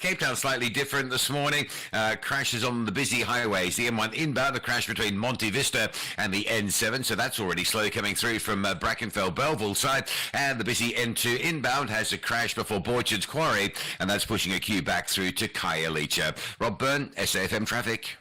Cape Town slightly different this morning. Crashes on the busy highways. The M1 inbound, the crash between Monte Vista and the N7, so that's already slow coming through from Brackenfell Belleville side. And the busy N2 inbound has a crash before Borchard's Quarry, and that's pushing a queue back through to Khayelitsha. Rob Byrne, SAFM Traffic.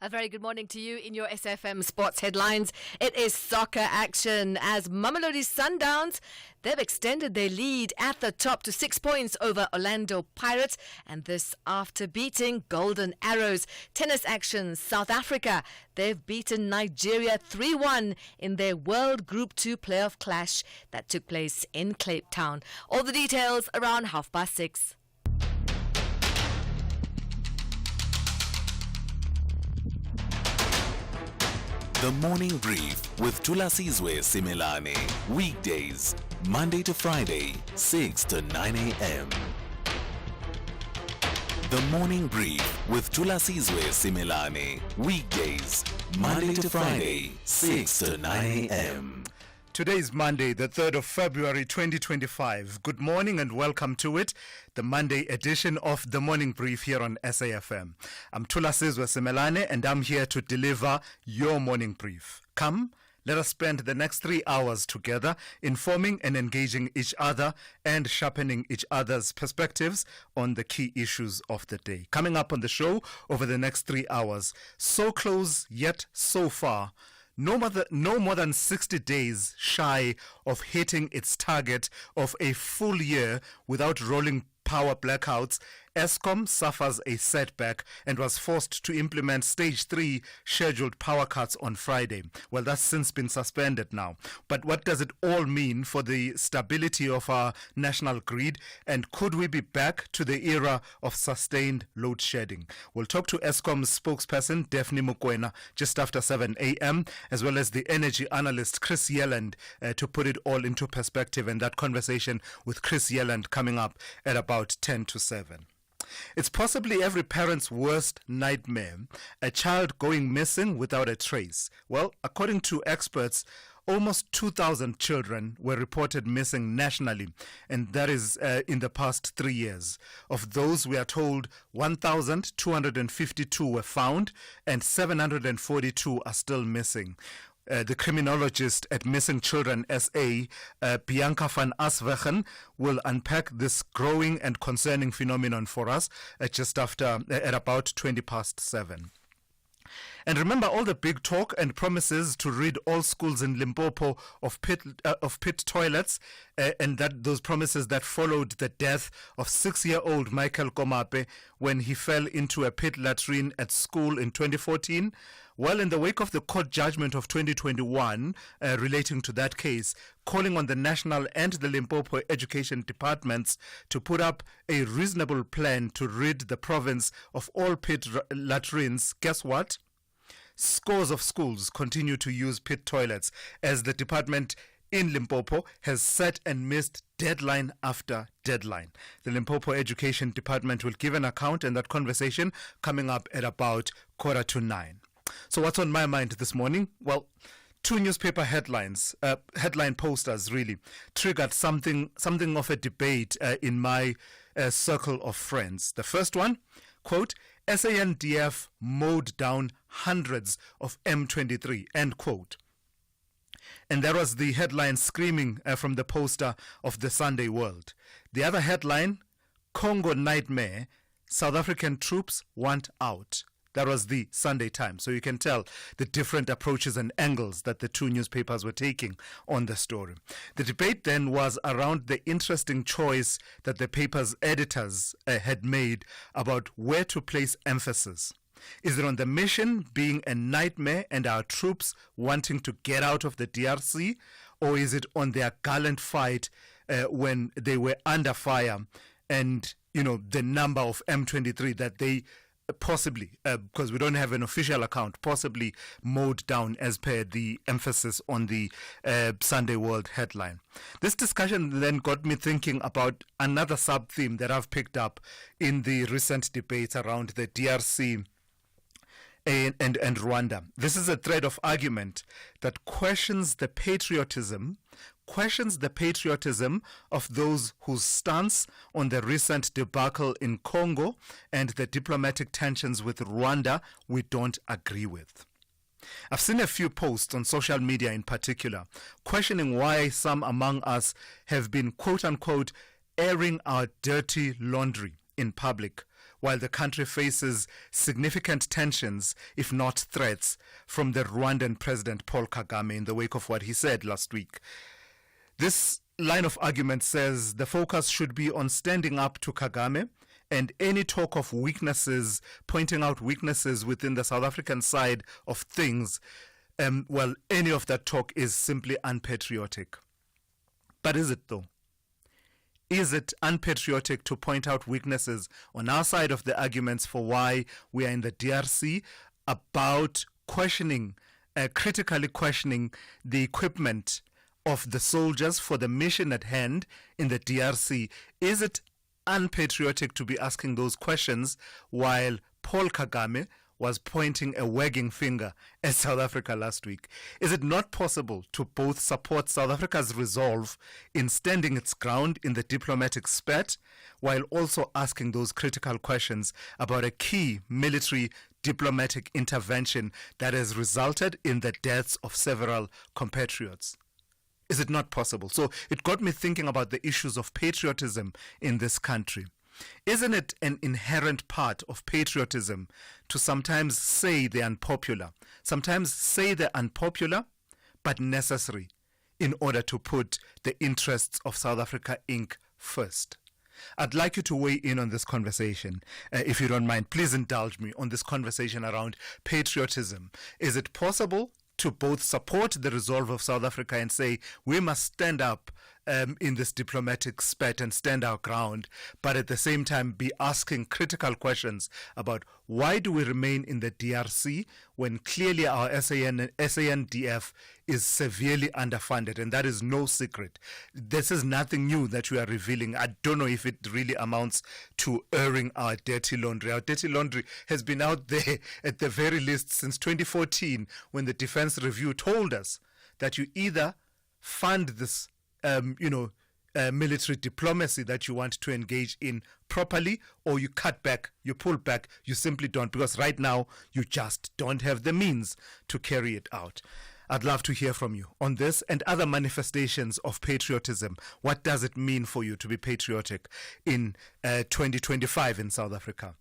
A very good morning to you in your SFM Sports headlines. It is soccer action as Mamelodi Sundowns, they've extended their lead at the top to 6 points over Orlando Pirates, and this after beating Golden Arrows. Tennis action, South Africa, they've beaten Nigeria 3-1 in their World Group 2 playoff clash that took place in Cape Town. All the details around 6:30. The Morning Brief with Thulasizwe Simelane. Weekdays, Monday to Friday, 6 to 9 a.m. The Morning Brief with Thulasizwe Simelane. Weekdays, Monday to Friday, 6 to 9 a.m. Today is Monday, the 3rd of February 2025. Good morning and welcome to it, the Monday edition of The Morning Brief here on SAFM. I'm Thulasizwe Simelane and I'm here to deliver your morning brief. Come, let us spend the next 3 hours together informing and engaging each other and sharpening each other's perspectives on the key issues of the day. Coming up on the show over the next 3 hours, so close yet so far. No more than 60 days shy of hitting its target of a full year without rolling power blackouts, Eskom suffers a setback and was forced to implement Stage 3 scheduled power cuts on Friday. Well, that's since been suspended now. But what does it all mean for the stability of our national grid? And could we be back to the era of sustained load shedding? We'll talk to Eskom's spokesperson, Daphne Mukwena, just after 7 a.m., as well as the energy analyst, Chris Yelland, to put it all into perspective. And that conversation with Chris Yelland coming up at about 10 to 7. It's possibly every parent's worst nightmare, a child going missing without a trace. Well, according to experts, almost 2,000 children were reported missing nationally, and that is in the past 3 years. Of those, we are told 1,252 were found and 742 are still missing. The criminologist at Missing Children SA, Bianca van Aswegen, will unpack this growing and concerning phenomenon for us at about 20 past 7. And remember all the big talk and promises to rid all schools in Limpopo of pit toilets, and that those promises that followed the death of 6-year-old Michael Komape when he fell into a pit latrine at school in 2014. Well, in the wake of the court judgment of 2021 relating to that case, calling on the national and the Limpopo education departments to put up a reasonable plan to rid the province of all pit latrines, guess what? Scores of schools continue to use pit toilets as the department in Limpopo has set and missed deadline after deadline. The Limpopo Education Department will give an account, and that conversation coming up at about 8:45. So what's on my mind this morning? Well, 2 newspaper headlines, headline posters really, triggered something of a debate in my circle of friends. The first one, quote, SANDF mowed down hundreds of M23, end quote. And that was the headline screaming from the poster of the Sunday World. The other headline, Congo nightmare, South African troops want out. That was the Sunday Times. So you can tell the different approaches and angles that the two newspapers were taking on the story. The debate then was around the interesting choice that the paper's editors had made about where to place emphasis. Is it on the mission being a nightmare and our troops wanting to get out of the DRC? Or is it on their gallant fight when they were under fire and, you know, the number of M23 that they possibly, because we don't have an official account, possibly mowed down as per the emphasis on the Sunday World headline. This discussion then got me thinking about another sub-theme that I've picked up in the recent debates around the DRC and Rwanda. This is a thread of argument that questions the patriotism, questions the patriotism of those whose stance on the recent debacle in Congo and the diplomatic tensions with Rwanda we don't agree with. I've seen a few posts on social media in particular questioning why some among us have been quote-unquote airing our dirty laundry in public while the country faces significant tensions, if not threats, from the Rwandan President Paul Kagame in the wake of what he said last week. This line of argument says the focus should be on standing up to Kagame, and any talk of weaknesses, pointing out weaknesses within the South African side of things, any of that talk is simply unpatriotic. But is it though? Is it unpatriotic to point out weaknesses on our side of the arguments for why we are in the DRC about critically questioning the equipment of the soldiers for the mission at hand in the DRC? Is it unpatriotic to be asking those questions while Paul Kagame was pointing a wagging finger at South Africa last week? Is it not possible to both support South Africa's resolve in standing its ground in the diplomatic spat while also asking those critical questions about a key military diplomatic intervention that has resulted in the deaths of several compatriots? Is it not possible? So it got me thinking about the issues of patriotism in this country. Isn't it an inherent part of patriotism to sometimes say the unpopular, but necessary in order to put the interests of South Africa Inc. first? I'd like you to weigh in on this conversation, if you don't mind. Please indulge me on this conversation around patriotism. Is it possible to both support the resolve of South Africa and say we must stand up in this diplomatic spat and stand our ground, but at the same time be asking critical questions about why do we remain in the DRC when clearly our SANDF is severely underfunded, and that is no secret. This is nothing new that we are revealing. I don't know if it really amounts to airing our dirty laundry. Our dirty laundry has been out there at the very least since 2014 when the Defense Review told us that you either fund this military diplomacy that you want to engage in properly, or you cut back, you pull back, you simply don't, because right now you just don't have the means to carry it out. I'd love to hear from you on this and other manifestations of patriotism. What does it mean for you to be patriotic in 2025 in South Africa?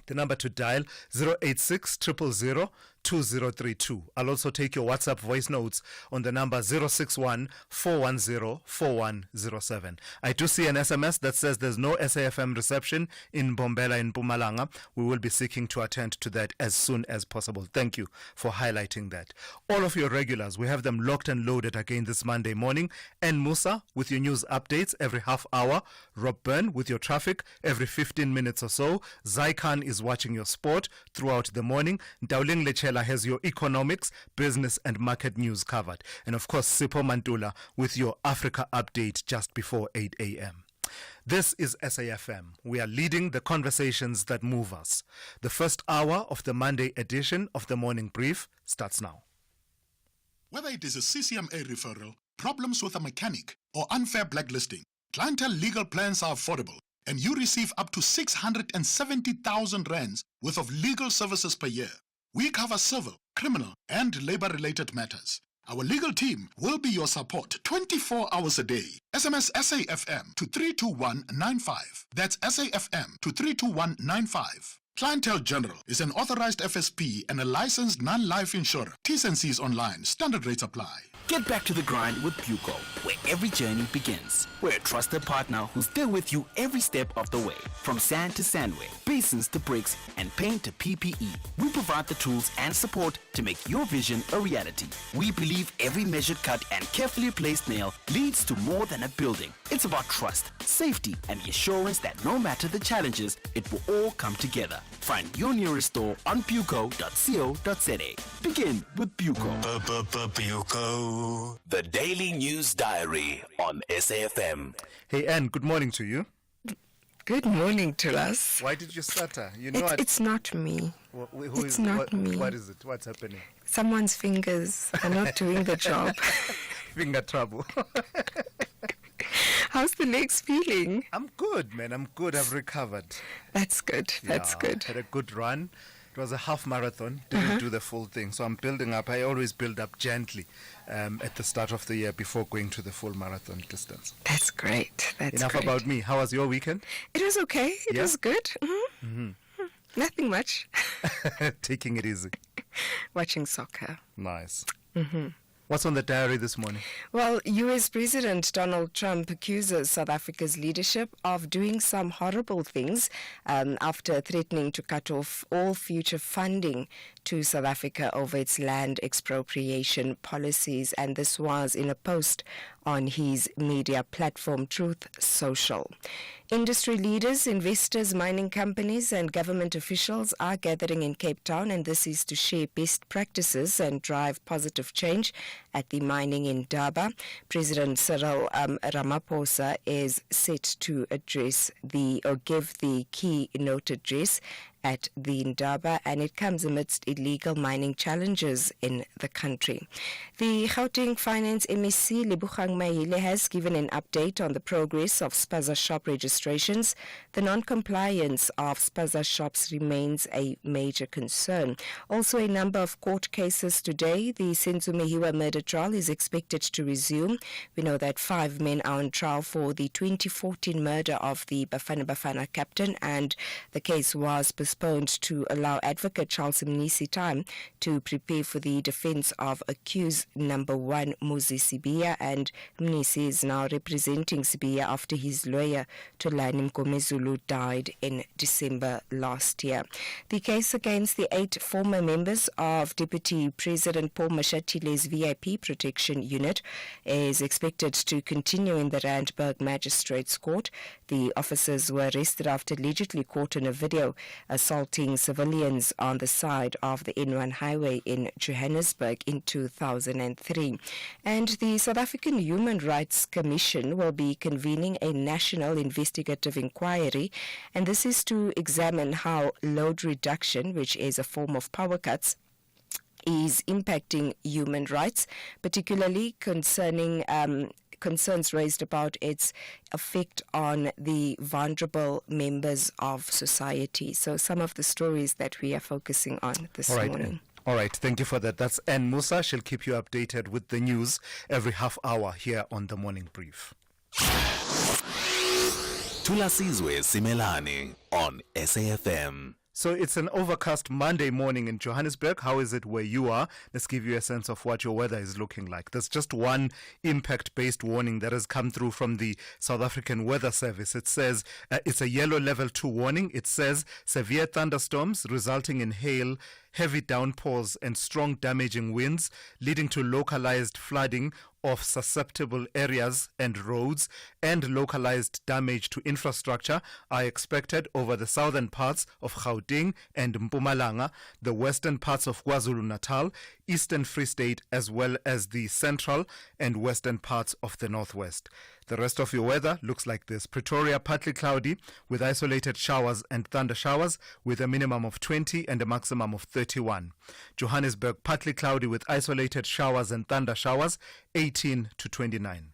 The number to dial 086 000 2032. I'll also take your WhatsApp voice notes on the number 061 410 4107. I do see an SMS that says there's no SAFM reception in Bombela in Mpumalanga. We will be seeking to attend to that as soon as possible. Thank you for highlighting that. All of your regulars, we have them locked and loaded again this Monday morning. And Musa with your news updates every half hour. Rob Byrne with your traffic every 15 minutes or so. Zaikan is watching your sport throughout the morning. Dauling Lechela has your economics, business and market news covered. And of course, Sipho Mantula with your Africa update just before 8 a.m. This is SAFM. We are leading the conversations that move us. The first hour of the Monday edition of the Morning Brief starts now. Whether it is a CCMA referral, problems with a mechanic, or unfair blacklisting, Clientele legal plans are affordable, and you receive up to 670,000 rands worth of legal services per year. We cover civil, criminal, and labor-related matters. Our legal team will be your support 24 hours a day. SMS SAFM to 32195. That's SAFM to 32195. Clientele General is an authorized FSP and a licensed non-life insurer. T's and C's online. Standard rates apply. Get back to the grind with Buco, where every journey begins. We're a trusted partner who's there with you every step of the way. From sand to sandware, basins to bricks, and paint to PPE, we provide the tools and support to make your vision a reality. We believe every measured cut and carefully placed nail leads to more than a building. It's about trust, safety, and the assurance that no matter the challenges, it will all come together. Find your nearest store on buco.co.za. Begin with Buco. Buco. The Daily News Diary on SAFM. Hey, Anne, good morning to you. Good morning, Tulas. Why did you stutter? You know It's not me. Not me. What is it? What's happening? Someone's fingers are not doing the job. finger trouble. How's the legs feeling? I'm good, man. I'm good. I've recovered. That's good. That's Yeah, good. Had a good run. It was a half marathon. Didn't do the full thing. So I'm building up. I always build up gently at the start of the year before going to the full marathon distance. That's great. That's Enough great. about me. How was your weekend? It was okay. It Yeah? was good. Nothing much. Taking it easy. Watching soccer. Nice. What's on the diary this morning? Well, U.S. President Donald Trump accuses South Africa's leadership of doing some horrible things after threatening to cut off all future funding to South Africa over its land expropriation policies. And this was in a post on his media platform Truth Social. Industry leaders, investors, mining companies and government officials are gathering in Cape Town, and this is to share best practices and drive positive change at the mining in Durban. President Cyril Ramaphosa is set to give the keynote address at the Indaba, and it comes amidst illegal mining challenges in the country. The Gauteng Finance MEC Lebogang Mahile has given an update on the progress of spaza shop registrations. The non-compliance of spaza shops remains a major concern. Also, a number of court cases today. The Senzumehiwa murder trial is expected to resume. We know that 5 men are on trial for the 2014 murder of the Bafana captain, and the case was postponed to allow advocate Charles Mnisi time to prepare for the defense of accused number 1 Muzi Sibiya, and Mnisi is now representing Sibiya after his lawyer Thulasizwe Simelane died in December last year. The case against the 8 former members of Deputy President Paul Mashatile's VIP Protection Unit is expected to continue in the Randburg Magistrates Court. The officers were arrested after allegedly caught on a video assaulting civilians on the side of the N1 highway in Johannesburg in 2003. And the South African Human Rights Commission will be convening a national investigative inquiry, and this is to examine how load reduction, which is a form of power cuts, is impacting human rights, particularly concerning concerns raised about its effect on the vulnerable members of society. So some of the stories that we are focusing on this morning. All right, thank you for that. That's Ann Musa. She'll keep you updated with the news every half hour here on the Morning Brief. Thulasizwe Simelane on SAFM. So it's an overcast Monday morning in Johannesburg. How is it where you are? Let's give you a sense of what your weather is looking like. There's just one impact-based warning that has come through from the South African Weather Service. It says it's a yellow level 2 warning. It says severe thunderstorms resulting in hail, heavy downpours and strong damaging winds, leading to localized flooding of susceptible areas and roads, and localized damage to infrastructure are expected over the southern parts of Gauteng and Mpumalanga, the western parts of KwaZulu-Natal, Eastern Free State, as well as the central and western parts of the northwest. The rest of your weather looks like this. Pretoria, partly cloudy with isolated showers and thunder showers with a minimum of 20 and a maximum of 31. Johannesburg, partly cloudy with isolated showers and thunder showers, 18 to 29.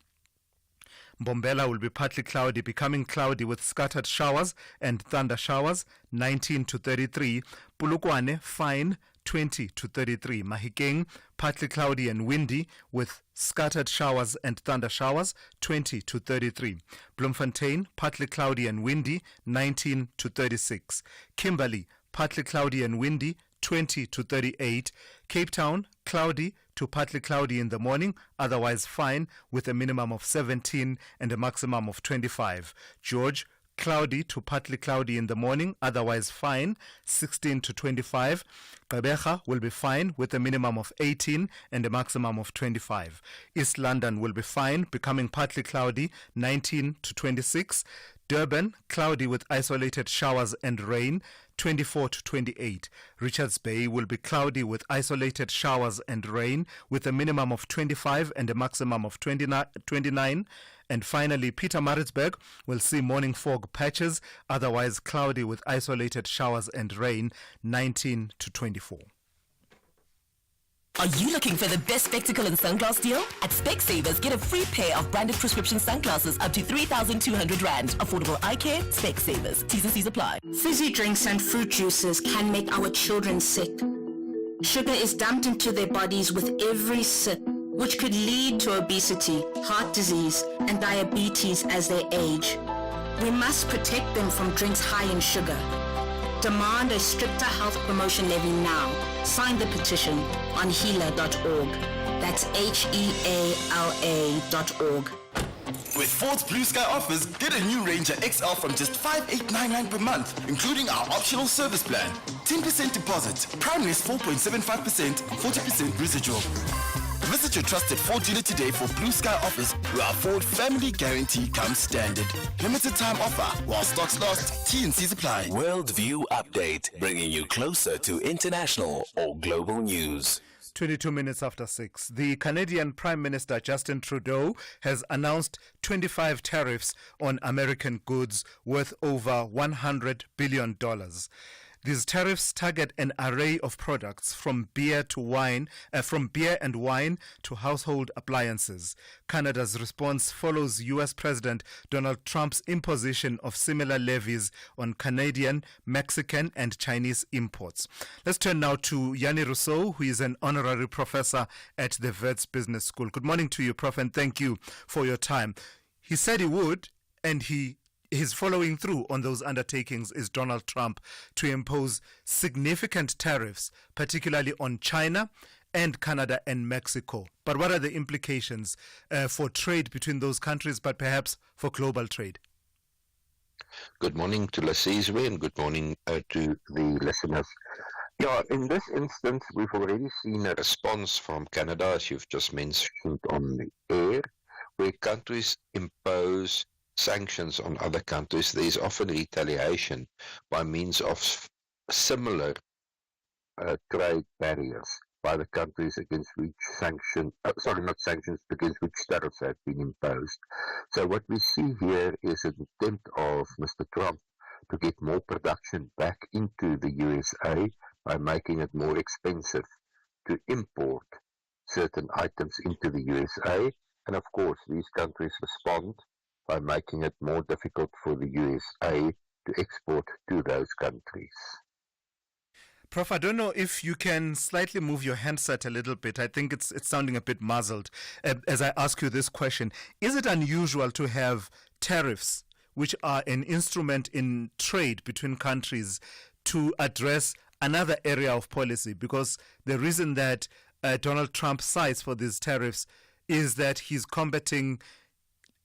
Mbombela will be partly cloudy, becoming cloudy with scattered showers and thunder showers, 19 to 33. Polokwane, fine, 20 to 33. Mahikeng, partly cloudy and windy with scattered showers and thunder showers, 20 to 33. Bloemfontein, partly cloudy and windy, 19 to 36. Kimberley, partly cloudy and windy, 20 to 38. Cape Town, cloudy to partly cloudy in the morning, otherwise fine, with a minimum of 17 and a maximum of 25. George, cloudy to partly cloudy in the morning, otherwise fine, 16 to 25. Gqeberha will be fine with a minimum of 18 and a maximum of 25. East London will be fine, becoming partly cloudy, 19 to 26. Durban, cloudy with isolated showers and rain, 24 to 28. Richards Bay will be cloudy with isolated showers and rain with a minimum of 25 and a maximum of 29. And finally, Pietermaritzburg will see morning fog patches, otherwise cloudy with isolated showers and rain, 19 to 24. Are you looking for the best spectacle and sunglass deal? At Specsavers, get a free pair of branded prescription sunglasses up to 3,200 Rand. Affordable eye care, Specsavers. T's and C's apply. Fizzy drinks and fruit juices can make our children sick. Sugar is dumped into their bodies with every sip, which could lead to obesity, heart disease, and diabetes as they age. We must protect them from drinks high in sugar. Demand a stricter health promotion levy now. Sign the petition on heala.org. That's HEALA.org. With Ford's Blue Sky offers, get a new Ranger XL from just $5,899 per month, including our optional service plan. 10% deposit, prime is 4.75%, 40% residual. Visit your trusted Ford dealer today for Blue Sky offers, where our Ford Family Guarantee comes standard. Limited time offer while stocks last. T&Cs apply. Worldview Update, bringing you closer to international or global news. 22 minutes after 6. The Canadian Prime Minister Justin Trudeau has announced 25 tariffs on American goods worth over $100 billion. These tariffs target an array of products from beer and wine to household appliances. Canada's response follows U.S. President Donald Trump's imposition of similar levies on Canadian, Mexican, and Chinese imports. Let's turn now to Yanni Rousseau, who is an honorary professor at the Wits Business School. Good morning to you, Prof, and thank you for your time. He said he would, and his following through on those undertakings is Donald Trump to impose significant tariffs, particularly on China and Canada and Mexico. But what are the implications for trade between those countries, but perhaps for global trade? Good morning to Thulasizwe and good morning to the listeners. Yeah, in this instance, we've already seen a response from Canada, as you've just mentioned on the air, where countries impose sanctions on other countries. There is often retaliation by means of similar trade barriers by the countries against which against which tariffs have been imposed. So what we see here is an attempt of Mr. Trump to get more production back into the USA by making it more expensive to import certain items into the USA. And of course, these countries respond by making it more difficult for the USA to export to those countries. Prof, I don't know if you can slightly move your handset a little bit. I think it's sounding a bit muzzled as I ask you this question. Is it unusual to have tariffs, which are an instrument in trade between countries, to address another area of policy? Because the reason that Donald Trump cites for these tariffs is that he's combating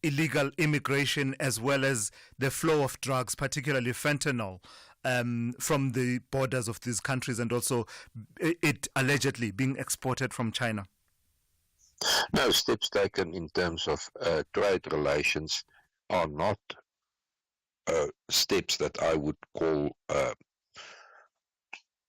illegal immigration as well as the flow of drugs, particularly fentanyl, from the borders of these countries, and also it allegedly being exported from China. No, steps taken in terms of trade relations are not steps that I would call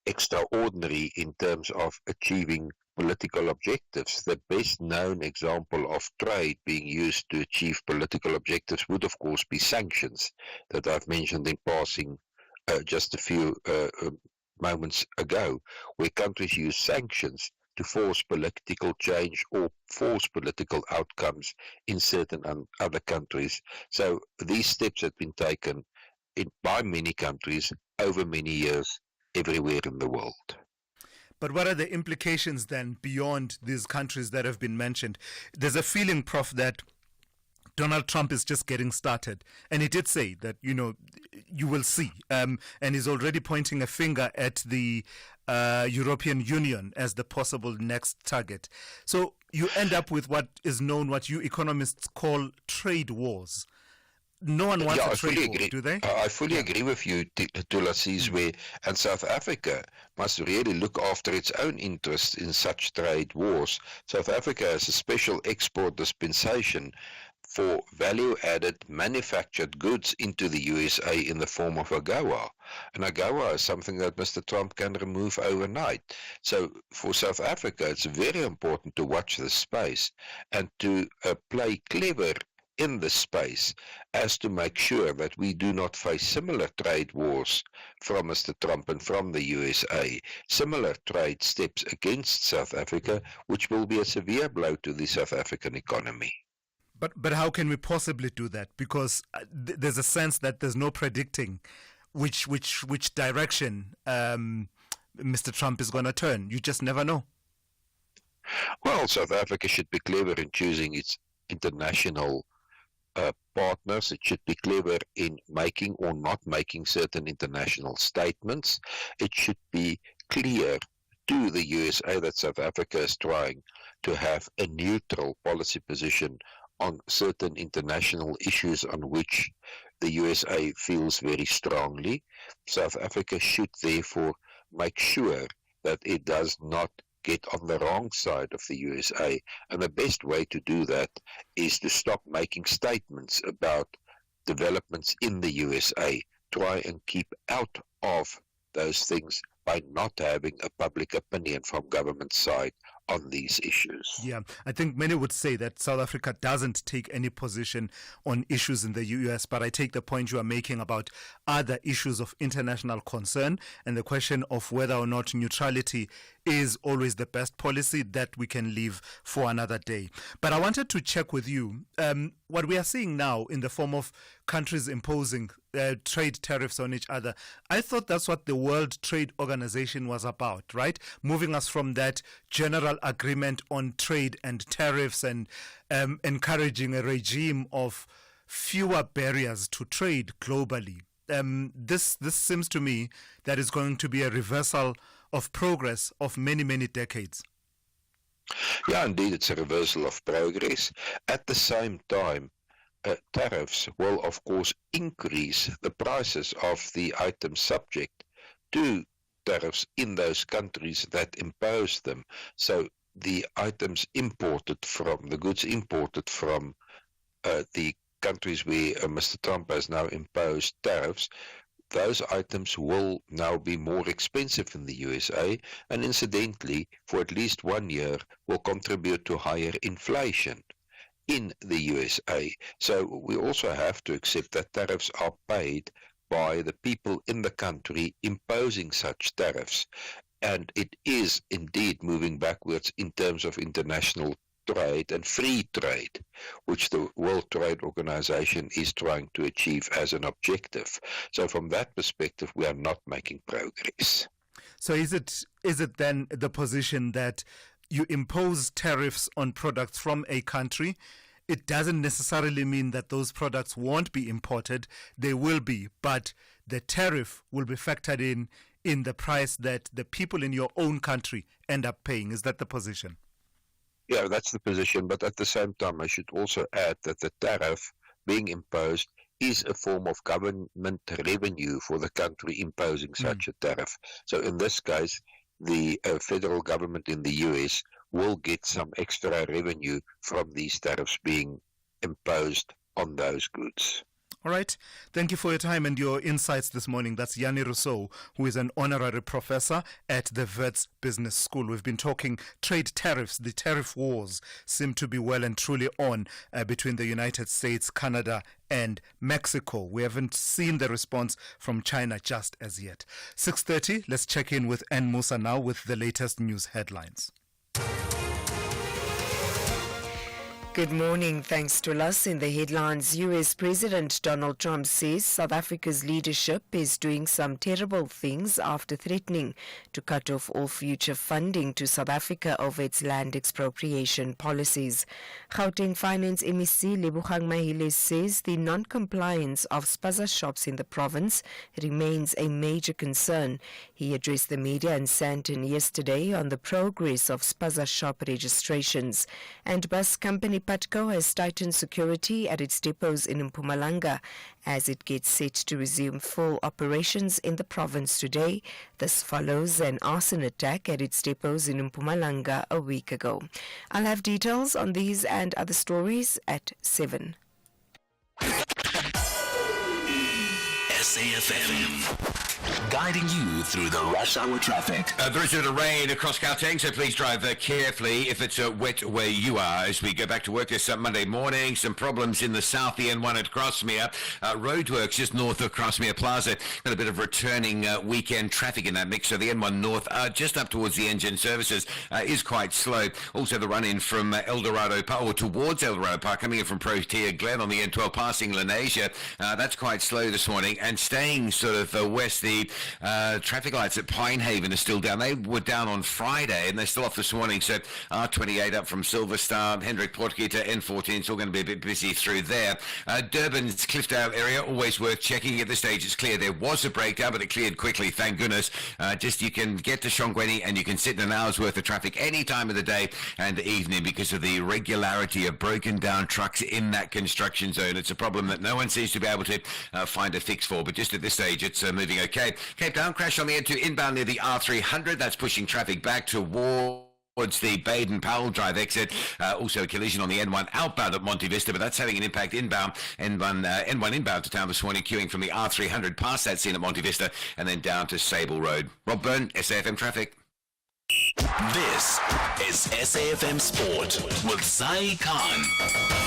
extraordinary in terms of achieving political objectives. The best known example of trade being used to achieve political objectives would of course be sanctions that I've mentioned in passing just a few moments ago, where countries use sanctions to force political change or force political outcomes in certain other countries. So these steps have been taken by many countries over many years everywhere in the world. But what are the implications then beyond these countries that have been mentioned? There's a feeling, Prof, that Donald Trump is just getting started. And he did say that, you will see. And he's already pointing a finger at the European Union as the possible next target. So you end up with what you economists call trade wars. No one wants a trade war, do they? I fully agree with you, Thulasizwe, and South Africa must really look after its own interests in such trade wars. South Africa has a special export dispensation for value-added manufactured goods into the USA in the form of AGOA. And AGOA is something that Mr. Trump can remove overnight. So for South Africa, it's very important to watch this space and to play clever in this space as to make sure that we do not face similar trade wars from Mr. Trump and from the USA, similar trade steps against South Africa, which will be a severe blow to the South African economy. But how can we possibly do that? Because there's a sense that there's no predicting which direction Mr. Trump is going to turn. You just never know. Well, South Africa should be clever in choosing its international partners. It should be clever in making or not making certain international statements. It should be clear to the USA that South Africa is trying to have a neutral policy position on certain international issues on which the USA feels very strongly. South Africa should therefore make sure that it does not get on the wrong side of the USA. And the best way to do that is to stop making statements about developments in the USA. Try and keep out of those things by not having a public opinion from government side on these issues. Yeah, I think many would say that South Africa doesn't take any position on issues in the US, but I take the point you are making about other issues of international concern and the question of whether or not neutrality is always the best policy that we can leave for another day. But I wanted to check with you, what we are seeing now in the form of countries imposing trade tariffs on each other. I thought that's what the World Trade Organization was about, right? Moving us from that general agreement on trade and tariffs and encouraging a regime of fewer barriers to trade globally. This seems to me that is going to be a reversal of progress of many, many decades. Yeah, indeed, it's a reversal of progress. At the same time, tariffs will, of course, increase the prices of the items subject to tariffs in those countries that impose them. So the items imported from, the goods imported from the countries where Mr. Trump has now imposed tariffs, those items will now be more expensive in the USA, and incidentally, for at least 1 year, will contribute to higher inflation in the USA. So we also have to accept that tariffs are paid by the people in the country imposing such tariffs. And it is indeed moving backwards in terms of international trade and free trade, which the World Trade Organization is trying to achieve as an objective. So from that perspective, we are not making progress. So is it then the position that you impose tariffs on products from a country? It doesn't necessarily mean that those products won't be imported. They will be, but the tariff will be factored in the price that the people in your own country end up paying. Is that the position? Yeah, that's the position. But at the same time, I should also add that the tariff being imposed is a form of government revenue for the country imposing such a tariff. So in this case, the federal government in the US will get some extra revenue from these tariffs being imposed on those goods. All right. Thank you for your time and your insights this morning. That's Yanni Rousseau, who is an honorary professor at the Wits Business School. We've been talking trade tariffs. The tariff wars seem to be well and truly on between the United States, Canada, and Mexico. We haven't seen the response from China just as yet. 6:30, let's check in with Ann Musa now with the latest news headlines. Good morning. Thanks to us. In the headlines, US President Donald Trump says South Africa's leadership is doing some terrible things after threatening to cut off all future funding to South Africa over its land expropriation policies. Gauteng Finance MEC Lebogang Mahile says the non-compliance of spaza shops in the province remains a major concern. He addressed the media in Sandton yesterday on the progress of spaza shop registrations. And bus company Patco has tightened security at its depots in Mpumalanga as it gets set to resume full operations in the province today. This follows an arson attack at its depots in Mpumalanga a week ago. I'll have details on these and other stories at 7. SAFM. guiding you through the rush hour traffic. There is a bit of rain across Gauteng, so please drive carefully if it's wet where you are. As we go back to work this Monday morning, some problems in the south, the N1 at Crossmere. Roadworks just north of Crossmere Plaza. Got a bit of returning weekend traffic in that mix, so the N1 north just up towards the engine services is quite slow. Also the run-in from Eldorado Park, or towards Eldorado Park, coming in from Protea Glen on the N12 passing Lenasia. That's quite slow this morning. And staying sort of west, the traffic lights at Pinehaven are still down. They were down on Friday and they're still off this morning. So R28 up from Silver Star, Hendrik Portgieter, N14, it's all going to be a bit busy through there. Durban's Cliffdale area, always worth checking. At this stage it's clear there was a breakdown, but it cleared quickly, thank goodness. Just you can get to Shongweni and you can sit in an hour's worth of traffic any time of the day and evening because of the regularity of broken down trucks in that construction zone. It's a problem that no one seems to be able to find a fix for, but just at this stage it's moving okay. Cape Town crash on the N2 inbound near the R300. That's pushing traffic back towards the Baden-Powell Drive exit. Also a collision on the N1 outbound at Monte Vista, but that's having an impact inbound. N1 inbound to town this morning, queuing from the R300 past that scene at Monte Vista and then down to Sable Road. Rob Byrne, SAFM Traffic. This is SAFM Sport with Zai Khan.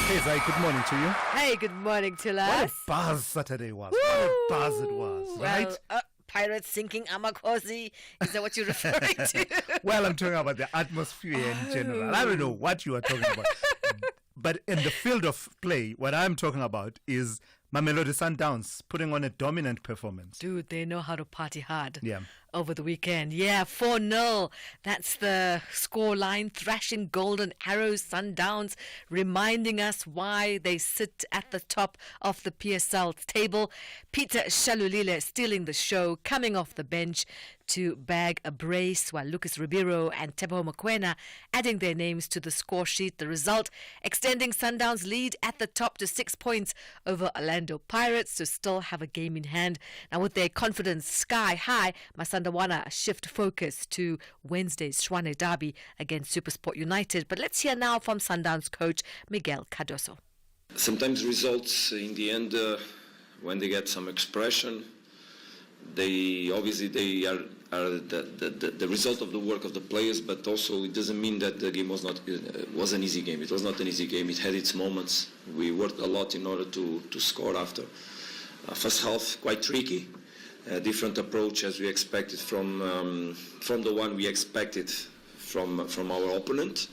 Hey, Zai, good morning to you. Hey, good morning, What a Thulas. buzz Saturday was. What a buzz it was, right? Well, Pirates sinking Amakosi. Is that what you're referring to? Well, I'm talking about the atmosphere in general. I don't know what you are talking about. But in the field of play, what I'm talking about is Mamelodi Sundowns putting on a dominant performance. Dude, they know how to party hard. Yeah. Over the weekend. Yeah, 4-0. That's the score line. Thrashing Golden Arrows Sundowns, reminding us why they sit at the top of the PSL table. Peter Shalulile stealing the show, coming off the bench to bag a brace, while Lucas Ribeiro and Teboho Mokoena adding their names to the score sheet. The result extending Sundowns' lead at the top to 6 points over Orlando Pirates, to still have a game in hand. Now with their confidence sky high, Masandawana shift focus to Wednesday's Shwane Derby against Supersport United. But let's hear now from Sundowns coach Miguel Cardoso. Sometimes results in the end, when they get some expression, they are the result of the work of the players, but also it doesn't mean that the game was an easy game. It was not an easy game. It had its moments. We worked a lot in order to score after. First half, quite tricky. A different approach as we expected from the one we expected from our opponent.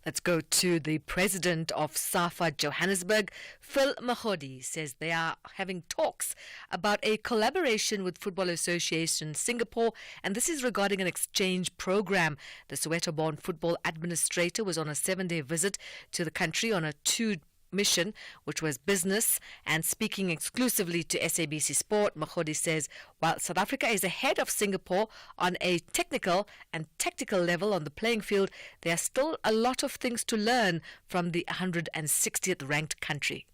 Let's go to the president of SAFA Johannesburg. Phil Mahodi says they are having talks about a collaboration with Football Association Singapore, and this is regarding an exchange program. The Soweto-born football administrator was on a 7-day visit to the country on a 2 mission, which was business. And speaking exclusively to SABC Sport, Mahodi says while South Africa is ahead of Singapore on a technical and tactical level on the playing field, there are still a lot of things to learn from the 160th ranked country.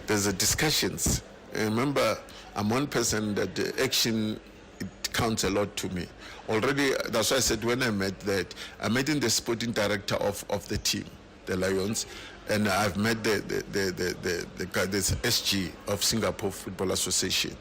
There's a discussions. Remember, I'm one person that the action, it counts a lot to me. Already, that's why I said when I met that, I met in the sporting director of the team, the Lions, and I've met the guy, this SG of Singapore Football Association.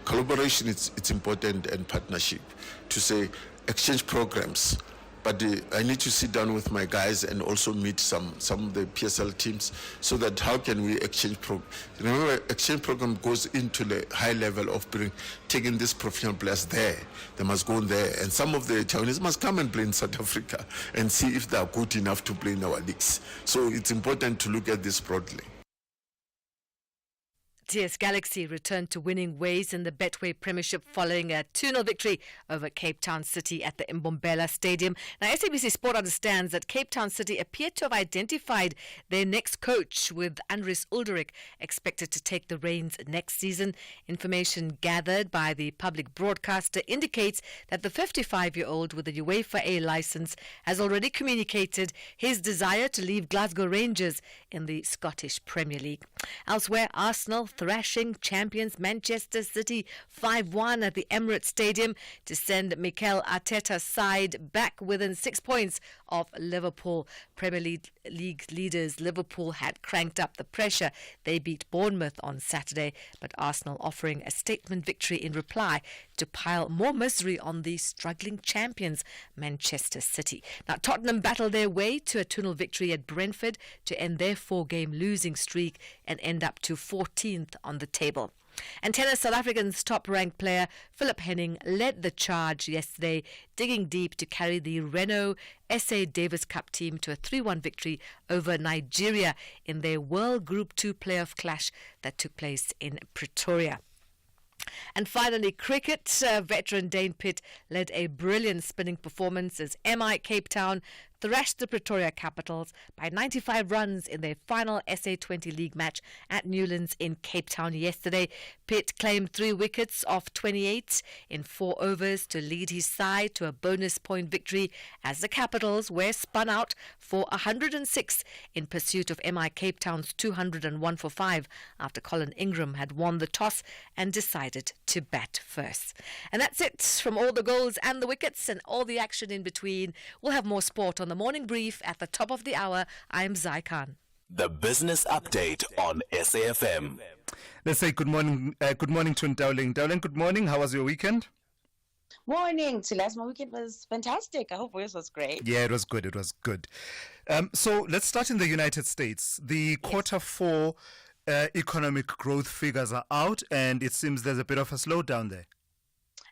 Collaboration, it's important, and partnership to say exchange programs. But I need to sit down with my guys and also meet some of the PSL teams so that how can we exchange program. Remember, exchange program goes into the high level of taking these professional players there. They must go in there. And some of the Chinese must come and play in South Africa and see if they are good enough to play in our leagues. So it's important to look at this broadly. TS Galaxy returned to winning ways in the Betway Premiership following a 2-0 victory over Cape Town City at the Mbombela Stadium. Now, SABC Sport understands that Cape Town City appear to have identified their next coach, with Andries Ulderick expected to take the reins next season. Information gathered by the public broadcaster indicates that the 55-year-old with the UEFA A license has already communicated his desire to leave Glasgow Rangers in the Scottish Premier League. Elsewhere, Arsenal thrashing champions Manchester City 5-1 at the Emirates Stadium to send Mikel Arteta's side back within 6 points of Liverpool. Premier League leaders Liverpool had cranked up the pressure. They beat Bournemouth on Saturday, but Arsenal offering a statement victory in reply to pile more misery on the struggling champions, Manchester City. Now, Tottenham battled their way to a 2-0 victory at Brentford to end their 4-game losing streak and end up to 14th on the table. And tennis South Africa's top-ranked player, Philip Henning, led the charge yesterday, digging deep to carry the Renault SA Davis Cup team to a 3-1 victory over Nigeria in their World Group 2 playoff clash that took place in Pretoria. And finally, cricket. Veteran Dane Pitt led a brilliant spinning performance as MI Cape Town thrashed the Pretoria Capitals by 95 runs in their final SA20 League match at Newlands in Cape Town yesterday. Pitt claimed 3 wickets off 28 in 4 overs to lead his side to a bonus point victory as the Capitals were spun out for 106 in pursuit of MI Cape Town's 201 for 5 after Colin Ingram had won the toss and decided to bat first. And that's it from all the goals and the wickets and all the action in between. We'll have more sport on the morning brief at the top of the hour. I'm Zai Khan. The Business Update on SAFM. Let's say good morning to Ndauling. Ndauling, good morning. How was your weekend? Morning, Thulasizwe. My weekend was fantastic. I hope yours was great. Yeah, it was good. It was good. So let's start in the United States. The quarter 4 economic growth figures are out, and it seems there's a bit of a slowdown there.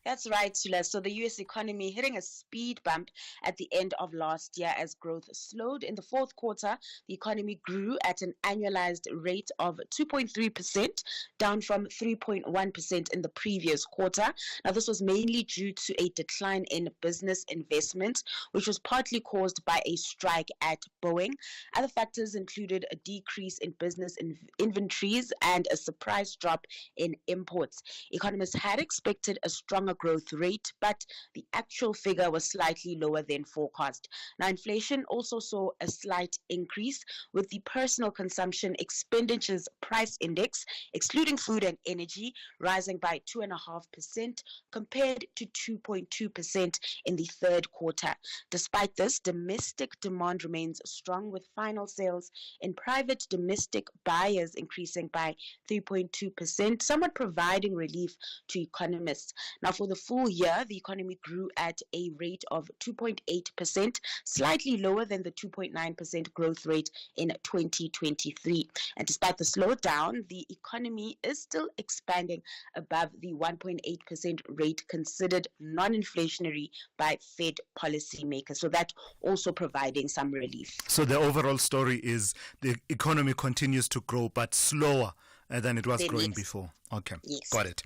That's right, Sula. So the U.S. economy hitting a speed bump at the end of last year as growth slowed. In the fourth quarter, the economy grew at an annualized rate of 2.3%, down from 3.1% in the previous quarter. Now, this was mainly due to a decline in business investment, which was partly caused by a strike at Boeing. Other factors included a decrease in business inventories and a surprise drop in imports. Economists had expected a stronger growth rate, but the actual figure was slightly lower than forecast. Now, inflation also saw a slight increase, with the personal consumption expenditures price index, excluding food and energy, rising by 2.5% compared to 2.2% in the third quarter. Despite this, domestic demand remains strong, with final sales in private domestic buyers increasing by 3.2%, somewhat providing relief to economists. Now, for the full year, the economy grew at a rate of 2.8%, slightly lower than the 2.9% growth rate in 2023. And despite the slowdown, the economy is still expanding above the 1.8% rate considered non-inflationary by Fed policymakers. So that also providing some relief. So the overall story is the economy continues to grow, but slower than it was growing before. Okay, yes. Got it.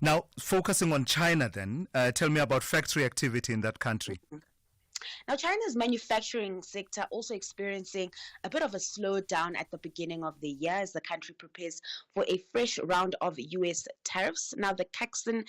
Now, focusing on China then, tell me about factory activity in that country. Now, China's manufacturing sector also experiencing a bit of a slowdown at the beginning of the year as the country prepares for a fresh round of U.S. tariffs. Now, the Caxton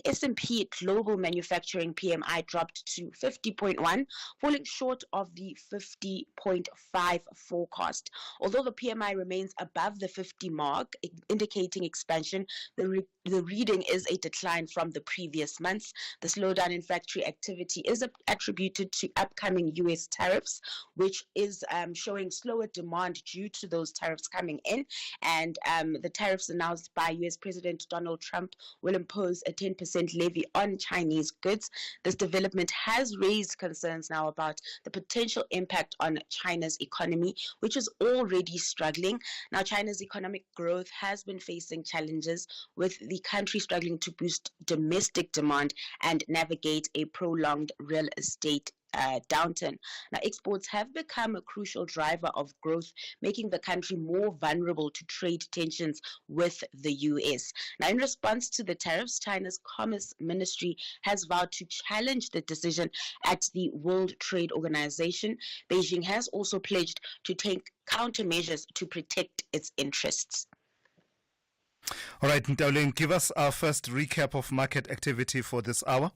S&P Global Manufacturing PMI dropped to 50.1, falling short of the 50.5 forecast. Although the PMI remains above the 50 mark, indicating expansion, the reading is a decline from the previous months. The slowdown in factory activity is attributed to upcoming U.S. tariffs, which is showing slower demand due to those tariffs coming in. And the tariffs announced by U.S. President Donald Trump will impose a 10% levy on Chinese goods. This development has raised concerns now about the potential impact on China's economy, which is already struggling. Now, China's economic growth has been facing challenges, with the country struggling to boost domestic demand and navigate a prolonged real estate downturn. Now, exports have become a crucial driver of growth, making the country more vulnerable to trade tensions with the U.S. Now, in response to the tariffs, China's Commerce Ministry has vowed to challenge the decision at the World Trade Organization. Beijing has also pledged to take countermeasures to protect its interests. All right, Ndauling, give us our first recap of market activity for this hour.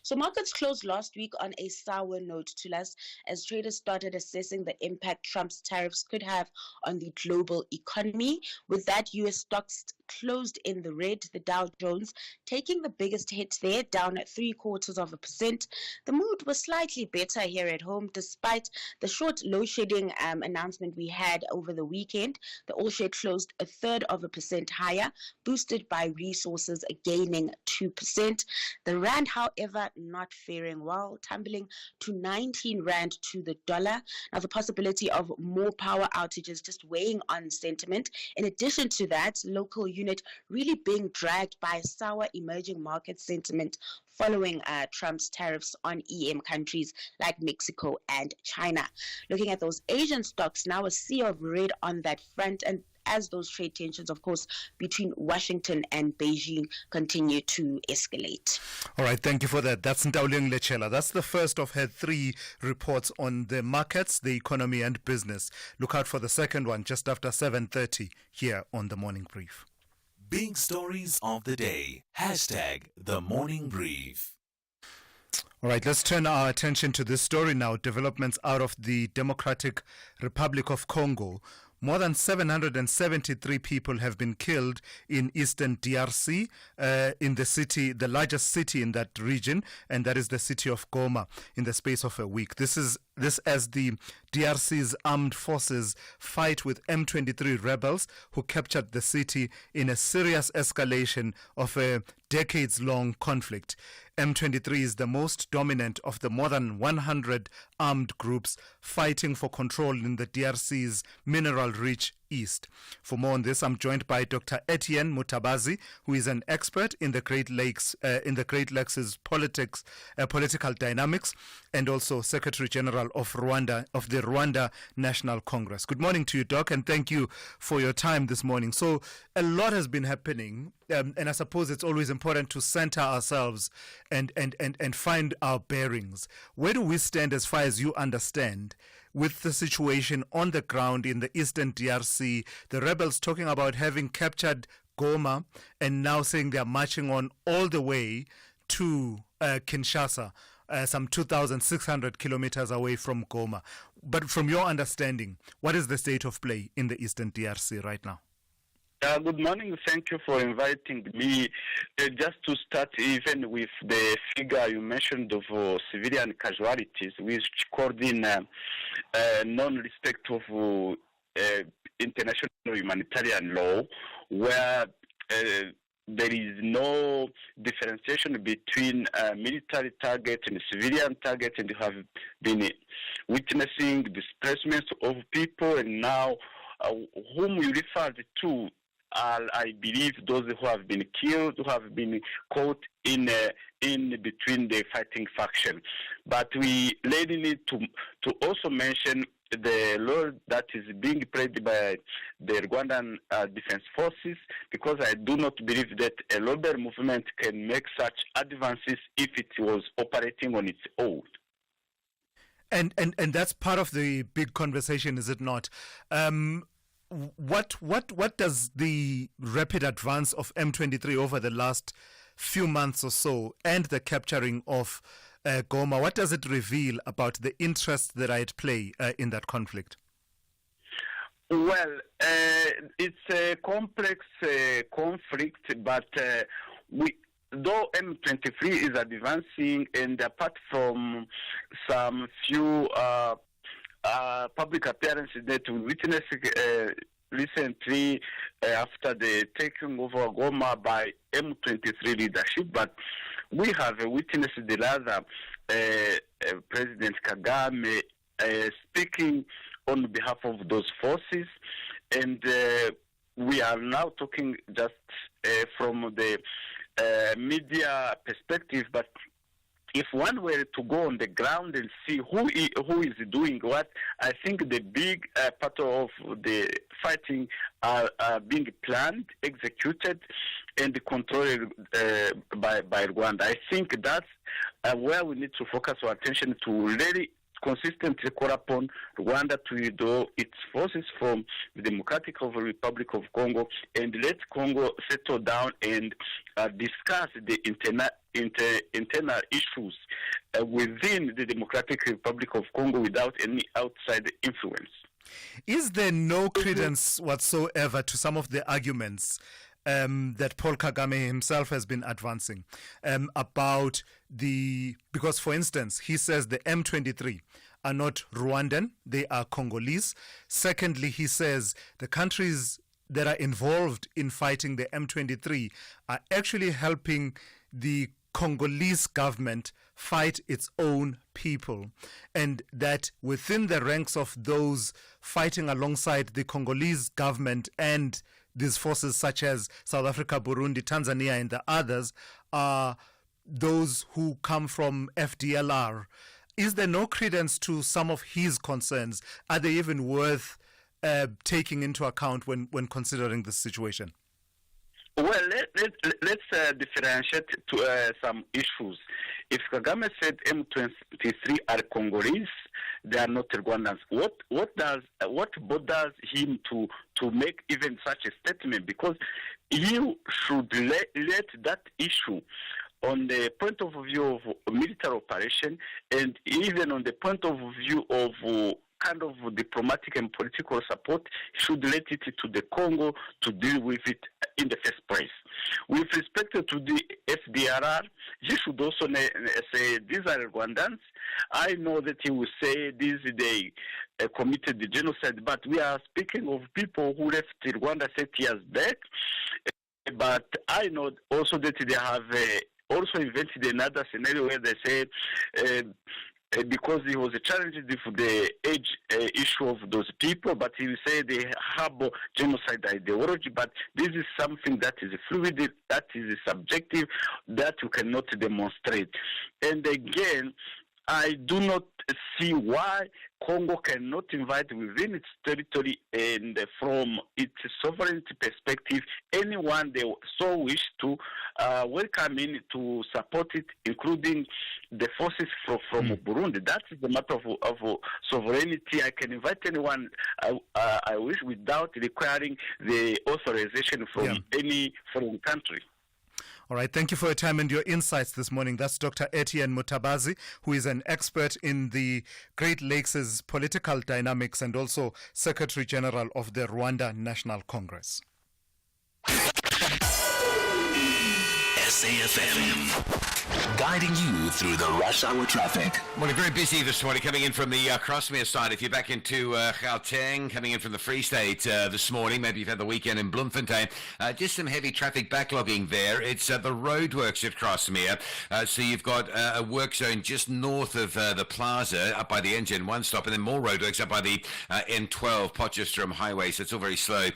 So markets closed last week on a sour note to us as traders started assessing the impact Trump's tariffs could have on the global economy. With that, U.S. stocks closed in the red, the Dow Jones taking the biggest hit there, down at 0.75%. The mood was slightly better here at home despite the short load shedding announcement we had over the weekend. The All Share closed 0.33% higher, boosted by resources gaining 2%. The rand, however, not faring well, tumbling to 19 rand to the dollar. Now, the possibility of more power outages just weighing on sentiment. In addition to that, local unit really being dragged by sour emerging market sentiment following Trump's tariffs on EM countries like Mexico and China. Looking at those Asian stocks, now a sea of red on that front, and as those trade tensions, of course, between Washington and Beijing continue to escalate. All right, thank you for that. That's Ntauleng Lechela. That's the first of her 3 reports on the markets, the economy and business. Look out for the second one just after 7:30 here on The Morning Brief. Big stories of the day. #The Morning Brief. All right, let's turn our attention to this story now. Developments out of the Democratic Republic of Congo. More than 773 people have been killed in eastern DRC, in the city, the largest city in that region, and that is the city of Goma, in the space of a week. This as the DRC's armed forces fight with M23 rebels who captured the city in a serious escalation of a decades-long conflict. M23 is the most dominant of the more than 100 armed groups fighting for control in the DRC's mineral-rich east. For more on this, I'm joined by Dr. Etienne Mutabazi, who is an expert in the Great Lakes, political dynamics, and also Secretary General of Rwanda, of the Rwanda National Congress. Good morning to you, Doc, and thank you for your time this morning. So, a lot has been happening, and I suppose it's always important to center ourselves and find our bearings. Where do we stand as far as you understand with the situation on the ground in the eastern DRC, the rebels talking about having captured Goma and now saying they're marching on all the way to Kinshasa, some 2,600 kilometers away from Goma. But from your understanding, what is the state of play in the eastern DRC right now? Good morning. Thank you for inviting me. Just to start even with the figure you mentioned of civilian casualties, which called in non-respect of international humanitarian law, where there is no differentiation between military target and civilian target, and you have been witnessing displacement of people, and now whom you referred to I believe those who have been killed, who have been caught in between the fighting faction. But we really need to also mention the law that is being played by the Rwandan Defense Forces, because I do not believe that a labor movement can make such advances if it was operating on its own. And that's part of the big conversation, is it not? What does the rapid advance of M23 over the last few months or so and the capturing of Goma, what does it reveal about the interests that are at play in that conflict? Well, it's a complex conflict, but though M23 is advancing, and apart from some few public appearances that we witnessed recently after the taking over Goma by M23 leadership, but we have witnessed the rather President Kagame speaking on behalf of those forces, and we are now talking just from the media perspective, but if one were to go on the ground and see who is doing what, I think the big part of the fighting are being planned, executed, and controlled by Rwanda. I think that's where we need to focus our attention to really consistently call upon Rwanda to withdraw its forces from the Democratic Republic of Congo and let Congo settle down and discuss the internal issues within the Democratic Republic of Congo without any outside influence. Is there no credence whatsoever to some of the arguments that Paul Kagame himself has been advancing about because, for instance, he says the M23 are not Rwandan, they are Congolese. Secondly, he says the countries that are involved in fighting the M23 are actually helping the Congolese government fight its own people, and that within the ranks of those fighting alongside the Congolese government and these forces such as South Africa, Burundi, Tanzania, and the others are those who come from FDLR. Is there no credence to some of his concerns? Are they even worth taking into account when considering this situation? Well, let's differentiate to some issues. If Kagame said M23 are Congolese, they are not Rwandans. What bothers him to make even such a statement? Because you should let that issue on the point of view of military operation and even on the point of view of kind of diplomatic and political support, should let it to the Congo to deal with it in the first place. With respect to the FDLR, he should also say these are Rwandans. I know that he will say they committed the genocide, but we are speaking of people who left Rwanda 30 years back. But I know also that they have also invented another scenario where they say because he was challenged with the age issue of those people, but he will say they harbor genocide ideology, but this is something that is fluid, that is subjective, that you cannot demonstrate. And again, I do not see why Congo cannot invite within its territory and from its sovereignty perspective anyone they so wish to welcome in to support it, including the forces from Burundi. That is the matter of sovereignty. I can invite anyone I wish without requiring the authorization from any foreign country. All right, thank you for your time and your insights this morning. That's Dr. Etienne Mutabazi, who is an expert in the Great Lakes' political dynamics and also Secretary General of the Rwanda National Congress. SAFM, guiding you through the rush hour traffic. Morning, very busy this morning coming in from the Crossmere side. If you're back into Gauteng, coming in from the Free State this morning, maybe you've had the weekend in Bloemfontein, just some heavy traffic backlogging there. It's the roadworks at Crossmere. So you've got a work zone just north of the plaza up by the N1 stop, and then more roadworks up by the N12 Potchefstroom Highway. So it's all very slow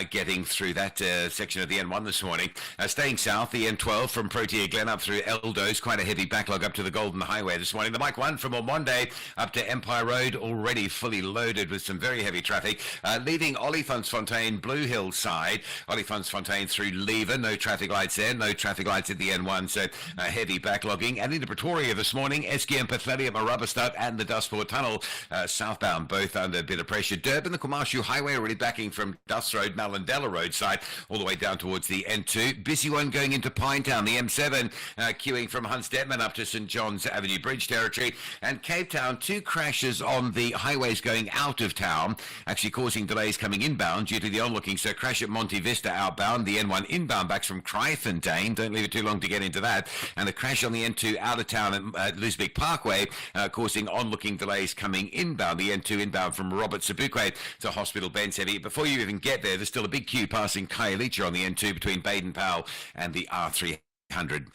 getting through that section of the N1 this morning. Staying south, the N12 from Protea Glen up through Eldo's, quite a heavy backlog up to the Golden Highway this morning. The Mike 1 from Ormonde up to Empire Road, already fully loaded with some very heavy traffic. Leaving Olifantsfontein, Blue Hill side, Olifantsfontein through Lever, no traffic lights there, no traffic lights at the N1, so heavy backlogging. And into Pretoria this morning, Esky and Pethletti at Marabastad and the Dustport Tunnel, southbound, both under a bit of pressure. Durban, the Kumashu Highway already backing from Dust Road, Malandela Road side, all the way down towards the N2. Busy one going into Pinetown, the M7 queuing from Hans Detman up to St John's Avenue Bridge territory. And Cape Town, two crashes on the highways going out of town, actually causing delays coming inbound due to the onlooking. So crash at Monte Vista outbound, the N1 inbound backs from Kraaifontein, don't leave it too long to get into that. And the crash on the N2 out of town at Lusbeek Parkway, causing onlooking delays coming inbound, the N2 inbound from Robert Sobukwe to Hospital Ben's heavy. Before you even get there, there's still a big queue passing Khayelitsha on the N2 between Baden-Powell and the R300.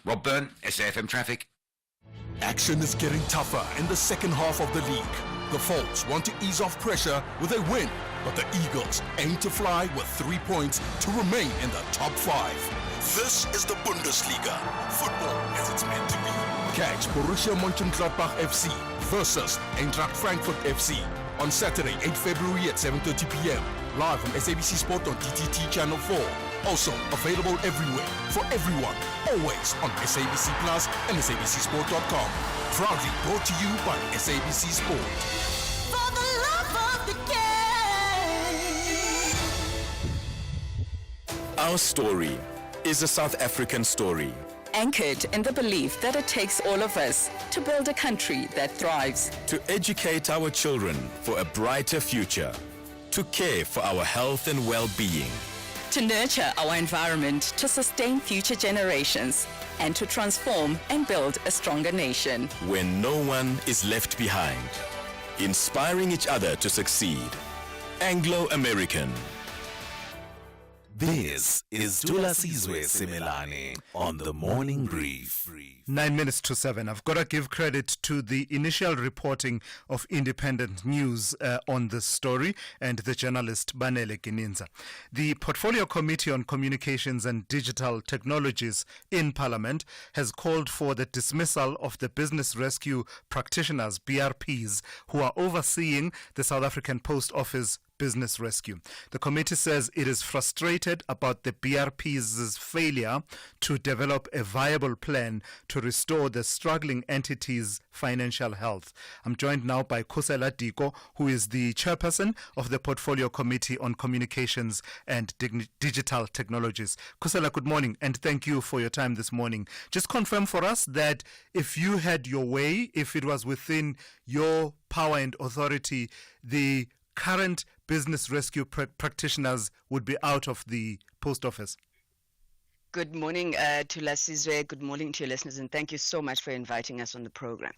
Rob Byrne, SAFM Traffic. Action is getting tougher in the second half of the league. The Folks want to ease off pressure with a win, but the Eagles aim to fly with 3 points to remain in the top 5. This is the Bundesliga, football as it's meant to be. Catch Borussia Mönchengladbach FC versus Eintracht Frankfurt FC on Saturday, 8 February at 7:30 p.m. live on SABC Sport on DTT Channel 4. Also available everywhere, for everyone, always on SABC Plus and SABCSport.com. Proudly brought to you by SABC Sport. For the love of the game. Our story is a South African story. Anchored in the belief that it takes all of us to build a country that thrives. To educate our children for a brighter future. To care for our health and well-being. To nurture our environment to sustain future generations. And to transform and build a stronger nation. When no one is left behind. Inspiring each other to succeed. Anglo-American. This is Thulasizwe Simelane on the Morning Brief. 9 minutes to 7. I've got to give credit to the initial reporting of independent news on this story and the journalist Banele Gininza. The Portfolio Committee on Communications and Digital Technologies in Parliament has called for the dismissal of the business rescue practitioners, BRPs, who are overseeing the South African Post Office business rescue. The committee says it is frustrated about the BRP's failure to develop a viable plan to restore the struggling entity's financial health. I'm joined now by Kusela Diko, who is the chairperson of the Portfolio Committee on Communications and Digital Technologies. Kusela, good morning, and thank you for your time this morning. Just confirm for us that if you had your way, if it was within your power and authority, the current business rescue practitioners would be out of the post office. Good morning, Thulasizwe. Good morning to your listeners, and thank you so much for inviting us on the program.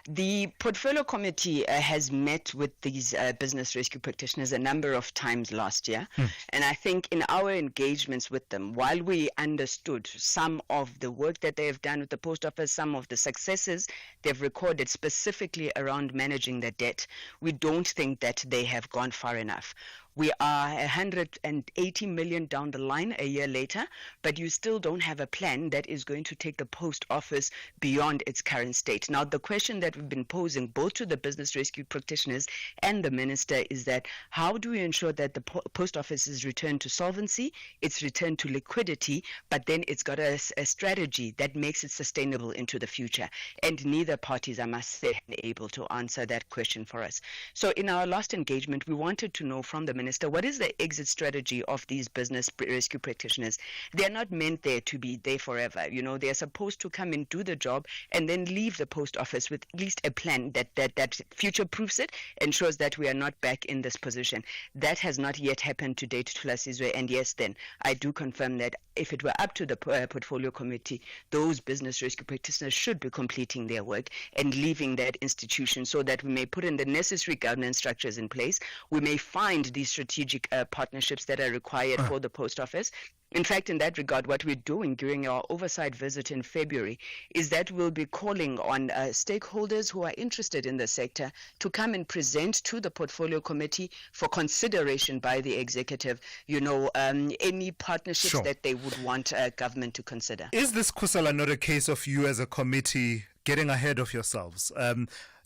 The Portfolio Committee has met with these business rescue practitioners a number of times last year, and I think in our engagements with them, while we understood some of the work that they have done with the post office, some of the successes they've recorded specifically around managing their debt, we don't think that they have gone far enough. We are 180 million down the line a year later, but you still don't have a plan that is going to take the post office beyond its current state. Now, the question that we've been posing both to the business rescue practitioners and the minister is that how do we ensure that the post office is returned to solvency, it's returned to liquidity, but then it's got a strategy that makes it sustainable into the future. And neither parties, I must say, are able to answer that question for us. So in our last engagement, we wanted to know from the minister, what is the exit strategy of these business rescue practitioners? They're not meant there to be there forever. You know, they're supposed to come and do the job and then leave the post office with at least a plan that future-proofs it, ensures that we are not back in this position. That has not yet happened to date, Thulasizwe, and yes, then I do confirm that if it were up to the Portfolio Committee, those business rescue practitioners should be completing their work and leaving that institution so that we may put in the necessary governance structures in place. We may find these strategic partnerships that are required for the post office. In fact, in that regard, what we're doing during our oversight visit in February is that we'll be calling on stakeholders who are interested in the sector to come and present to the Portfolio Committee for consideration by the executive, any partnerships that they would want government to consider. Is this, Kusala, not a case of you as a committee getting ahead of yourselves?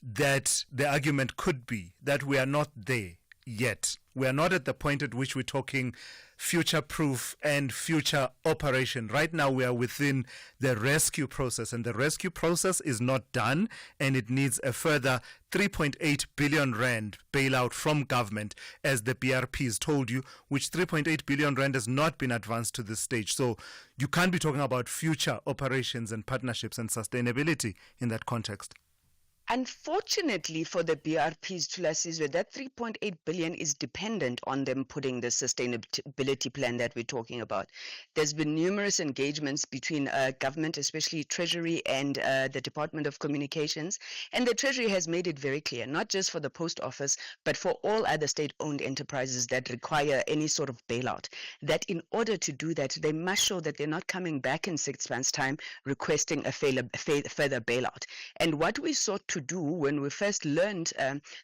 That the argument could be that we are not there yet. We are not at the point at which we're talking future-proof and future operation. Right now we are within the rescue process, and the rescue process is not done, and it needs a further 3.8 billion rand bailout from government, as the BRPs told you, which 3.8 billion rand has not been advanced to this stage. So you can't be talking about future operations and partnerships and sustainability in that context. Unfortunately for the BRPs, Thulasizwe, that 3.8 billion is dependent on them putting the sustainability plan that we're talking about. There's been numerous engagements between government, especially Treasury and the Department of Communications, and the Treasury has made it very clear, not just for the post office, but for all other state-owned enterprises that require any sort of bailout, that in order to do that, they must show that they're not coming back in 6 months' time requesting a further bailout. And what we sought to do when we first learned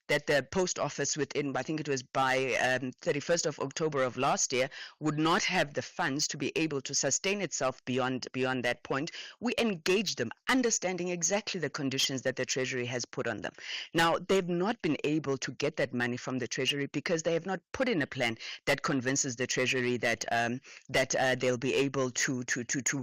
that the post office within, I think it was by 31st of October of last year, would not have the funds to be able to sustain itself beyond that point. We engaged them, understanding exactly the conditions that the Treasury has put on them. Now, they've not been able to get that money from the Treasury because they have not put in a plan that convinces the Treasury that they'll be able to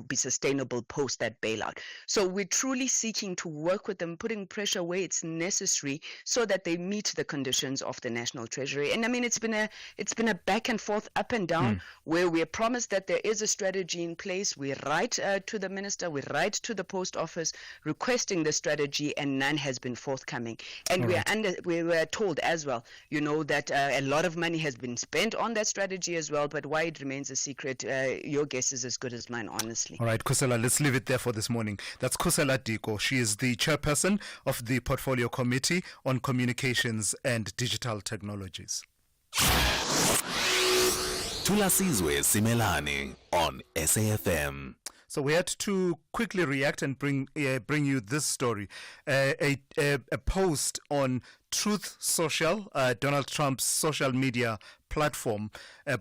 be sustainable post that bailout. So we're truly seeking to work with them, putting pressure where it's necessary so that they meet the conditions of the National Treasury. And I mean, it's been a back and forth, up and down, where we are promised that there is a strategy in place. We write to the minister, we write to the post office requesting the strategy, and none has been forthcoming. And we were told as well, that a lot of money has been spent on that strategy as well, but why it remains a secret, your guess is as good as mine, honestly. All right, Kusela, let's leave it there for this morning. That's Kusela Diko. She is the chairperson of the Portfolio Committee on Communications and Digital Technologies. Thulasizwe Simelane on SAFM. So we had to quickly react and bring you this story. A post on Truth Social, Donald Trump's social media platform,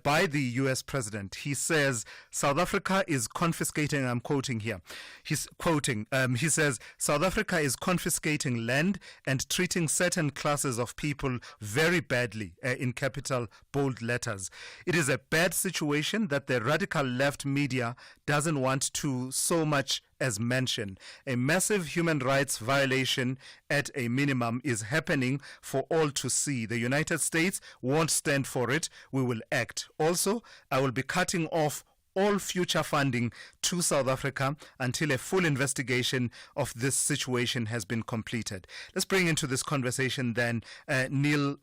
by the U.S. president. He says South Africa is confiscating, I'm quoting here, he's quoting, he says South Africa is confiscating land and treating certain classes of people very badly, in capital bold letters. It is a bad situation that the radical left media doesn't want to so much as mention. A massive human rights violation at a minimum is happening for all to see. The United States won't stand for it. We will act. Also, I will be cutting off all future funding to South Africa until a full investigation of this situation has been completed. Let's bring into this conversation then Neil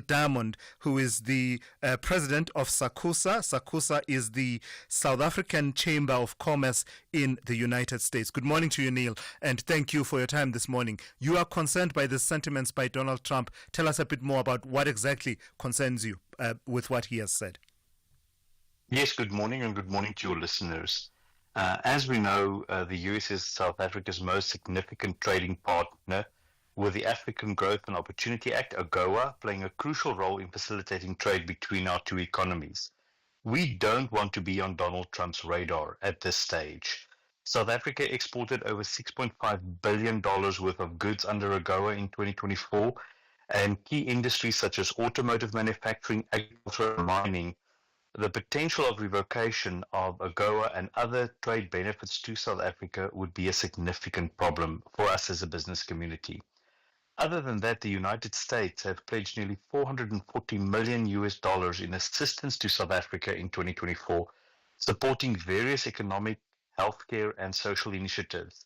Diamond, who is the president of SACUSA. SACUSA is the South African Chamber of Commerce in the United States. Good morning to you, Neil, and thank you for your time this morning. You are concerned by the sentiments by Donald Trump. Tell us a bit more about what exactly concerns you with what he has said. Yes, good morning, and good morning to your listeners. As we know, the US is South Africa's most significant trading partner, with the African Growth and Opportunity Act, AGOA, playing a crucial role in facilitating trade between our two economies. We don't want to be on Donald Trump's radar at this stage. South Africa exported over $6.5 billion worth of goods under AGOA in 2024, and key industries such as automotive manufacturing, agriculture, and mining. The potential of revocation of AGOA and other trade benefits to South Africa would be a significant problem for us as a business community. Other than that, the United States have pledged nearly $440 million in assistance to South Africa in 2024, supporting various economic, healthcare, and social initiatives.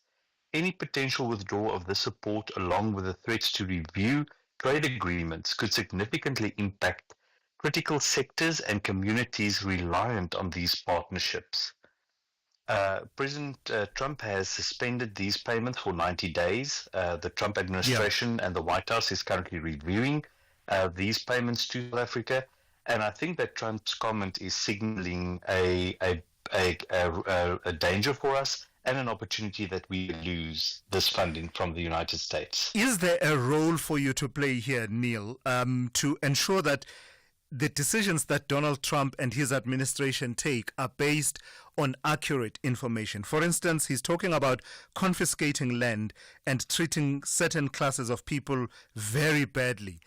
Any potential withdrawal of this support, along with the threats to review trade agreements, could significantly impact critical sectors and communities reliant on these partnerships. President Trump has suspended these payments for 90 days. The Trump administration and the White House is currently reviewing these payments to South Africa, and I think that Trump's comment is signaling a danger for us and an opportunity that we lose this funding from the United States. Is there a role for you to play here, Neil, to ensure that the decisions that Donald Trump and his administration take are based on accurate information? For instance, he's talking about confiscating land and treating certain classes of people very badly.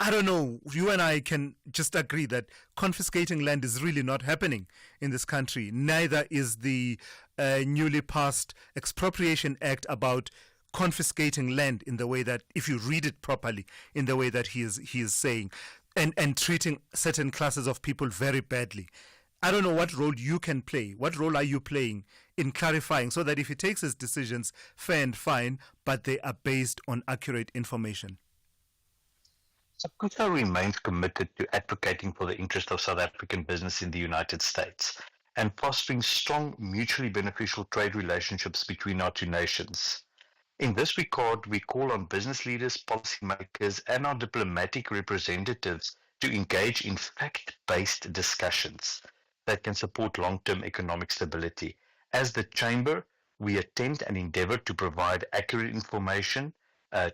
I don't know, you and I can just agree that confiscating land is really not happening in this country. Neither is the newly passed Expropriation Act about confiscating land in the way that, if you read it properly, in the way that he is saying. And treating certain classes of people very badly. I don't know what role you can play. What role are you playing in clarifying so that if he takes his decisions, fair and fine, but they are based on accurate information? SACUSA remains committed to advocating for the interest of South African business in the United States and fostering strong, mutually beneficial trade relationships between our two nations. In this regard, we call on business leaders, policymakers, and our diplomatic representatives to engage in fact-based discussions that can support long-term economic stability. As the Chamber, we attempt and endeavor to provide accurate information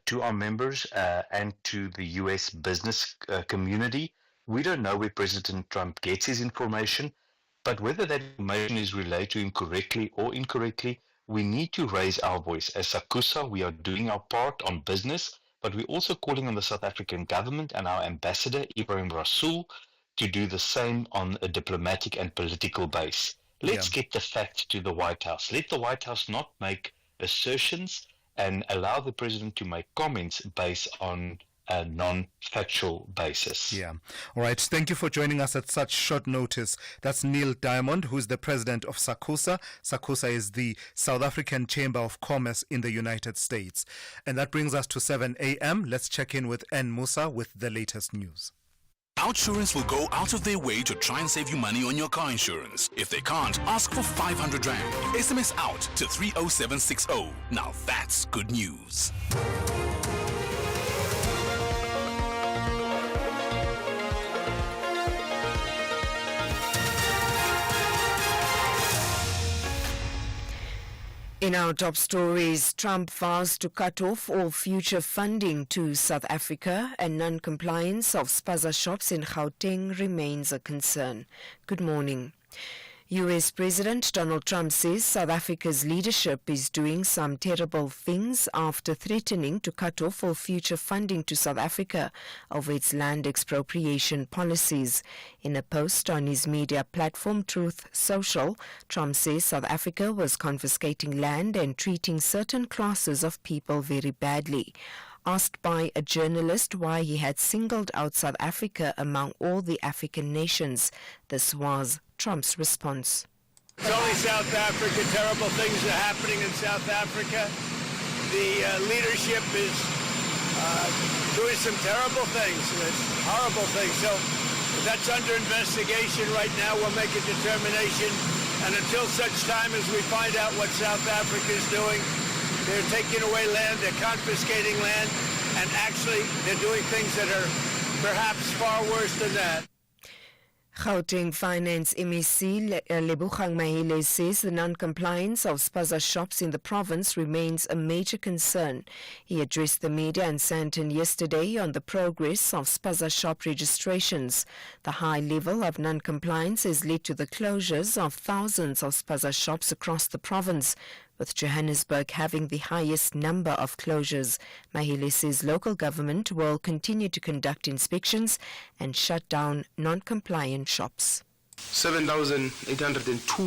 to our members and to the US business community. We don't know where President Trump gets his information, but whether that information is relayed to him correctly or incorrectly, we need to raise our voice. As SACUSA, we are doing our part on business, but we're also calling on the South African government and our ambassador, Ibrahim Rasool, to do the same on a diplomatic and political base. Let's get the facts to the White House. Let the White House not make assertions and allow the president to make comments based on a non-factual basis. Yeah. All right. Thank you for joining us at such short notice. That's Neil Diamond, who is the president of SACUSA. SACUSA is the South African Chamber of Commerce in the United States. And that brings us to 7 a.m. Let's check in with N. Musa with the latest news. Outsurance will go out of their way to try and save you money on your car insurance. If they can't, ask for 500 Rand. SMS out to 30760. Now that's good news. In our top stories, Trump vows to cut off all future funding to South Africa, and non-compliance of spaza shops in Gauteng remains a concern. Good morning. US President Donald Trump says South Africa's leadership is doing some terrible things after threatening to cut off all future funding to South Africa over its land expropriation policies. In a post on his media platform Truth Social, Trump says South Africa was confiscating land and treating certain classes of people very badly. Asked by a journalist why he had singled out South Africa among all the African nations, this was Trump's response. It's only South Africa. Terrible things are happening in South Africa. The leadership is doing some terrible things, horrible things. So that's under investigation right now. We'll make a determination. And until such time as we find out what South Africa is doing, they're taking away land, they're confiscating land, and actually they're doing things that are perhaps far worse than that. Gauteng Finance MEC Lebogang Mahile says the non-compliance of spaza shops in the province remains a major concern. He addressed the media in Sandton yesterday on the progress of spaza shop registrations. The high level of non-compliance has led to the closures of thousands of spaza shops across the province, with Johannesburg having the highest number of closures. Mahile says local government will continue to conduct inspections and shut down non-compliant shops. 7,802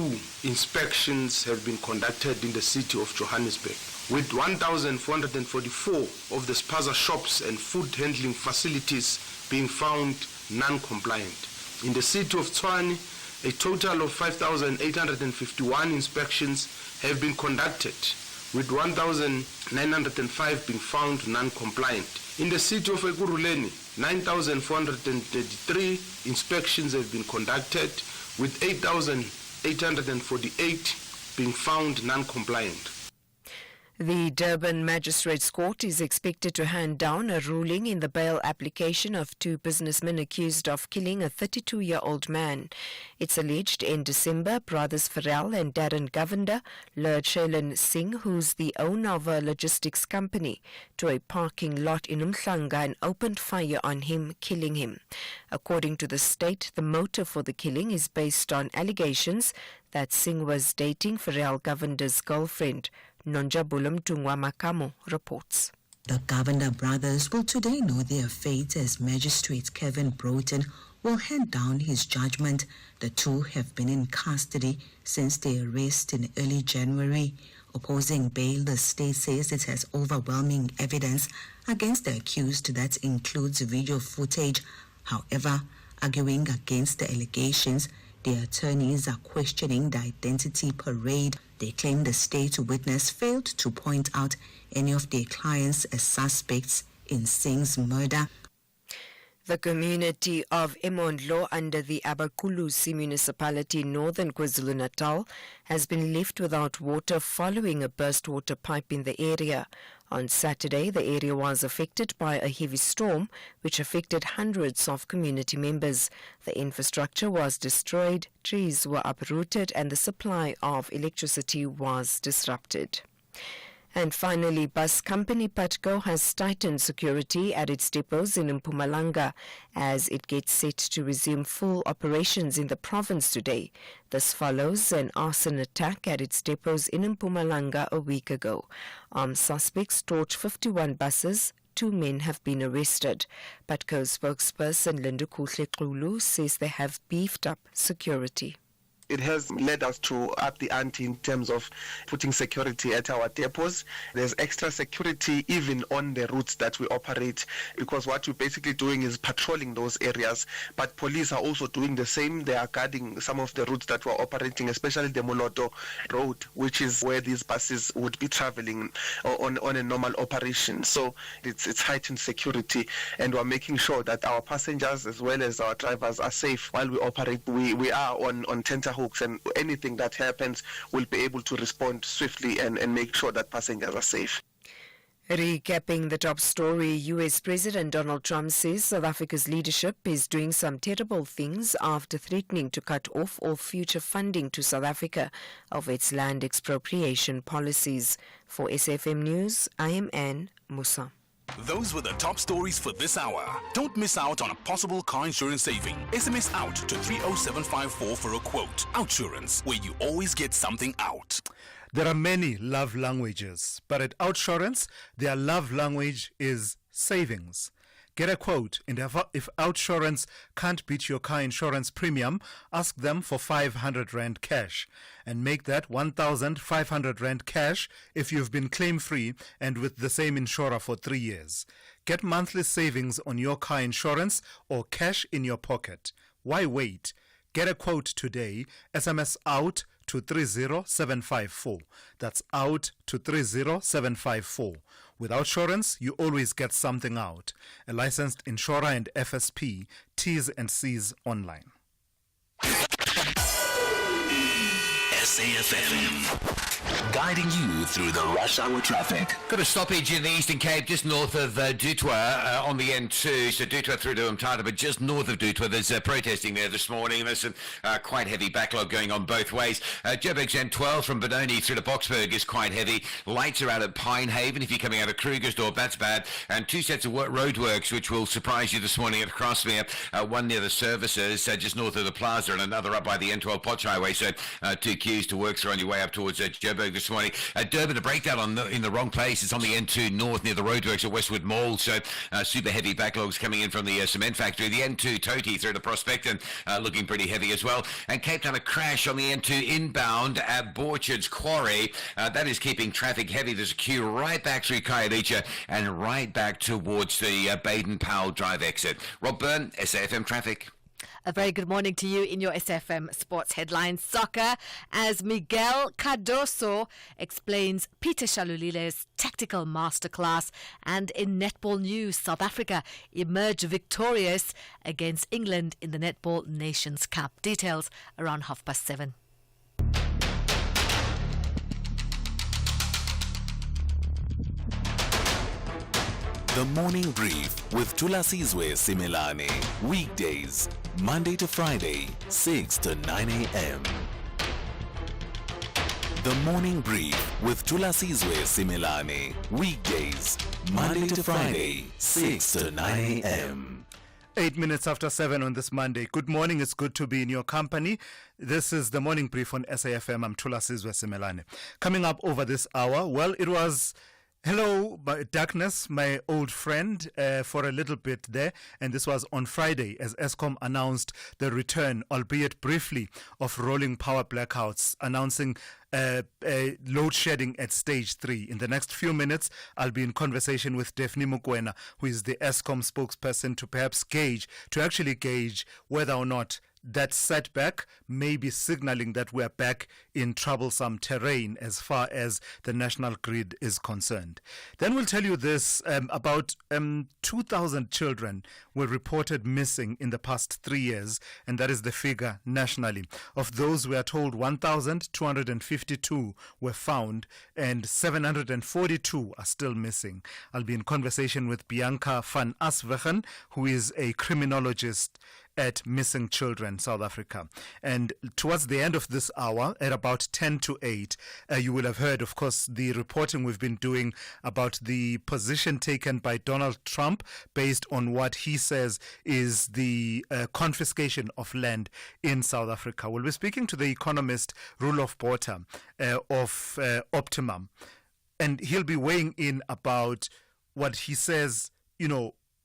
inspections have been conducted in the city of Johannesburg, with 1,444 of the spaza shops and food handling facilities being found non-compliant. In the city of Tshwane, a total of 5,851 inspections have been conducted, with 1,905 being found non-compliant. In the city of Ekurhuleni, 9,433 inspections have been conducted, with 8,848 being found non-compliant. The Durban Magistrates Court is expected to hand down a ruling in the bail application of two businessmen accused of killing a 32-year-old man. It's alleged in December, brothers Farrell and Darren Govender lured Shailen Singh, who's the owner of a logistics company, to a parking lot in Umhlanga and opened fire on him, killing him. According to the state, the motive for the killing is based on allegations that Singh was dating Farrell Govender's girlfriend. Nonjabulam Tungwa Makamo reports. The Govender brothers will today know their fate as Magistrate Kevin Broughton will hand down his judgment. The two have been in custody since their arrest in early January. Opposing bail, the state says it has overwhelming evidence against the accused that includes video footage. However, arguing against the allegations, the attorneys are questioning the identity parade. They claim the state witness failed to point out any of their clients as suspects in Singh's murder. The community of Emondlo under the Abakulusi municipality in northern KwaZulu-Natal has been left without water following a burst water pipe in the area. On Saturday, the area was affected by a heavy storm which affected hundreds of community members. The infrastructure was destroyed, trees were uprooted, and the supply of electricity was disrupted. And finally, bus company Patco has tightened security at its depots in Mpumalanga as it gets set to resume full operations in the province today. This follows an arson attack at its depots in Mpumalanga a week ago. Armed suspects torched 51 buses. 2 men have been arrested. Patco spokesperson Linda Kuhle says they have beefed up security. It has led us to up the ante in terms of putting security at our depots. There's extra security even on the routes that we operate, because what we're basically doing is patrolling those areas. But police are also doing the same. They are guarding some of the routes that we're operating, especially the Moloto Road, which is where these buses would be traveling on a normal operation. So it's heightened security, and we're making sure that our passengers as well as our drivers are safe while we operate. We are on tenterhooks, and anything that happens, we'll be able to respond swiftly and make sure that passengers are safe. Recapping the top story, U.S. President Donald Trump says South Africa's leadership is doing some terrible things after threatening to cut off all future funding to South Africa of its land expropriation policies. For SFM News, I am Anne Musa. Those were the top stories for this hour. Don't miss out on a possible car insurance saving. SMS out to 30754 for a quote. Outsurance, where you always get something out. There are many love languages, but at Outsurance, their love language is savings. Get a quote, and if Outsurance can't beat your car insurance premium, ask them for 500 Rand cash. And make that 1,500 Rand cash if you've been claim-free and with the same insurer for 3 years. Get monthly savings on your car insurance or cash in your pocket. Why wait? Get a quote today. SMS out to 30754. That's out to 30754. With Outsurance, you always get something out. A licensed insurer and FSP. T's and C's online. SAFM, guiding you through the rush hour traffic. Got a stoppage in the Eastern Cape just north of Dutwa on the N2, so Dutwa through to Umtata, but just north of Dutwa there's protesting there this morning. There's some quite heavy backlog going on both ways. Joburg's N12 from Benoni through to Boksburg is quite heavy. Lights are out at Pinehaven if you're coming out of Krugersdorp, that's bad. And 2 sets of roadworks which will surprise you this morning at Crossmere. One near the services just north of the plaza and another up by the N12 Potch Highway, so 2 queues to work through on your way up towards Joburg this morning. Durban, a breakdown in the wrong place. It's on the N2 north near the roadworks at Westwood Mall, so super heavy backlogs coming in from the cement factory. The N2 Toti through to Prospect and looking pretty heavy as well. And Cape Town, a crash on the N2 inbound at Borchard's Quarry. That is keeping traffic heavy. There's a queue right back through Khayelitsha and right back towards the Baden-Powell Drive exit. Rob Byrne, SAFM Traffic. A very good morning to you in your SFM Sports Headlines Soccer, as Miguel Cardoso explains Peter Shalulile's tactical masterclass. And in netball news, South Africa emerged victorious against England in the Netball Nations Cup. Details around 7:30. The Morning Brief with Thulasizwe Simelane. Weekdays, Monday to Friday, 6 to 9 a.m. The Morning Brief with Thulasizwe Simelane. Weekdays, Monday to Friday, 6 to 9 a.m. 8 minutes after 7 on this Monday. Good morning. It's good to be in your company. This is the Morning Brief on SAFM. I'm Thulasizwe Simelane. Coming up over this hour, well, it was... Hello, Darkness, my old friend, for a little bit there. And this was on Friday as Eskom announced the return, albeit briefly, of rolling power blackouts, announcing load shedding at stage 3. In the next few minutes, I'll be in conversation with Daphne Mukwena, who is the Eskom spokesperson, to actually gauge whether or not that setback may be signaling that we're back in troublesome terrain as far as the national grid is concerned. Then we'll tell you this, about 2,000 children were reported missing in the past 3 years, and that is the figure nationally. Of those, we are told 1,252 were found and 742 are still missing. I'll be in conversation with Bianca van Aswegen, who is a criminologist at Missing Children South Africa. And towards the end of this hour, at about 10 to 8, you will have heard, of course, the reporting we've been doing about the position taken by Donald Trump based on what he says is the confiscation of land in South Africa. We'll be speaking to the economist Roelof Botha of Optimum, and he'll be weighing in about what he says,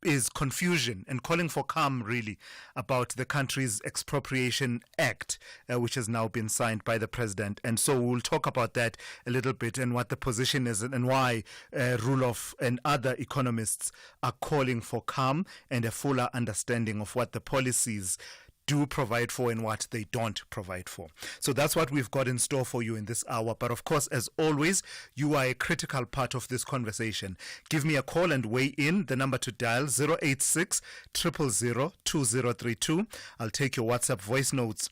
is confusion and calling for calm, really, about the country's Expropriation Act, which has now been signed by the president. And so we'll talk about that a little bit and what the position is and why Roelof and other economists are calling for calm and a fuller understanding of what the policies do provide for and what they don't provide for. So that's what we've got in store for you in this hour. But of course, as always, you are a critical part of this conversation. Give me a call and weigh in. The number to dial 086 000 2032. I'll take your WhatsApp voice notes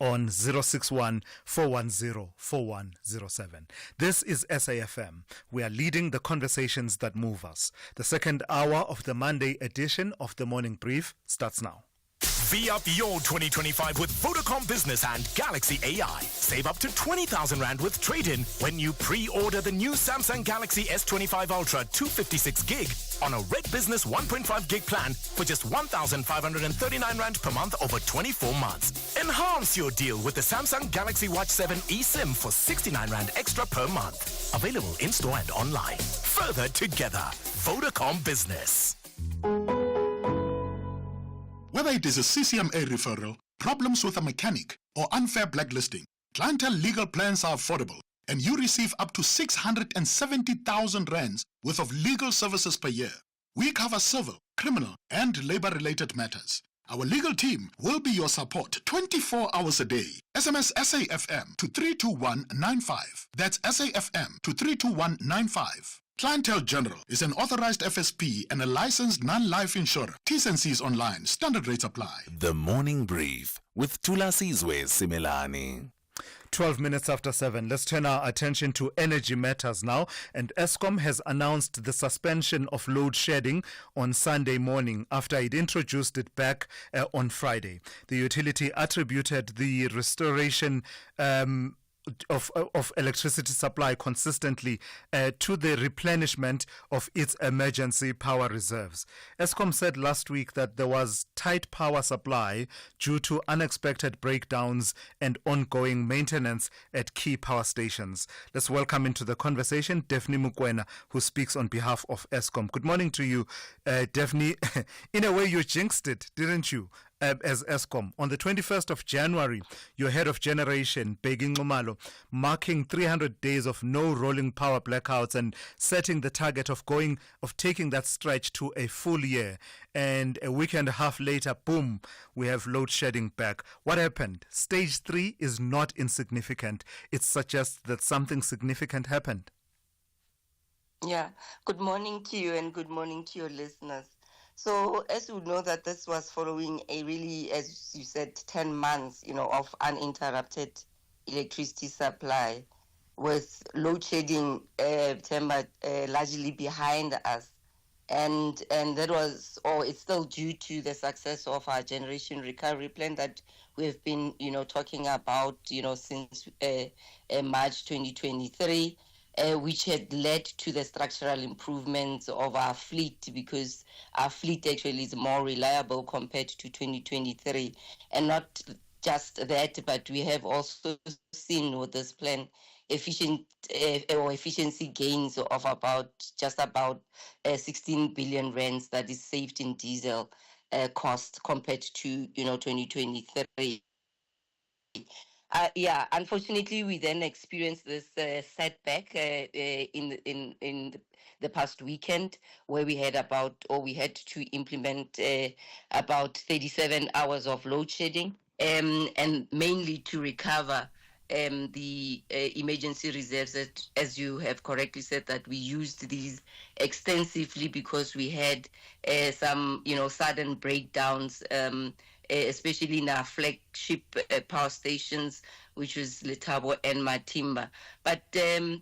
on 061 410 4107. This is SAFM. We are leading the conversations that move us. The second hour of the Monday edition of the Morning Brief starts now. V up your 2025 with Vodacom Business and Galaxy AI. Save up to 20,000 Rand with trade-in when you pre-order the new Samsung Galaxy S25 Ultra 256 gig on a Red Business 1.5 gig plan for just 1,539 Rand per month over 24 months. Enhance your deal with the Samsung Galaxy Watch 7 eSIM for 69 Rand extra per month. Available in-store and online. Further together. Vodacom Business. Whether it is a CCMA referral, problems with a mechanic, or unfair blacklisting, Clientele legal plans are affordable, and you receive up to 670,000 rands worth of legal services per year. We cover civil, criminal, and labor-related matters. Our legal team will be your support 24 hours a day. SMS SAFM to 32195. That's SAFM to 32195. Clientele General is an authorized FSP and a licensed non-life insurer. T's and C's online. Standard rates apply. The Morning Brief with Thulasizwe Simelane. 12 minutes after 7. Let's turn our attention to energy matters now. And Eskom has announced the suspension of load shedding on Sunday morning after it introduced it back on Friday. The utility attributed the restoration of electricity supply consistently to the replenishment of its emergency power reserves. Eskom said last week that there was tight power supply due to unexpected breakdowns and ongoing maintenance at key power stations. Let's welcome into the conversation Daphne Mukwena, who speaks on behalf of Eskom. Good morning to you, Daphne. In a way, you jinxed it, didn't you? As Eskom. On the 21st of January, your head of generation, Bheki Nxumalo, marking 300 days of no rolling power blackouts and setting the target of taking that stretch to a full year. And a week and a half later, boom, we have load shedding back. What happened? Stage 3 is not insignificant. It suggests that something significant happened. Yeah. Good morning to you and good morning to your listeners. So as you know that this was following a really, as you said, 10 months, of uninterrupted electricity supply with load shedding largely behind us. And that was, it's still due to the success of our generation recovery plan that we've been, talking about, since March 2023. Which had led to the structural improvements of our fleet, because our fleet actually is more reliable compared to 2023. And not just that, but we have also seen with this plan efficiency gains of about 16 billion rands that is saved in diesel cost compared to 2023. Unfortunately, we then experienced this setback in the past weekend, where we had to implement about 37 hours of load shedding, and mainly to recover the emergency reserves, that, as you have correctly said, that we used these extensively because we had some sudden breakdowns, especially in our flagship power stations, which was Limpopo and Matimba. But and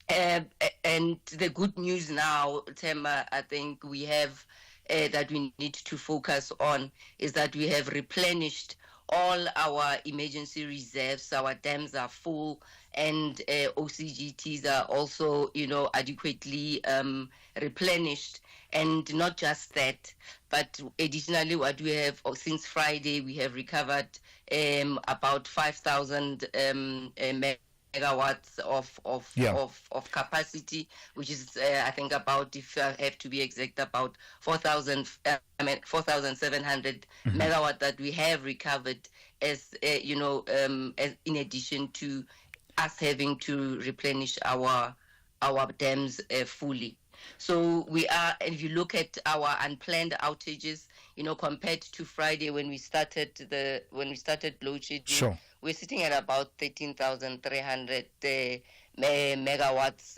the good news now, Themba, I think we have that we need to focus on is that we have replenished all our emergency reserves. Our dams are full, and OCGTs are also, adequately replenished. And not just that, but additionally, what we have since Friday, we have recovered about 5,000 megawatts of capacity, which is I think about, if I have to be exact, about 4,700 megawatt that we have recovered as as in addition to us having to replenish our dams fully. So we are, if you look at our unplanned outages, compared to Friday when we started load shedding, we're sitting at about 13,300 megawatts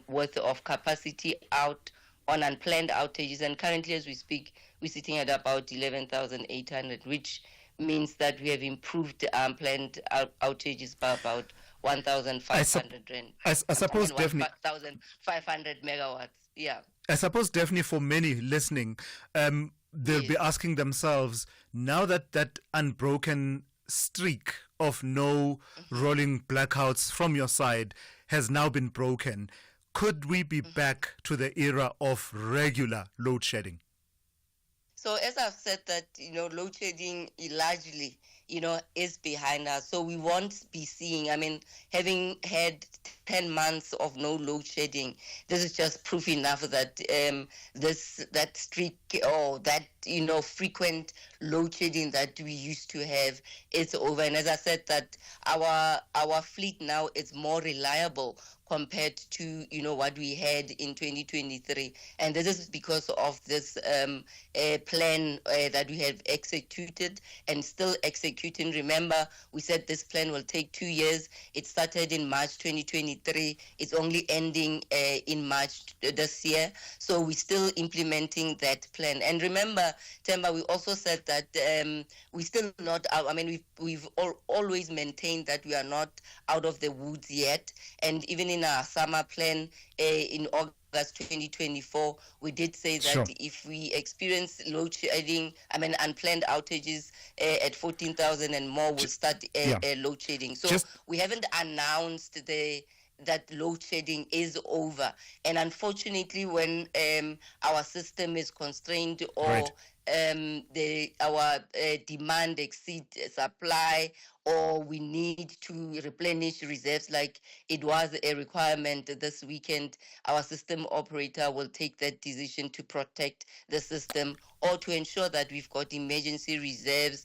worth of capacity out on unplanned outages, and currently as we speak, we're sitting at about 11,800, which means that we have improved unplanned outages by about 1,500 rand. I suppose definitely 1,500 megawatts. Yeah. I suppose definitely for many listening, they'll be asking themselves, now that that unbroken streak of no rolling blackouts from your side has now been broken, could we be back to the era of regular load shedding? So as I've said that, load shedding largely, is behind us. So we won't be seeing, having had 10 months of no load shedding, this is just proof enough that that streak or that, frequent load shedding that we used to have is over. And as I said, that our fleet now is more reliable compared to what we had in 2023, and this is because of this plan that we have executed and still executing. Remember, we said this plan will take 2 years. It started in March 2023. It's only ending in March this year, so we're still implementing that plan. And remember, Temba, we also said that we're still not out. We've always maintained that we are not out of the woods yet, and even in our summer plan in August 2024, we did say that if we experience load shedding, unplanned outages at 14,000 and more, we'll start load shedding. So we haven't announced that load shedding is over. And unfortunately, when our system is constrained or our demand exceeds supply, or we need to replenish reserves like it was a requirement this weekend, our system operator will take that decision to protect the system or to ensure that we've got emergency reserves,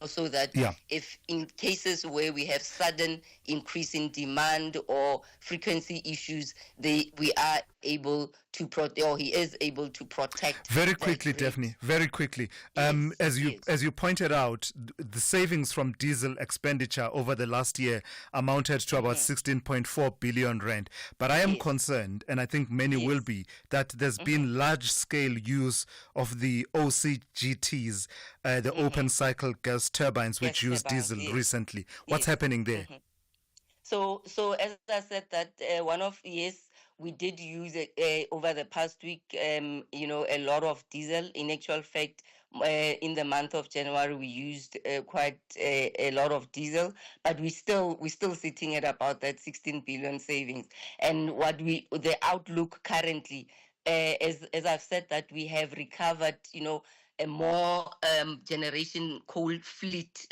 so that if in cases where we have sudden increase in demand or frequency issues, we are able to protect, or he is able to protect. Very quickly, Daphne, very quickly. As you pointed out, the savings from diesel expenditure over the last year amounted to about 16.4 billion rand. But I am concerned, and I think many will be, that there's been large-scale use of the OCGTs, the open cycle gas turbines, which use diesel recently. What's happening there? So as I said, that we did use over the past week, a lot of diesel. In actual fact, in the month of January, we used quite a lot of diesel, but we're still sitting at about that 16 billion savings. And the outlook currently, as I've said, that we have recovered, a more generation coal fleet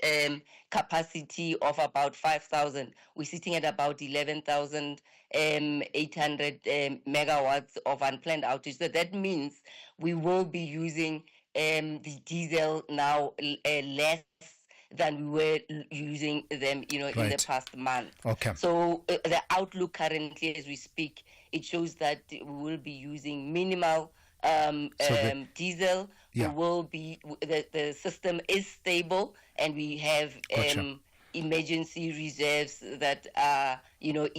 capacity of about 5,000. We're sitting at about 11,800 megawatts of unplanned outage. So that means we will be using the diesel now less than we were using them, in the past month. Okay. So the outlook currently, as we speak, it shows that we will be using minimal diesel. We will be the system is stable, and we have emergency reserves that are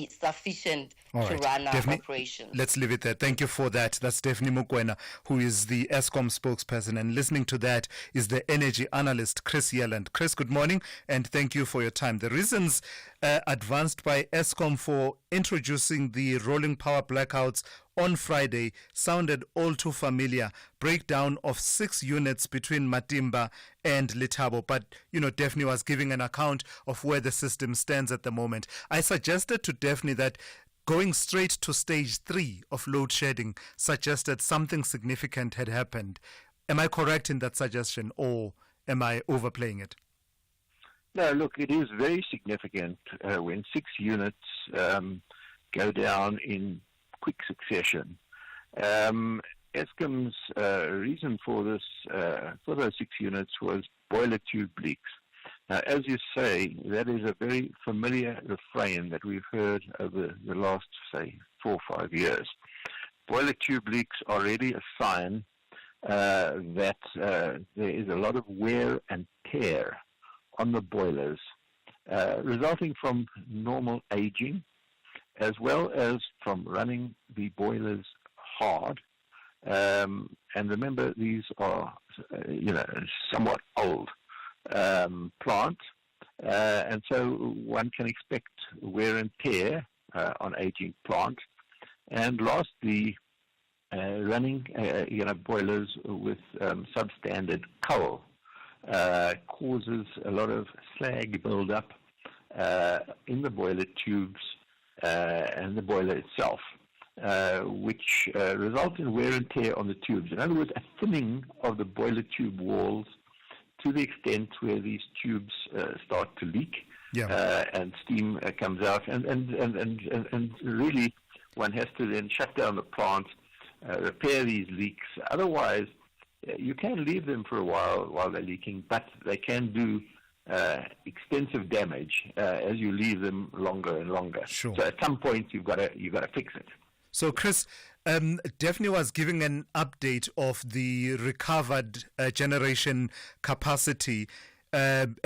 sufficient to run our operations. Let's leave it there. Thank you for that. That's Daphne Mukwena, who is the Eskom spokesperson, and listening to that is the energy analyst Chris Yelland. Chris, good morning, and thank you for your time. The reasons advanced by Eskom for introducing the rolling power blackouts on Friday sounded all too familiar. Breakdown of 6 units between Matimba and Letabo. But, Daphne was giving an account of where the system stands at the moment. I suggested to Daphne that going straight to stage 3 of load shedding suggested something significant had happened. Am I correct in that suggestion, or am I overplaying it? No, look, it is very significant when 6 units go down in quick succession. Eskom's reason for this, for those 6 units, was boiler tube leaks. Now, as you say, that is a very familiar refrain that we've heard over the last, say, 4 or 5 years. Boiler tube leaks are really a sign that there is a lot of wear and tear on the boilers, resulting from normal aging, as well as from running the boilers hard. And remember, these are, somewhat old plants, and so one can expect wear and tear on aging plants. And lastly, running, boilers with substandard coal causes a lot of slag build-up in the boiler tubes and the boiler itself, which result in wear and tear on the tubes. In other words, a thinning of the boiler tube walls to the extent where these tubes start to leak, and steam comes out, and really one has to then shut down the plant, repair these leaks. Otherwise, you can leave them for a while they're leaking, but they can do extensive damage as you leave them longer and longer. Sure. So at some point you've got to fix it. So, Chris, Daphne was giving an update of the recovered generation capacity and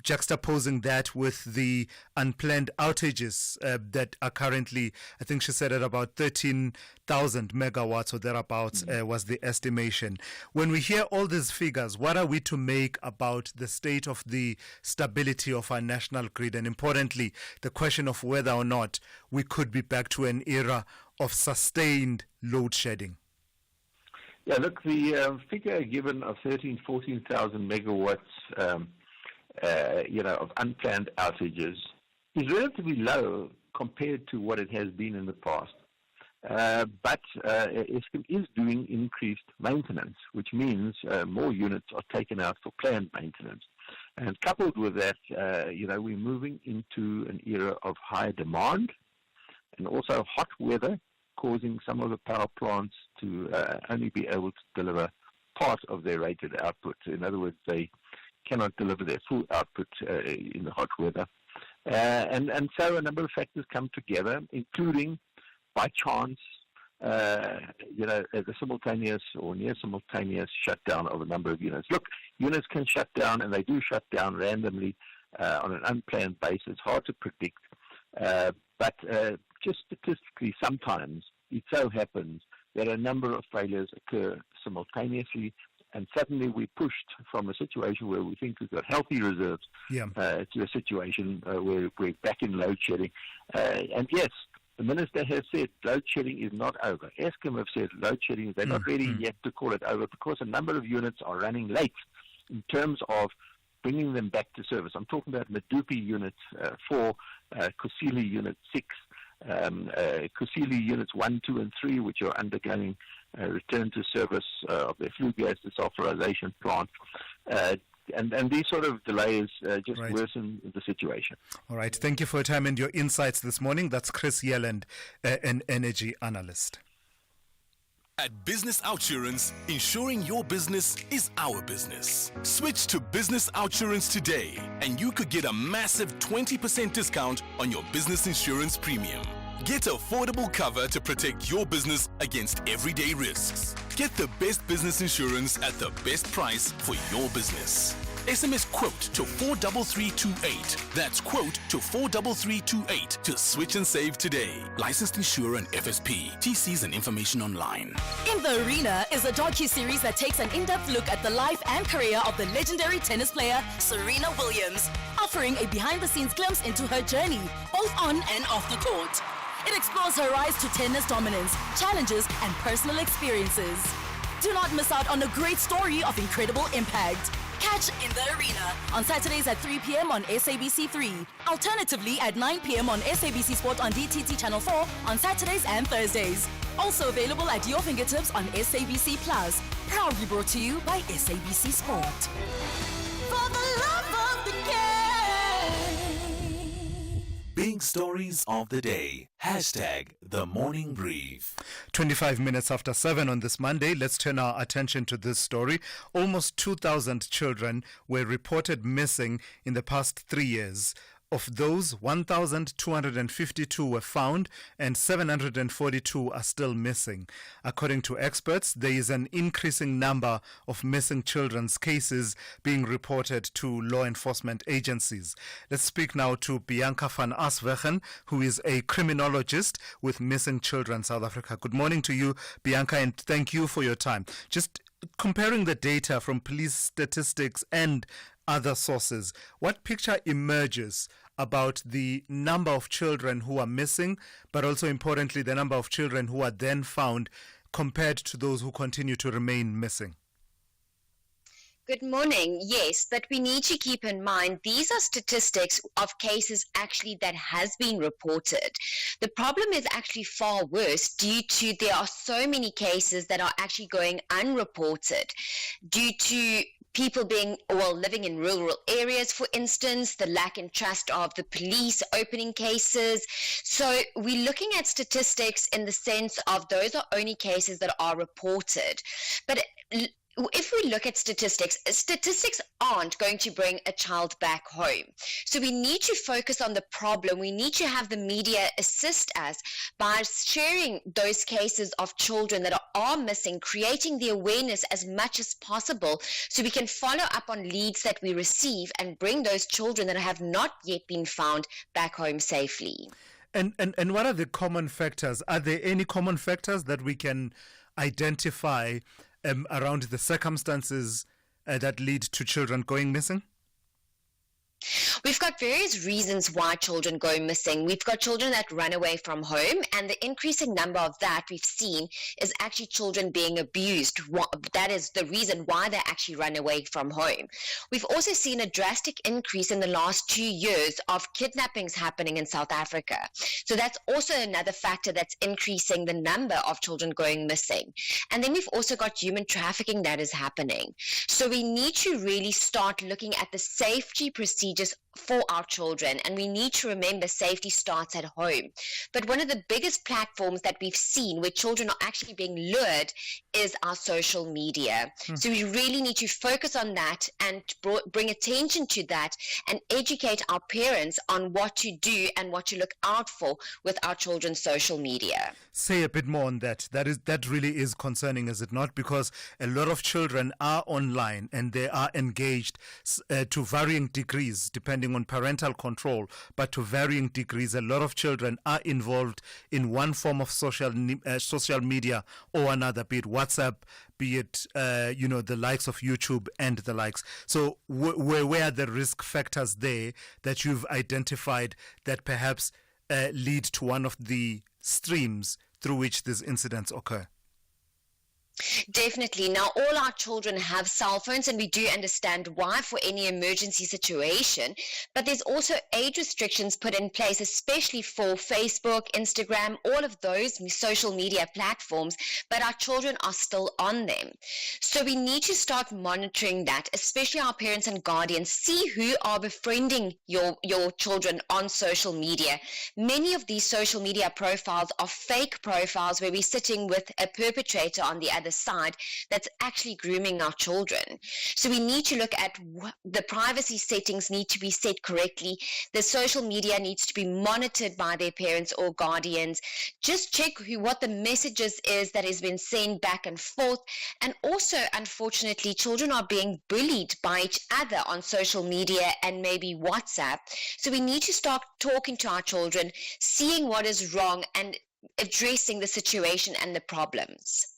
juxtaposing that with the unplanned outages that are currently, I think she said, at about 13,000 megawatts or thereabouts was the estimation. When we hear all these figures, what are we to make about the state of the stability of our national grid, and importantly, the question of whether or not we could be back to an era of sustained load shedding? Yeah, look, the figure given of 14,000 megawatts, of unplanned outages is relatively low compared to what it has been in the past. But Eskom is doing increased maintenance, which means more units are taken out for planned maintenance. And coupled with that, we're moving into an era of high demand and also hot weather, causing some of the power plants to only be able to deliver part of their rated output. In other words, they cannot deliver their full output in the hot weather. And so a number of factors come together, including, by chance, the simultaneous or near simultaneous shutdown of a number of units. Look, units can shut down, and they do shut down randomly on an unplanned basis. Hard to predict. But just statistically, sometimes it so happens that a number of failures occur simultaneously, and suddenly we're pushed from a situation where we think we've got healthy reserves to a situation where we're back in load shedding. And yes, the minister has said load shedding is not over. Eskom have said load shedding, they're not ready yet to call it over because a number of units are running late in terms of bringing them back to service. I'm talking about Medupi Unit 4, Kusile Unit 6, Kusile Units 1, 2, and 3, which are undergoing return to service of their flue gas desulfurization plant. And these sort of delays just worsen the situation. All right. Thank you for your time and your insights this morning. That's Chris Yelland, an energy analyst. At Business Outsurance, ensuring your business is our business. Switch to Business Outsurance today, and you could get a massive 20% discount on your business insurance premium. Get affordable cover to protect your business against everyday risks. Get the best business insurance at the best price for your business. SMS quote to 43328. That's quote to 43328 to switch and save today. Licensed insurer and FSP. TCs and information online. In the Arena is a docu-series that takes an in-depth look at the life and career of the legendary tennis player Serena Williams, offering a behind-the-scenes glimpse into her journey, both on and off the court. It explores her rise to tennis dominance, challenges, and personal experiences. Do not miss out on a great story of incredible impact. Catch In the Arena on Saturdays at 3 p.m. on SABC3. Alternatively, at 9 p.m. on SABC Sport on DTT Channel 4 on Saturdays and Thursdays. Also available at your fingertips on SABC Plus. Proudly brought to you by SABC Sport. For the love of the game. Big stories of the day. Hashtag The Morning Brief. 25 minutes after 7 on this Monday, let's turn our attention to this story. Almost 2,000 children were reported missing in the past 3 years. Of those, 1,252 were found and 742 are still missing. According to experts, there is an increasing number of missing children's cases being reported to law enforcement agencies. Let's speak now to Bianca van Aswegen, who is a criminologist with Missing Children South Africa. Good morning to you, Bianca, and thank you for your time. Just comparing the data from police statistics and other sources, what picture emerges about the number of children who are missing, but also importantly, the number of children who are then found compared to those who continue to remain missing? Good morning. Yes, but we need to keep in mind these are statistics of cases actually that has been reported. The problem is actually far worse due to there are so many cases that are actually going unreported due to people living in rural areas, for instance, the lack in trust of the police opening cases. So we're looking at statistics in the sense of those are only cases that are reported. But if we look at statistics aren't going to bring a child back home. So we need to focus on the problem. We need to have the media assist us by sharing those cases of children that are missing, creating the awareness as much as possible so we can follow up on leads that we receive and bring those children that have not yet been found back home safely. And what are the common factors? Are there any common factors that we can identify around the circumstances that lead to children going missing? We've got various reasons why children go missing. We've got children that run away from home, and the increasing number of that we've seen is actually children being abused. That is the reason why they actually run away from home. We've also seen a drastic increase in the last 2 years of kidnappings happening in South Africa. So that's also another factor that's increasing the number of children going missing. And then we've also got human trafficking that is happening. So we need to really start looking at the safety procedures for our children, and we need to remember safety starts at home. But one of the biggest platforms that we've seen where children are actually being lured is our social media. So we really need to focus on that and bring attention to that and educate our parents on what to do and what to look out for with our children's social media. Say a bit more on that. That really is concerning, is it not? Because a lot of children are online and they are engaged to varying degrees, depending on parental control, but to varying degrees. A lot of children are involved in one form of social media or another, be it WhatsApp, be it the likes of YouTube and the likes. So where are the risk factors there that you've identified that perhaps lead to one of the streams through which these incidents occur? Definitely. Now, all our children have cell phones, and we do understand why for any emergency situation, but there's also age restrictions put in place, especially for Facebook, Instagram, all of those social media platforms, but our children are still on them. So we need to start monitoring that, especially our parents and guardians. See who are befriending your children on social media. Many of these social media profiles are fake profiles where we're sitting with a perpetrator on the other side that's actually grooming our children. So we need to look at the privacy settings need to be set correctly. The social media needs to be monitored by their parents or guardians. Just check what the messages is that has been sent back and forth. And also, unfortunately, children are being bullied by each other on social media and maybe WhatsApp. So we need to start talking to our children, seeing what is wrong and addressing the situation and the problems.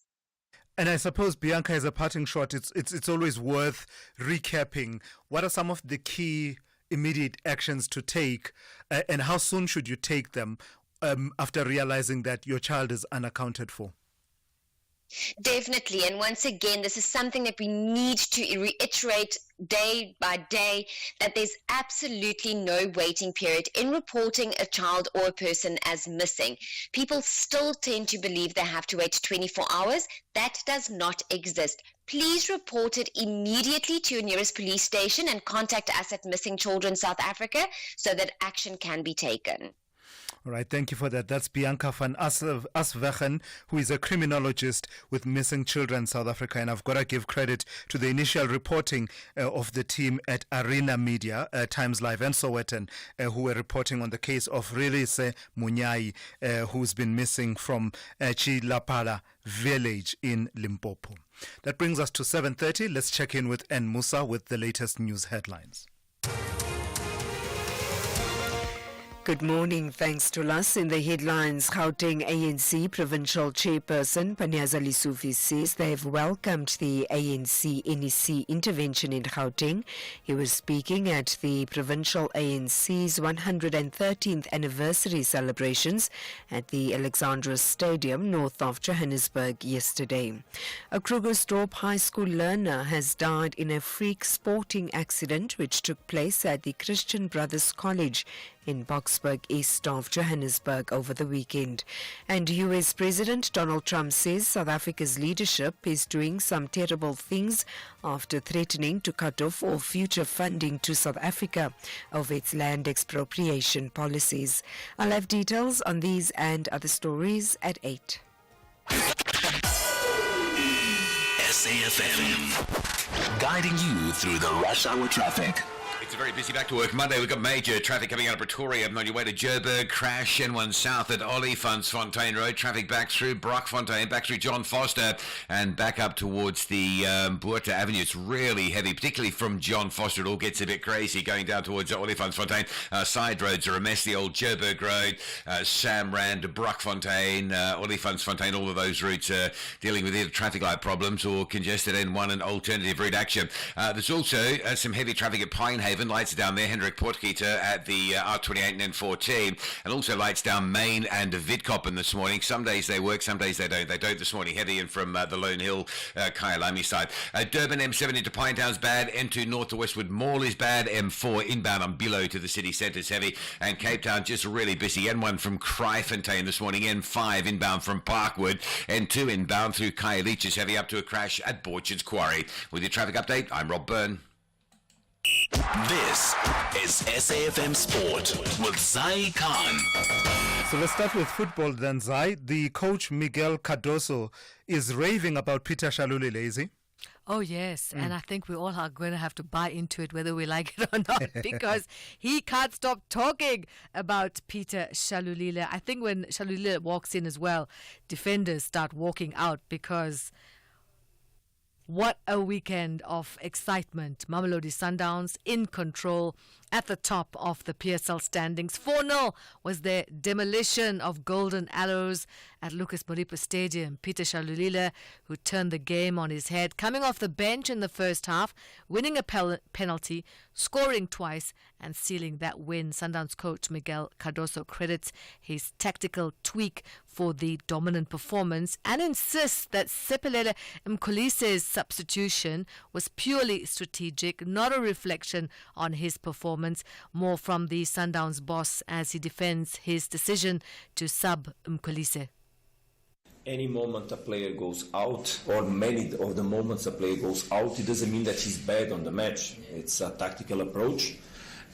And I suppose, Bianca, as a parting shot, it's always worth recapping. What are some of the key immediate actions to take, and how soon should you take them after realizing that your child is unaccounted for? Definitely. And once again, this is something that we need to reiterate day by day, that there's absolutely no waiting period in reporting a child or a person as missing. People still tend to believe they have to wait 24 hours. That does not exist. Please report it immediately to your nearest police station and contact us at Missing Children South Africa so that action can be taken. All right, thank you for that. That's Bianca van Aswegen, who is a criminologist with Missing Children South Africa. And I've got to give credit to the initial reporting of the team at Arena Media, Times Live and Sowetan, who were reporting on the case of Rilise Munyai, who's been missing from Chilapala village in Limpopo. That brings us to 7:30. Let's check in with N. Musa with the latest news headlines. Good morning. Thanks to us. In the headlines, Gauteng ANC Provincial Chairperson Panyaza Lesufi says they have welcomed the ANC-NEC intervention in Gauteng. He was speaking at the Provincial ANC's 113th anniversary celebrations at the Alexandra Stadium north of Johannesburg yesterday. A Krugersdorp High School learner has died in a freak sporting accident which took place at the Christian Brothers College in Boksburg, east of Johannesburg, over the weekend. And US President Donald Trump says South Africa's leadership is doing some terrible things after threatening to cut off all future funding to South Africa over its land expropriation policies. I'll have details on these and other stories at 8. SAFM, guiding you through the rush hour traffic. It's a very busy back to work Monday. We've got major traffic coming out of Pretoria on your way to Joburg. Crash N1 south at Olifantsfontein Road. Traffic back through Brockfontein, back through John Foster, and back up towards the Buerta Avenue. It's really heavy, particularly from John Foster. It all gets a bit crazy going down towards Olifantsfontein. Side roads are a mess. The old Joburg Road, Samrand, Brockfontein, Olifantsfontein, all of those routes are dealing with either traffic light problems or congested N1 and alternative route action. There's also some heavy traffic at Pinehaven. Lights are down there, Hendrik Potgieter at the R28 and N14, and also lights down Main and Vidkoppen this morning. Some days they work, some days they don't. They don't this morning, heavy in from the Lone Hill, Kyalami side. Durban M7 into Pinetown's bad, M2 north to Westwood Mall is bad, M4 inbound on Bilo to the city centre is heavy, and Cape Town just really busy. N1 from Kraaifontein this morning, N5 inbound from Parkwood, N2 inbound through Khayelitsha is heavy up to a crash at Borchard's Quarry. With your traffic update, I'm Rob Byrne. This is SAFM Sport with Zai Khan. So let's start with football then, Zai. The coach Miguel Cardoso is raving about Peter Shalulile, is he? Oh, yes. And I think we all are going to have to buy into it, whether we like it or not, because he can't stop talking about Peter Shalulile. I think when Shalulile walks in as well, defenders start walking out because... what a weekend of excitement. Mamelodi Sundowns in control at the top of the PSL standings. 4-0 was their demolition of Golden Arrows at Lucas Moripa Stadium. Peter Shalulile, who turned the game on his head, coming off the bench in the first half, winning a penalty, scoring twice and sealing that win. Sundowns coach Miguel Cardoso credits his tactical tweak for the dominant performance and insists that Sepelele Mkholise's substitution was purely strategic, not a reflection on his performance. More from the Sundowns boss as he defends his decision to sub Mkholise. Any moment a player goes out, or many of the moments a player goes out, it doesn't mean that he's bad on the match. It's a tactical approach,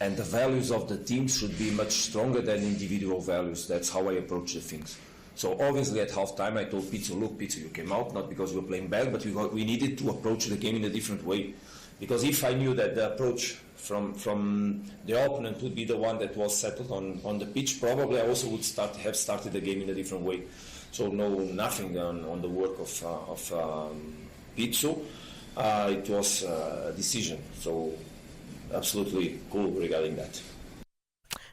and the values of the team should be much stronger than individual values. That's how I approach the things. So obviously at halftime I told Pizzo, look Pizzo, you came out not because we were playing bad, but we needed to approach the game in a different way. Because if I knew that the approach from the opponent would be the one that was settled on the pitch, probably I also would have started the game in a different way. So nothing on the work of Pizzo. It was a decision. So absolutely cool regarding that.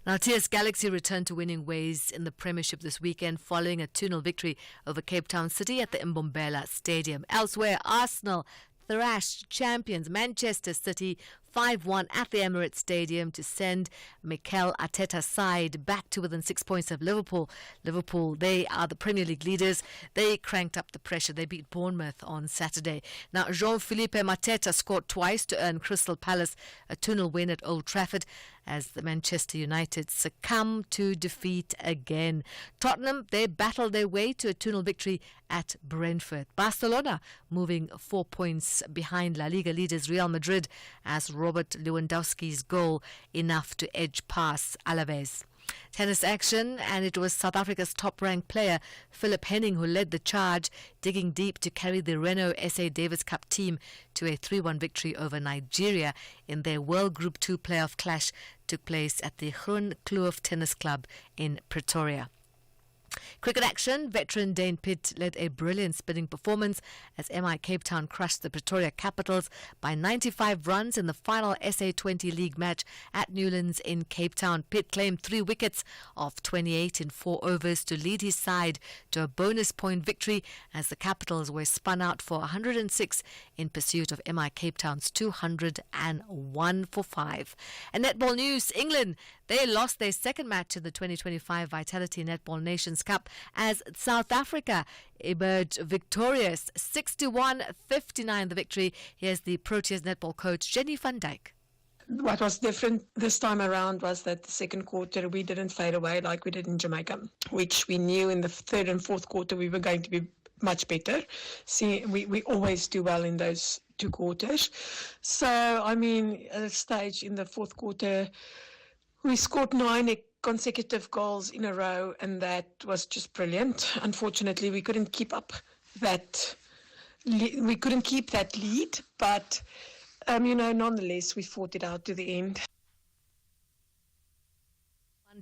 Now, TS Galaxy returned to winning ways in the Premiership this weekend following a 2-0 victory over Cape Town City at the Mbombela Stadium. Elsewhere, Arsenal thrashed champions Manchester City 5-1 at the Emirates Stadium to send Mikel Arteta's side back to within 6 points of Liverpool. Liverpool, they are the Premier League leaders. They cranked up the pressure. They beat Bournemouth on Saturday. Now, Jean-Philippe Mateta scored twice to earn Crystal Palace a 2-0 win at Old Trafford as the Manchester United succumb to defeat again. Tottenham, they battled their way to a 2-0 victory at Brentford. Barcelona moving 4 points behind La Liga leaders Real Madrid as Robert Lewandowski's goal enough to edge past Alaves. Tennis action, and it was South Africa's top-ranked player, Philip Henning, who led the charge, digging deep to carry the Renault SA Davis Cup team to a 3-1 victory over Nigeria in their World Group 2 playoff clash took place at the Groen Kloof Tennis Club in Pretoria. Cricket action, veteran Dane Pitt led a brilliant spinning performance as MI Cape Town crushed the Pretoria Capitals by 95 runs in the final SA20 League match at Newlands in Cape Town. Pitt claimed 3 wickets of 28 in 4 overs to lead his side to a bonus point victory as the Capitals were spun out for 106 in pursuit of MI Cape Town's 201 for 5. And netball news, England, they lost their second match in the 2025 Vitality Netball Nations Cup as South Africa emerged victorious, 61-59 the victory. Here's the Proteas netball coach, Jenny van Dijk. What was different this time around was that the second quarter we didn't fade away like we did in Jamaica, which we knew in the third and fourth quarter we were going to be much better. See, we always do well in those 2 quarters. So, I mean, at a stage in the fourth quarter, we scored 9 consecutive goals in a row, and that was just brilliant. Unfortunately, we couldn't keep up that. We couldn't keep that lead, but nonetheless, we fought it out to the end.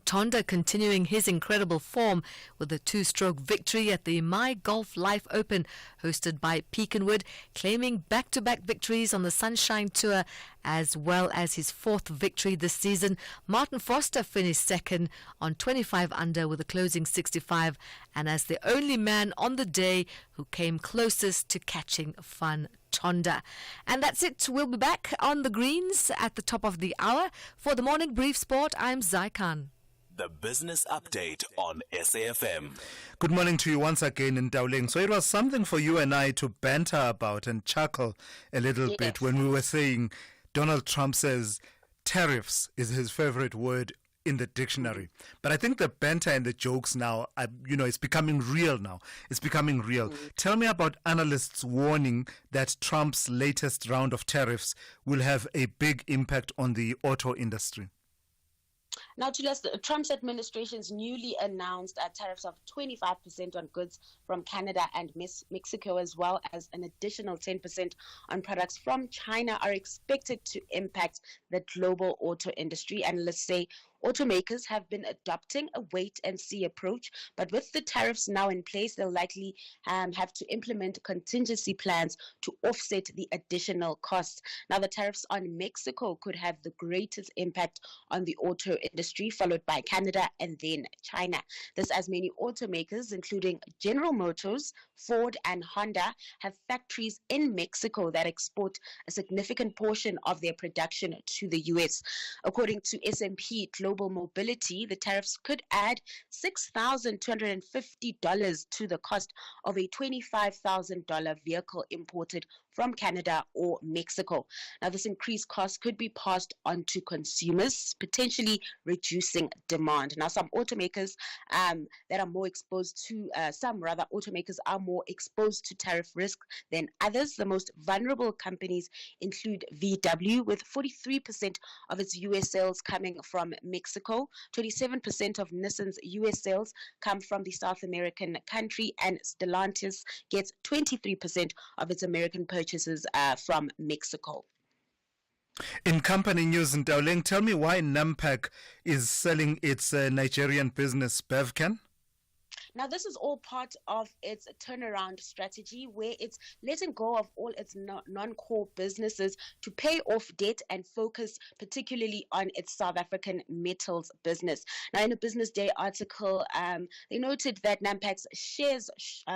Tonda continuing his incredible form with a 2-stroke victory at the My Golf Life Open hosted by Peakenwood, claiming back-to-back victories on the Sunshine Tour as well as his 4th victory this season. Martin Foster finished second on 25 under with a closing 65 and as the only man on the day who came closest to catching Van Tonda. And that's it. We'll be back on the greens at the top of the hour. For the Morning Brief Sport, I'm Zaikan. The Business Update on SAFM. Good morning to you once again in Dowling. So it was something for you and I to banter about and chuckle a little bit when we were saying Donald Trump says tariffs is his favorite word in the dictionary. But I think the banter and the jokes now, it's becoming real now. It's becoming real. Tell me about analysts warning that Trump's latest round of tariffs will have a big impact on the auto industry. Now, Trump's administration's newly announced tariffs of 25% on goods from Canada and Mexico, as well as an additional 10% on products from China, are expected to impact the global auto industry. Analysts say automakers have been adopting a wait-and-see approach, but with the tariffs now in place, they'll likely have to implement contingency plans to offset the additional costs. Now, the tariffs on Mexico could have the greatest impact on the auto industry, followed by Canada and then China. This as many automakers, including General Motors, Ford, and Honda, have factories in Mexico that export a significant portion of their production to the U.S. According to S&P Global Mobility, the tariffs could add $6,250 to the cost of a $25,000 vehicle imported from Canada or Mexico. Now, this increased cost could be passed on to consumers, potentially reducing demand. Now, some automakers that are more exposed to, automakers are more exposed to tariff risk than others. The most vulnerable companies include VW, with 43% of its U.S. sales coming from Mexico. 27% of Nissan's U.S. sales come from the South American country, and Stellantis gets 23% of its American purchases from Mexico. In company news in Dowling, tell me why Nampak is selling its Nigerian business Bevcan? Now, this is all part of its turnaround strategy, where it's letting go of all its non-core businesses to pay off debt and focus particularly on its South African metals business. Now, in a Business Day article, they noted that Nampak's shares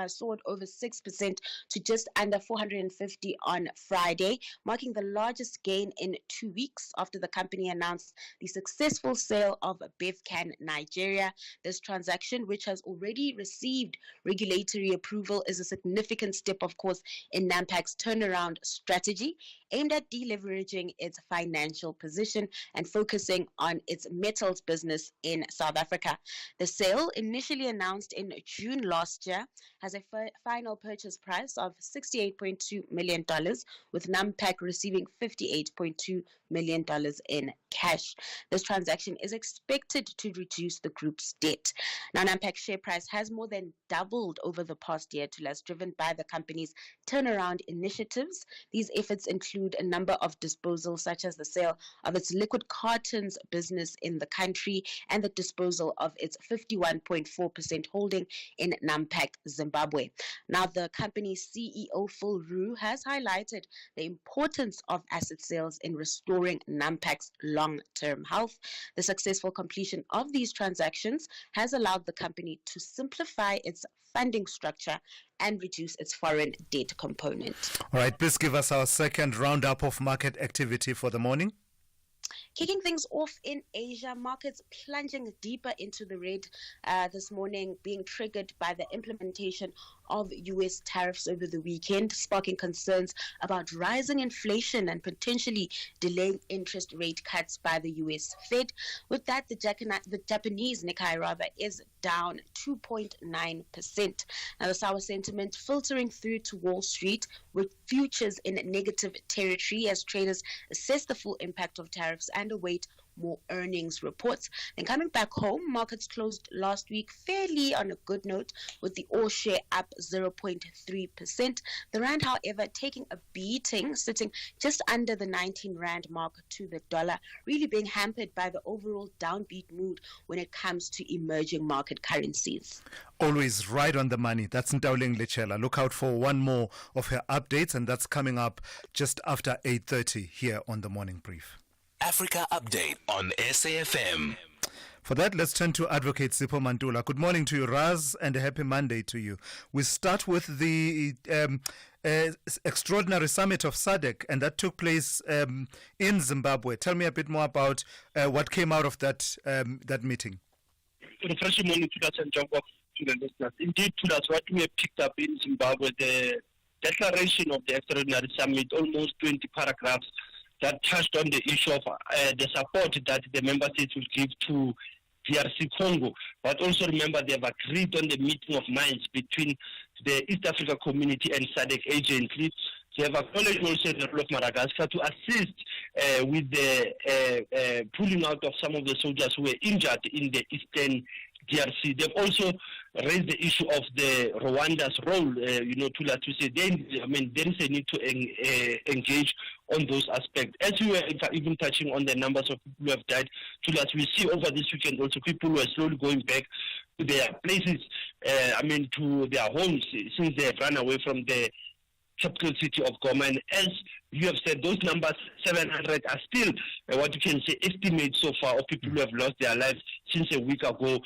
soared over 6% to just under 450 on Friday, marking the largest gain in 2 weeks after the company announced the successful sale of Bevcan Nigeria. This transaction, which has already received regulatory approval, is a significant step, of course, in Nampak's turnaround strategy, aimed at deleveraging its financial position and focusing on its metals business in South Africa. The sale, initially announced in June last year, has a final purchase price of $68.2 million, with Nampak receiving $58.2 million in cash. This transaction is expected to reduce the group's debt. Now, Nampak's share price has more than doubled over the past year, driven by the company's turnaround initiatives. These efforts include a number of disposals, such as the sale of its liquid cartons business in the country and the disposal of its 51.4% holding in Nampak, Zimbabwe. Now, the company's CEO, Phil Roux, has highlighted the importance of asset sales in restoring Nampak's long-term health. The successful completion of these transactions has allowed the company to simplify its funding structure and reduce its foreign debt component. All right, please give us our second roundup of market activity for the morning. Kicking things off in Asia, markets plunging deeper into the red this morning, being triggered by the implementation of U.S. tariffs over the weekend, sparking concerns about rising inflation and potentially delaying interest rate cuts by the U.S. Fed. With that, the Japanese Nikkei is down 2.9%. Now, the sour sentiment filtering through to Wall Street, with futures in negative territory as traders assess the full impact of tariffs and await more earnings reports. Then coming back home, markets closed last week fairly on a good note, with the All share up 0.3%. The rand, however, taking a beating, sitting just under the 19 rand mark to the dollar, really being hampered by the overall downbeat mood when it comes to emerging market currencies. Always right on the money. That's Ntauleng Lechela. Look out for one more of her updates, and that's coming up just after 8:30 here on the Morning Brief. Africa Update on SAFM. For that, let's turn to Advocate Sipho Mantula. Good morning to you, Raz, and a happy Monday to you. We start with the extraordinary summit of SADC, and that took place in Zimbabwe. Tell me a bit more about what came out of that meeting. Refreshing morning to us and jump off to the listeners. Indeed, to us, what we have picked up in Zimbabwe, the declaration of the extraordinary summit, almost 20 paragraphs, that touched on the issue of the support that the member states will give to DRC Congo. But also remember, they have agreed on the meeting of minds between the East Africa community and SADC agently. They have acknowledged also the role of Madagascar to assist with the pulling out of some of the soldiers who were injured in the Eastern DRC. They've also raised the issue of the Rwanda's role, to say, there is a need to engage on those aspects. As we were even touching on the numbers of people who have died, we see over this weekend also people who are slowly going back to their places, to their homes, since they have run away from the capital city of Goma. And as you have said, those numbers, 700, are still what you can say estimates so far of people who have lost their lives since a week ago.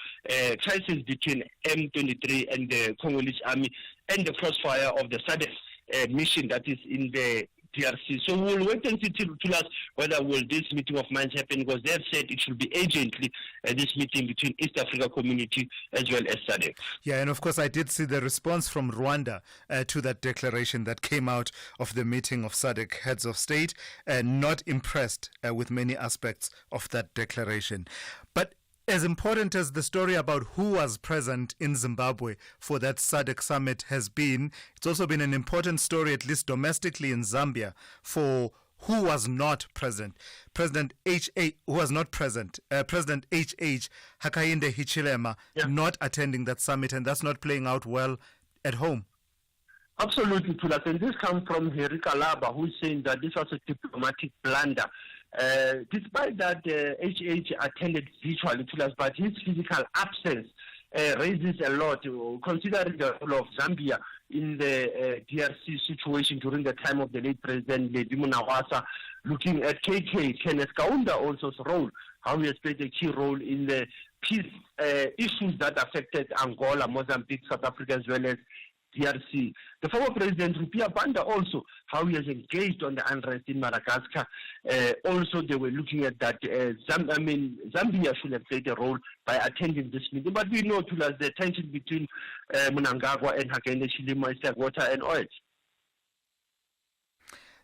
Crisis between M23 and the Congolese army, and the crossfire of the SADC mission that is in the DRC. So we'll wait and see to us whether will this meeting of minds happen, because they have said it should be agently this meeting between East Africa community as well as SADC. Yeah, and of course I did see the response from Rwanda to that declaration that came out of the meeting of SADC heads of state, not impressed with many aspects of that declaration. But as important as the story about who was present in Zimbabwe for that SADC summit has been, it's also been an important story, at least domestically in Zambia, for who was not present. President H.H. Hakainde Hichilema not attending that summit, and that's not playing out well at home. Absolutely, Tulas. And this comes from Henry Kalaba, who is saying that this was a diplomatic blunder. Despite that, HH attended virtually, but his physical absence raises a lot, considering the role of Zambia in the DRC situation during the time of the late President Ledi Munawasa, looking at KK, Kenneth Kaunda also's role, how he has played a key role in the peace issues that affected Angola, Mozambique, South Africa, as well as DRC. The former President Rupia Banda also, how he has engaged on the unrest in Madagascar. Also, they were looking at that Zambia should have played a role by attending this meeting. But we know, Thulas, the tension between Mnangagwa and Hakainde Hichilema is like water and oil.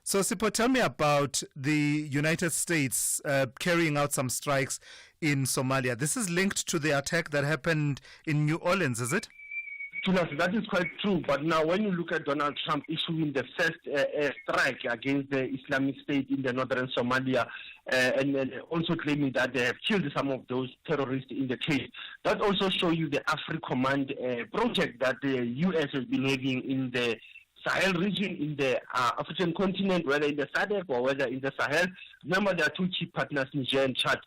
So, Sipho, tell me about the United States carrying out some strikes in Somalia. This is linked to the attack that happened in New Orleans, is it? That is quite true, but now when you look at Donald Trump issuing the first strike against the Islamic State in the northern Somalia, and also claiming that they have killed some of those terrorists in the case, that also shows you the AfriCommand project that the U.S. has been having in the Sahel region, in the African continent, whether in the SADC or whether in the Sahel. Remember, there are two key partners, Niger and Chad,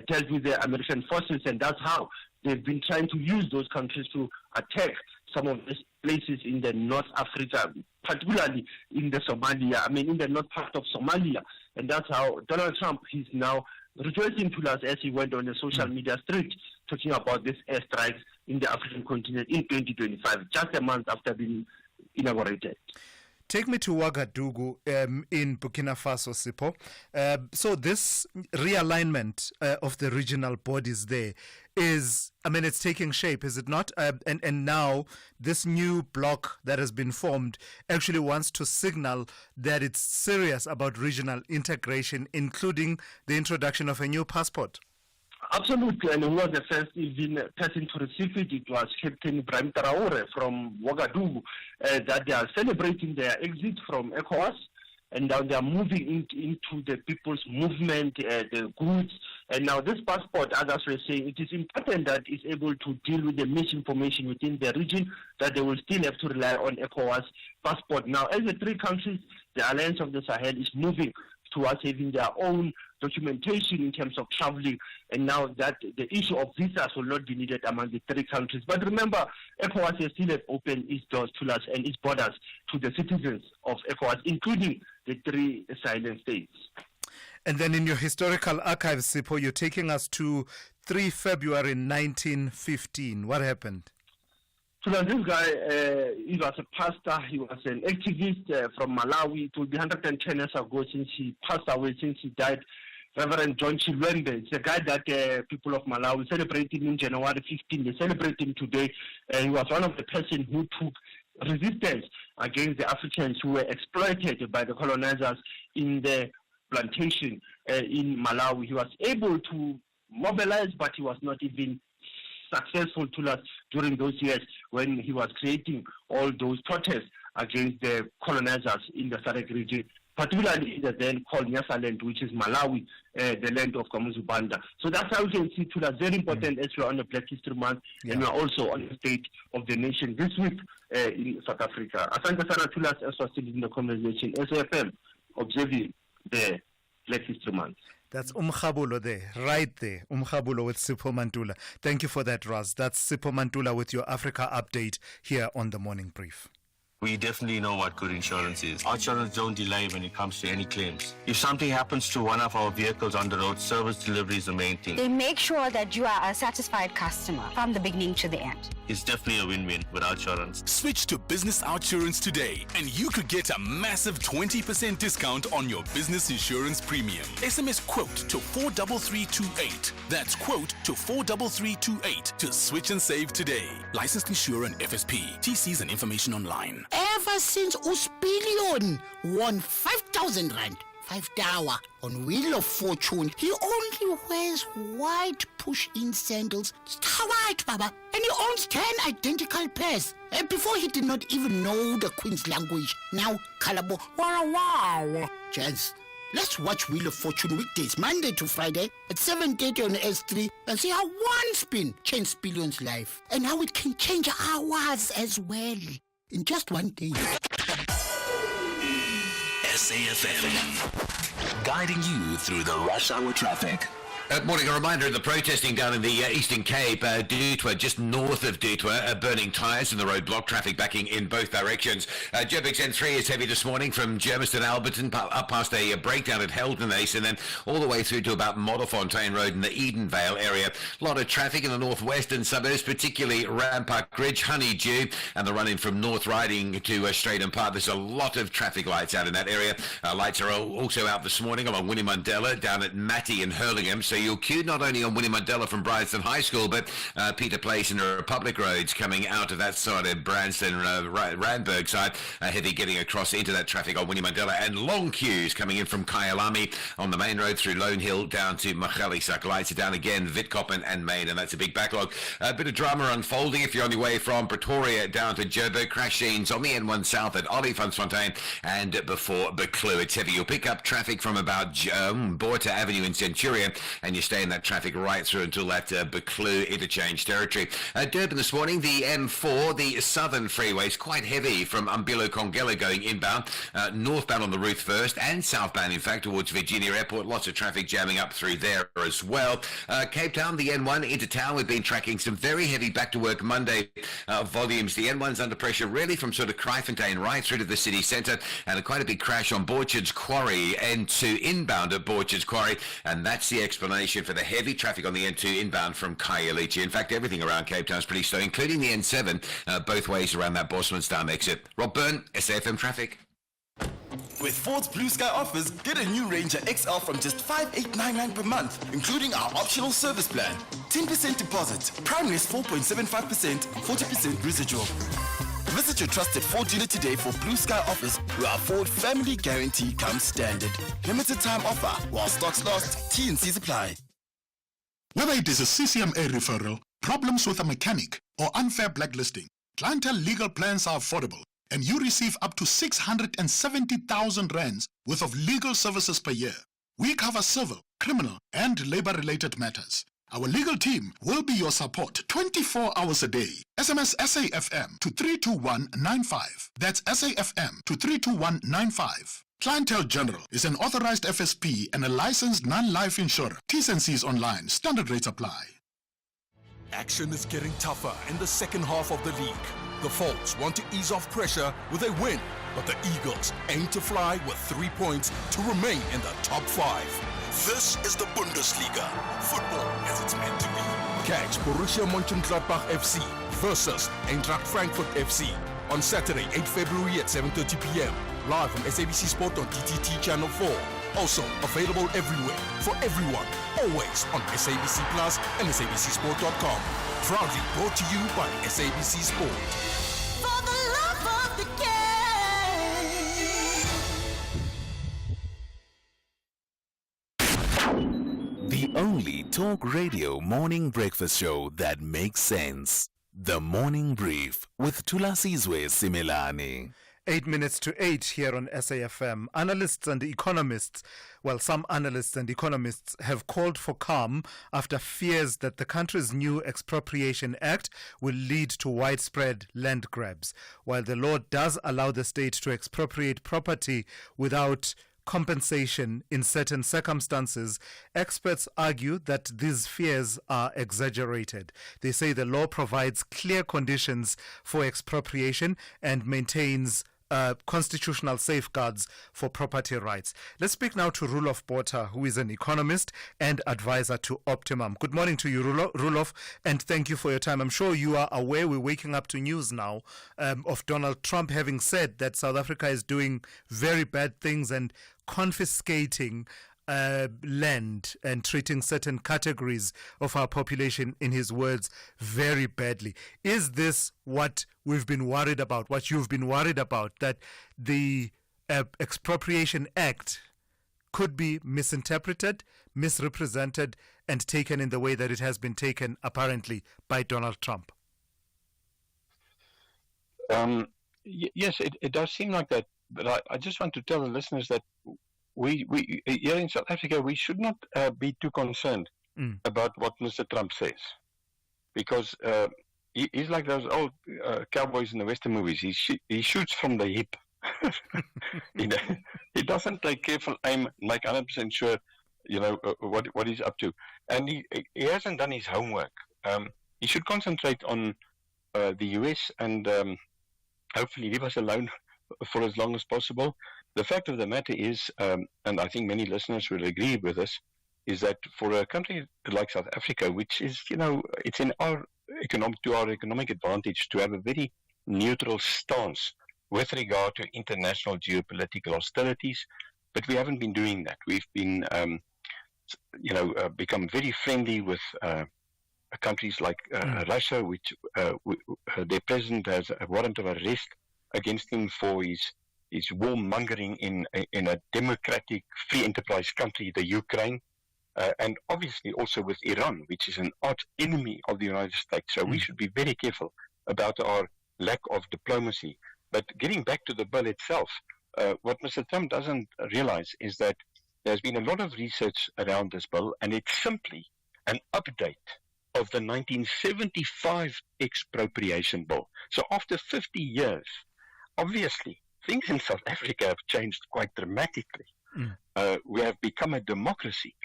dealt with the American forces, and that's how they've been trying to use those countries to attack some of these places in the North Africa, particularly in the in the north part of Somalia. And that's how Donald Trump is now rejoicing to us as he went on the social media street talking about these airstrikes in the African continent in 2025, just a month after being inaugurated. Take me to Ouagadougou in Burkina Faso, Sipho. So this realignment of the regional bodies there is, it's taking shape, is it not? And now this new bloc that has been formed actually wants to signal that it's serious about regional integration, including the introduction of a new passport. Absolutely, and who was the first even person to receive it? It was Captain Ibrahim Traore from Ouagadougou, that they are celebrating their exit from ECOWAS, and now they are moving into the people's movement, the goods. And now this passport, others were saying, it is important that it's able to deal with the misinformation within the region, that they will still have to rely on ECOWAS passport. Now, as the three countries, the Alliance of the Sahel is moving towards having their own documentation in terms of traveling, and now that the issue of visas will not be needed among the three countries. But remember, ECOWAS has still opened its doors to us and its borders to the citizens of ECOWAS, including the three silent states. And then in your historical archives, Sipho, you're taking us to 3 February 1915. What happened? So this guy, he was a pastor, he was an activist from Malawi. It will be 110 years ago since he passed away, since he died. Reverend John Chilwembe. It's a guy that people of Malawi celebrated in January 15. They celebrate him today. He was one of the persons who took resistance against the Africans who were exploited by the colonizers in the plantation in Malawi. He was able to mobilize, but he was not even successful to us during those years when he was creating all those protests against the colonizers in the SADC region, particularly in the then called Nyasaland, which is Malawi, the land of Kamuzu Banda. So that's how we can see to us very important as we are on the Black History Month, and we are also on the State of the Nation this week in South Africa. Asante sana to us as we are still in the conversation, SFM, observing the Black History Month. That's Umkhabulo there, right there. Umkhabulo with Sipho Mantula. Thank you for that, Raz. That's Sipho Mantula with your Africa update here on the Morning Brief. We definitely know what good insurance is. Our insurance don't delay when it comes to any claims. If something happens to one of our vehicles on the road, service delivery is the main thing. They make sure that you are a satisfied customer from the beginning to the end. It's definitely a win-win with our insurance. Switch to Business Outsurance today, and you could get a massive 20% discount on your business insurance premium. SMS quote to 43328. That's quote to 43328 to switch and save today. Licensed insurer and FSP. TCs and information online. Ever since Uspillion won 5,000 rand, 5 tower on Wheel of Fortune, he only wears white push-in sandals. Star white, Baba. And he owns 10 identical pairs. Before he did not even know the Queen's language. Now, Kalabo, wow. Chance. Let's watch Wheel of Fortune weekdays, Monday to Friday at 7:30 on S3 and see how one spin changed Spillion's life and how it can change ours as well. In just one day. SAFM, guiding you through the rush hour traffic. Morning. A reminder of the protesting down in the Eastern Cape, Dutwa, just north of Dutwa, burning tyres in the roadblock, traffic backing in both directions. Joburg's N3 is heavy this morning from Germiston, Alberton, up past a breakdown at Heldenace, and then all the way through to about Modderfontein Road in the Edenvale area. A lot of traffic in the northwestern suburbs, particularly Rampart Ridge, Honeydew, and the run-in from North Riding to Straighton Park. There's a lot of traffic lights out in that area. Lights are also out this morning along Winnie Mandela, down at Matty and Hurlingham. So you'll queue not only on Winnie Mandela from Bryanston High School, but Peter Place and the Republic Roads coming out of that side of Branston, Randburg side. Heavy getting across into that traffic on Winnie Mandela, and long queues coming in from Kyalami on the main road through Lone Hill down to Machalisak. Lights are down again, Witkoppen and Main, and that's a big backlog. A bit of drama unfolding if you're on your way from Pretoria down to Joburg. Crash scenes on the N1 South at Olifantsfontein and before Buccleuch. It's heavy. You'll pick up traffic from about Borta Avenue in Centurion, and you stay in that traffic right through until that Buccleuch interchange territory. Durban this morning, the M4, the southern freeway is quite heavy from Umbilo Kongela going inbound, northbound on the Ruth First and southbound, in fact, towards Virginia Airport. Lots of traffic jamming up through there as well. Cape Town, the N1 into town, we've been tracking some very heavy back to work Monday volumes. The N1's under pressure really from sort of Kryfontein right through to the city centre, and quite a big crash on Borchard's Quarry, N2 inbound at Borchard's Quarry, and that's the explanation for the heavy traffic on the N2 inbound from Khayelitsha. In fact, everything around Cape Town is pretty slow, including the N7, both ways around that Bosmanstown exit. Rob Byrne, SAFM Traffic. With Ford's Blue Sky offers, get a new Ranger XL from just $5,899 per month, including our optional service plan. 10% deposit, prime less 4.75%, 40% residual. Visit your trusted Ford dealer today for Blue Sky offers, where our Ford family guarantee comes standard. Limited time offer while stocks last. T&Cs apply. Whether it is a CCMA referral, problems with a mechanic, or unfair blacklisting, clientele legal plans are affordable, and you receive up to 670,000 rands worth of legal services per year. We cover civil, criminal, and labor-related matters. Our legal team will be your support 24 hours a day. SMS SAFM to 32195. That's SAFM to 32195. Clientele General is an authorized FSP and a licensed non-life insurer. T's and C's online. Standard rates apply. Action is getting tougher in the second half of the league. The Folks want to ease off pressure with a win, but the Eagles aim to fly with 3 points to remain in the top 5. This is the Bundesliga. Football as it's meant to be. Catch Borussia Mönchengladbach FC versus Eintracht Frankfurt FC on Saturday, 8 February at 7:30 p.m. live on SABC Sport on TTT Channel 4. Also available everywhere for everyone, always on SABC Plus and SABCSport.com. Proudly brought to you by SABC Sport. For the love of the game. The only talk radio morning breakfast show that makes sense. The Morning Brief with Thulasizwe Simelane. 8 minutes to 8 here on SAFM. Analysts and economists, well, some analysts and economists have called for calm after fears that the country's new Expropriation Act will lead to widespread land grabs. While the law does allow the state to expropriate property without compensation in certain circumstances, experts argue that these fears are exaggerated. They say the law provides clear conditions for expropriation and maintains constitutional safeguards for property rights. Let's speak now to Roelof Botha, who is an economist and advisor to Optimum. Good morning to you, Roelof, and thank you for your time. I'm sure you are aware we're waking up to news now of Donald Trump having said that South Africa is doing very bad things and confiscating land and treating certain categories of our population, in his words, very badly. Is this what we've been worried about, what you've been worried about, that the Expropriation Act could be misinterpreted, misrepresented, and taken in the way that it has been taken, apparently, by Donald Trump? Yes, it does seem like that, but I just want to tell the listeners that we here in South Africa, we should not be too concerned about what Mr. Trump says, because he's like those old cowboys in the Western movies. He shoots from the hip. He doesn't take careful aim, make 100% sure what he's up to, and he hasn't done his homework. He should concentrate on the US and hopefully leave us alone for as long as possible. The fact of the matter is, and I think many listeners will agree with us, is that for a country like South Africa, which is, it's in our economic advantage to have a very neutral stance with regard to international geopolitical hostilities, but we haven't been doing that. We've been, become very friendly with countries like Russia, which their president has a warrant of arrest against him for his warmongering in a democratic free enterprise country, the Ukraine, and obviously also with Iran, which is an arch enemy of the United States. So we should be very careful about our lack of diplomacy. But getting back to the bill itself, what Mr. Trump doesn't realize is that there's been a lot of research around this bill, and it's simply an update of the 1975 expropriation bill. So after 50 years, obviously, things in South Africa have changed quite dramatically. We have become a democracy,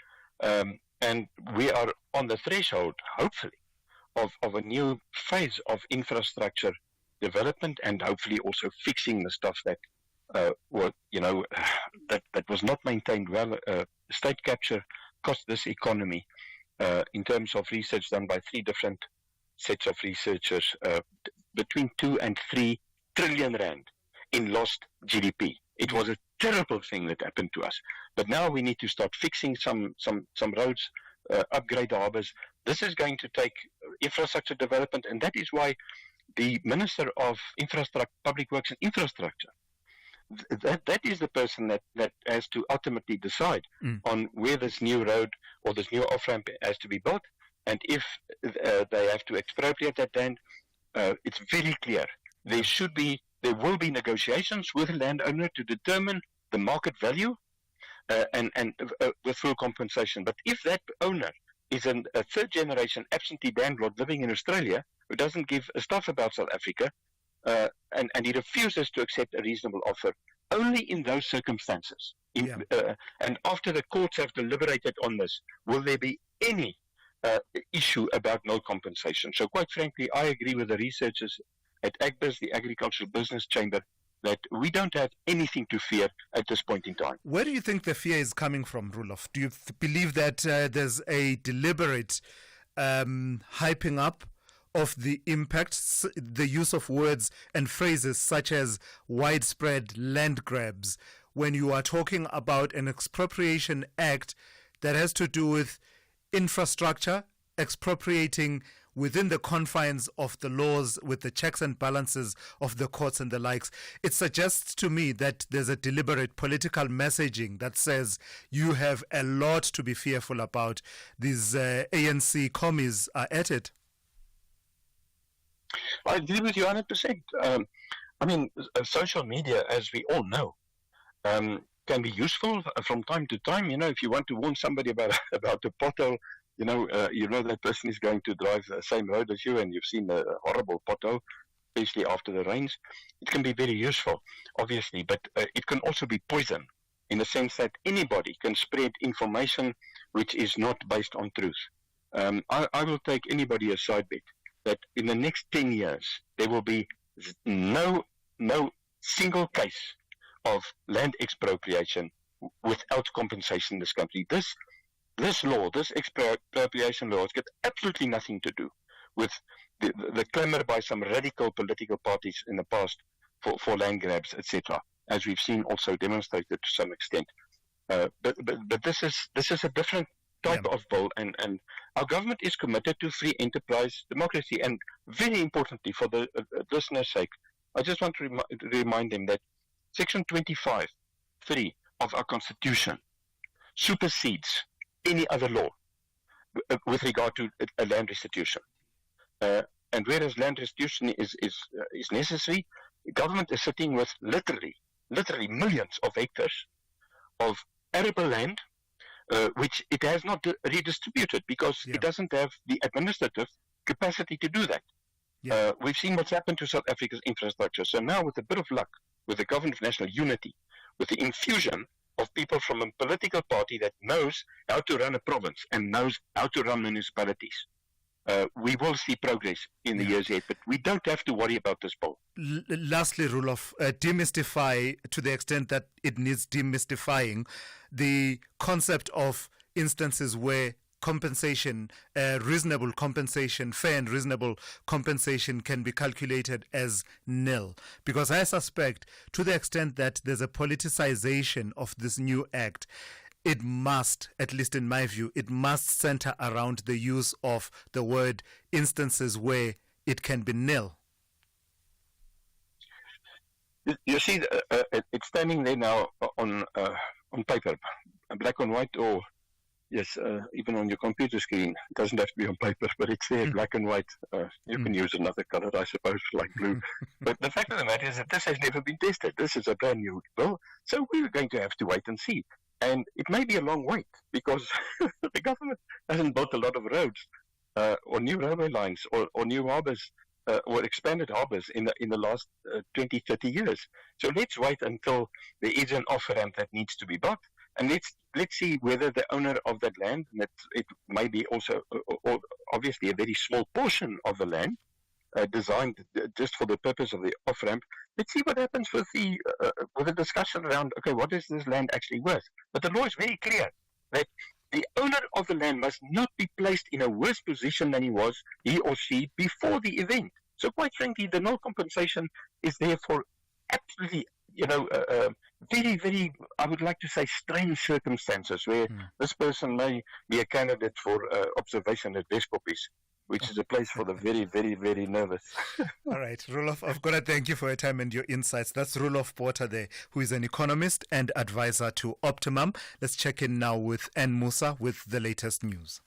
and we are on the threshold, hopefully, of a new phase of infrastructure development, and hopefully also fixing the stuff that that was not maintained well. State capture cost this economy, in terms of research done by 3 different sets of researchers, between 2 and 3 trillion rand in lost GDP. It was a terrible thing that happened to us. But now we need to start fixing some roads, upgrade the harbors. This is going to take infrastructure development, and that is why the Minister of Public Works and Infrastructure, that is the person that has to ultimately decide on where this new road or this new off-ramp has to be built, and if they have to expropriate that land. It's very clear. There will be negotiations with the landowner to determine the market value and with full compensation. But if that owner is a third-generation absentee landlord living in Australia who doesn't give a stuff about South Africa, and he refuses to accept a reasonable offer, only in those circumstances, and after the courts have deliberated on this, will there be any issue about no compensation. So quite frankly, I agree with the researchers at AGBIS, the Agricultural Business Chamber, that we don't have anything to fear at this point in time. Where do you think the fear is coming from, Roelof? Do you believe that there's a deliberate hyping up of the impacts, the use of words and phrases such as widespread land grabs, when you are talking about an expropriation act that has to do with infrastructure, expropriating within the confines of the laws with the checks and balances of the courts and the likes? It suggests to me that there's a deliberate political messaging that says you have a lot to be fearful about. These ANC commies are at it. I agree with you 100%. Social media, as we all know, can be useful from time to time. If you want to warn somebody about the pothole, you know that person is going to drive the same road as you, and you've seen a horrible pothole, especially after the rains. It can be very useful, obviously, but it can also be poison, in the sense that anybody can spread information which is not based on truth. I will take anybody a side bet that in the next 10 years, there will be no single case of land expropriation without compensation in this country. This law, this expropriation law, has got absolutely nothing to do with the clamor by some radical political parties in the past for land grabs, etc., as we've seen also demonstrated to some extent. But this is a different type of bill, and our government is committed to free enterprise democracy. And very importantly, for the listeners' sake, I just want to remind them that Section 25(3) of our Constitution supersedes any other law with regard to a land restitution. And whereas land restitution is necessary, the government is sitting with literally millions of hectares of arable land, which it has not redistributed because it doesn't have the administrative capacity to do that. We've seen what's happened to South Africa's infrastructure. So now, with a bit of luck, with the government of national unity, with the infusion of people from a political party that knows how to run a province and knows how to run municipalities, we will see progress in the years ahead, but we don't have to worry about this poll. Lastly, Rulof, demystify to the extent that it needs demystifying the concept of instances where compensation, reasonable compensation, fair and reasonable compensation can be calculated as nil. Because I suspect to the extent that there's a politicization of this new act, it must, at least in my view, it must center around the use of the word instances where it can be nil. You see, it's standing there now on paper, black and white, or yes, even on your computer screen. It doesn't have to be on paper, but it's there, black and white. You can use another color, I suppose, like blue. But the fact of the matter is that this has never been tested. This is a brand new bill, so we're going to have to wait and see. And it may be a long wait because the government hasn't built a lot of roads or new railway lines or new harbours or expanded harbours in the last 20, 30 years. So let's wait until there is an off-ramp that needs to be built. And let's see whether the owner of that land, and it may be also obviously a very small portion of the land, designed just for the purpose of the off-ramp. Let's see what happens with the discussion around, okay, what is this land actually worth? But the law is very clear that the owner of the land must not be placed in a worse position than he or she, before the event. So quite frankly, the null compensation is there for absolutely, very, very, I would like to say, strange circumstances where this person may be a candidate for observation at Weskoppies, which is a place for the very, very, very nervous. All right, Rulof, I've got to thank you for your time and your insights. That's Rulof Porter there, who is an economist and advisor to Optimum. Let's check in now with Ann Musa with the latest news.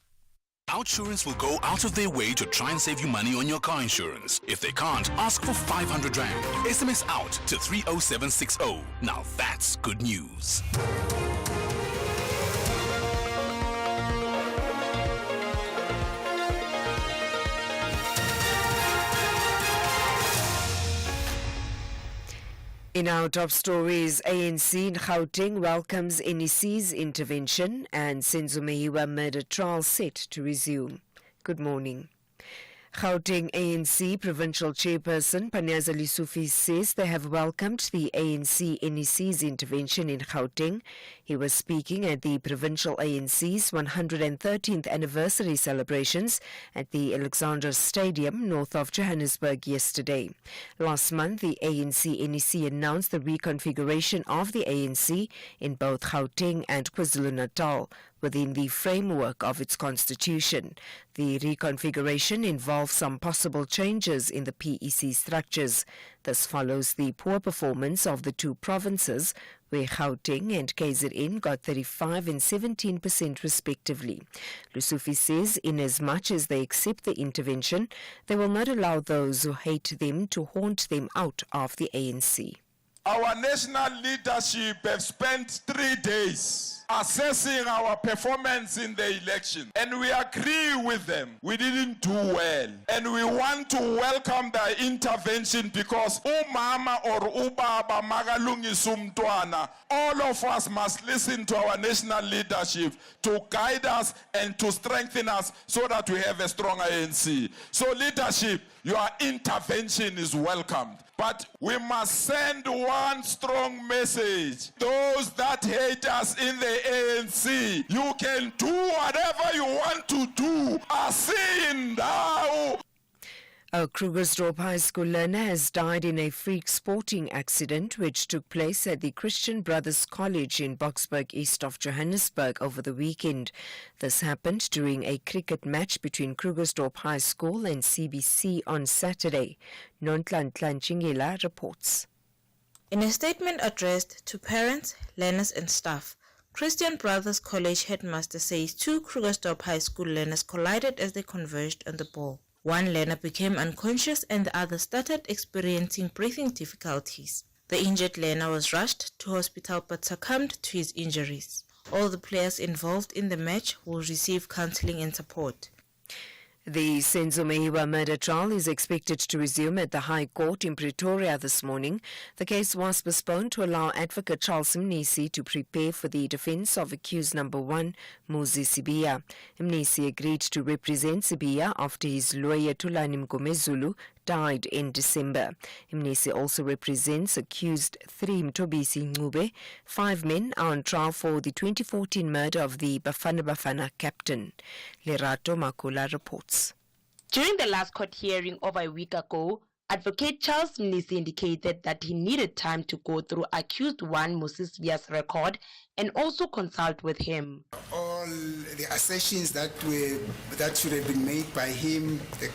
Outsurance will go out of their way to try and save you money on your car insurance. If they can't, ask for 500 Rand. SMS out to 30760. Now that's good news. In our top stories, ANC in Gauteng welcomes NEC's intervention and Senzo murder trial set to resume. Good morning. Gauteng ANC Provincial Chairperson Thulasizwe Simelane says they have welcomed the ANC NEC's intervention in Gauteng. He was speaking at the Provincial ANC's 113th anniversary celebrations at the Alexandra Stadium north of Johannesburg yesterday. Last month, the ANC NEC announced the reconfiguration of the ANC in both Gauteng and KwaZulu-Natal within the framework of its constitution. The reconfiguration involves some possible changes in the PEC structures. This follows the poor performance of the two provinces, where Gauteng and KZN got 35% and 17% respectively. Lusufi says inasmuch as they accept the intervention, they will not allow those who hate them to haunt them out of the ANC. Our national leadership have spent 3 days assessing our performance in the election, and we agree with them. We didn't do well, and we want to welcome the intervention because umama or ubaba magalungisa umntwana, all of us must listen to our national leadership to guide us and to strengthen us so that we have a strong ANC. So leadership, your intervention is welcomed. But we must send one strong message. Those that hate us in the ANC, you can do whatever you want to do. Asindawo. A Krugersdorp High School learner has died in a freak sporting accident which took place at the Christian Brothers College in Boksburg, east of Johannesburg, over the weekend. This happened during a cricket match between Krugersdorp High School and CBC on Saturday. Nontlan Chingela reports. In a statement addressed to parents, learners and staff, Christian Brothers College headmaster says two Krugersdorp High School learners collided as they converged on the ball. One learner became unconscious and the other started experiencing breathing difficulties. The injured learner was rushed to hospital but succumbed to his injuries. All the players involved in the match will receive counseling and support. The Senzo Mehiwa murder trial is expected to resume at the High Court in Pretoria this morning. The case was postponed to allow Advocate Charles Mnisi to prepare for the defence of accused number 1, Muzi Sibiya. Mnisi agreed to represent Sibiya after his lawyer Thulani Mgomezulu died in December. Mnisi also represents accused 3 Mtobisi Ngube. 5 men are on trial for the 2014 murder of the Bafana Bafana captain. Lerato Makula reports. During the last court hearing over a week ago, Advocate Charles Mnisi indicated that he needed time to go through accused 1 Moses Sibiya's record and also consult with him. All the assertions that should have been made by him, the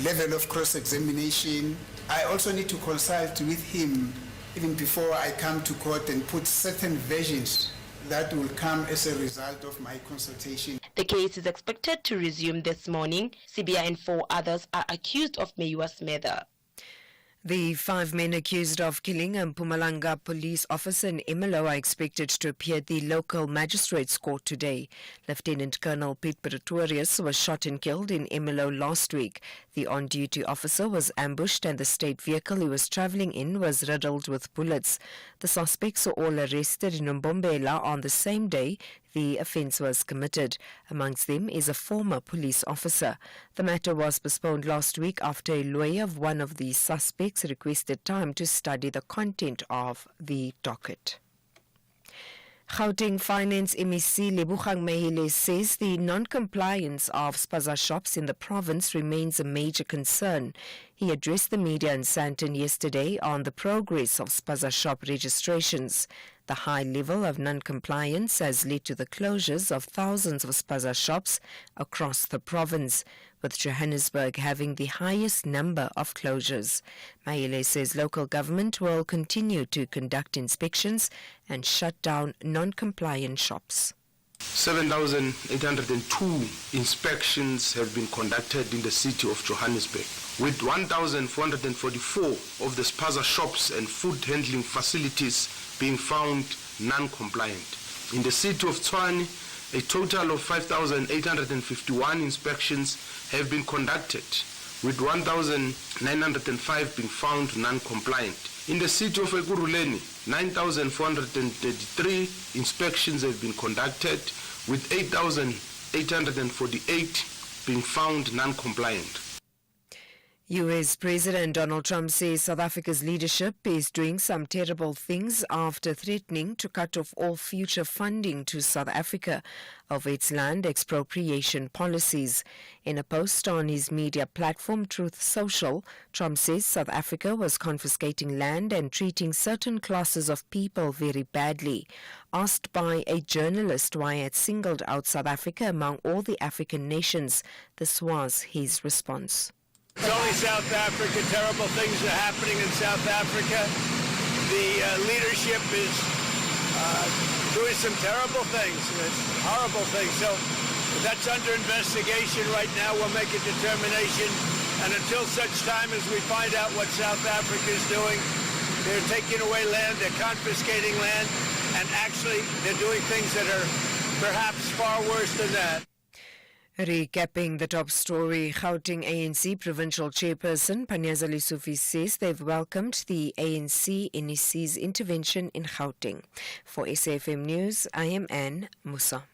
level of cross-examination, I also need to consult with him even before I come to court and put certain versions that will come as a result of my consultation. The case is expected to resume this morning. Sibiya and 4 others are accused of Meyiwa's murder. The 5 men accused of killing a Mpumalanga police officer in Emelo are expected to appear at the local magistrates court today. Lieutenant Colonel Pete Pretorius was shot and killed in Emelo last week. The on-duty officer was ambushed and the state vehicle he was travelling in was riddled with bullets. The suspects were all arrested in Mbombela on the same day the offence was committed. Amongst them is a former police officer. The matter was postponed last week after a lawyer of one of the suspects requested time to study the content of the docket. Gauteng Finance MEC Lebogang Mehile says the non-compliance of spaza shops in the province remains a major concern. He addressed the media in Sandton yesterday on the progress of spaza shop registrations. The high level of non-compliance has led to the closures of thousands of spaza shops across the province, with Johannesburg having the highest number of closures. Mahile says local government will continue to conduct inspections and shut down non-compliant shops. 7,802 inspections have been conducted in the city of Johannesburg, with 1,444 of the spaza shops and food handling facilities being found non-compliant. In the city of Tshwane, a total of 5,851 inspections have been conducted, with 1,905 being found non-compliant. In the city of Ekurhuleni, 9,433 inspections have been conducted, with 8,848 being found non-compliant. U.S. President Donald Trump says South Africa's leadership is doing some terrible things after threatening to cut off all future funding to South Africa over its land expropriation policies. In a post on his media platform Truth Social, Trump says South Africa was confiscating land and treating certain classes of people very badly. Asked by a journalist why he had singled out South Africa among all the African nations, this was his response. It's only South Africa. Terrible things are happening in South Africa. The leadership is doing some terrible things, horrible things. So that's under investigation right now. We'll make a determination. And until such time as we find out what South Africa is doing, they're taking away land, they're confiscating land, and actually they're doing things that are perhaps far worse than that. Recapping the top story, Gauteng ANC Provincial Chairperson Panyaza Lesufi says they've welcomed the ANC NEC's intervention in Gauteng. For SAFM News, I am Anne Musa.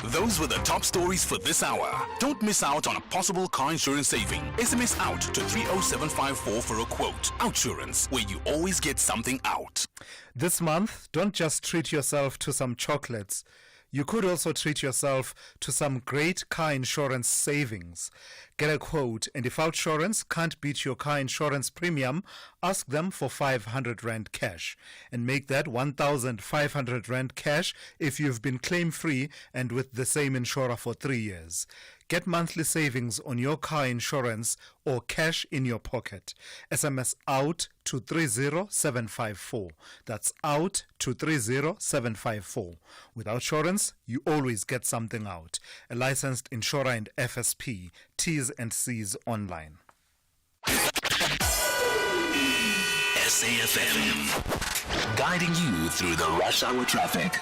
Those were the top stories for this hour. Don't miss out on a possible car insurance saving. SMS out to 30754 for a quote. Outsurance, where you always get something out. This month, don't just treat yourself to some chocolates. You could also treat yourself to some great car insurance savings. Get a quote, and if Outsurance can't beat your car insurance premium, ask them for 500 Rand cash. And make that 1,500 Rand cash if you've been claim-free and with the same insurer for 3 years. Get monthly savings on your car insurance or cash in your pocket. SMS out to 30754. That's out to 30754. With Outsurance, you always get something out. A licensed insurer and FSP. T's and C's online. SAFM, guiding you through the rush hour traffic.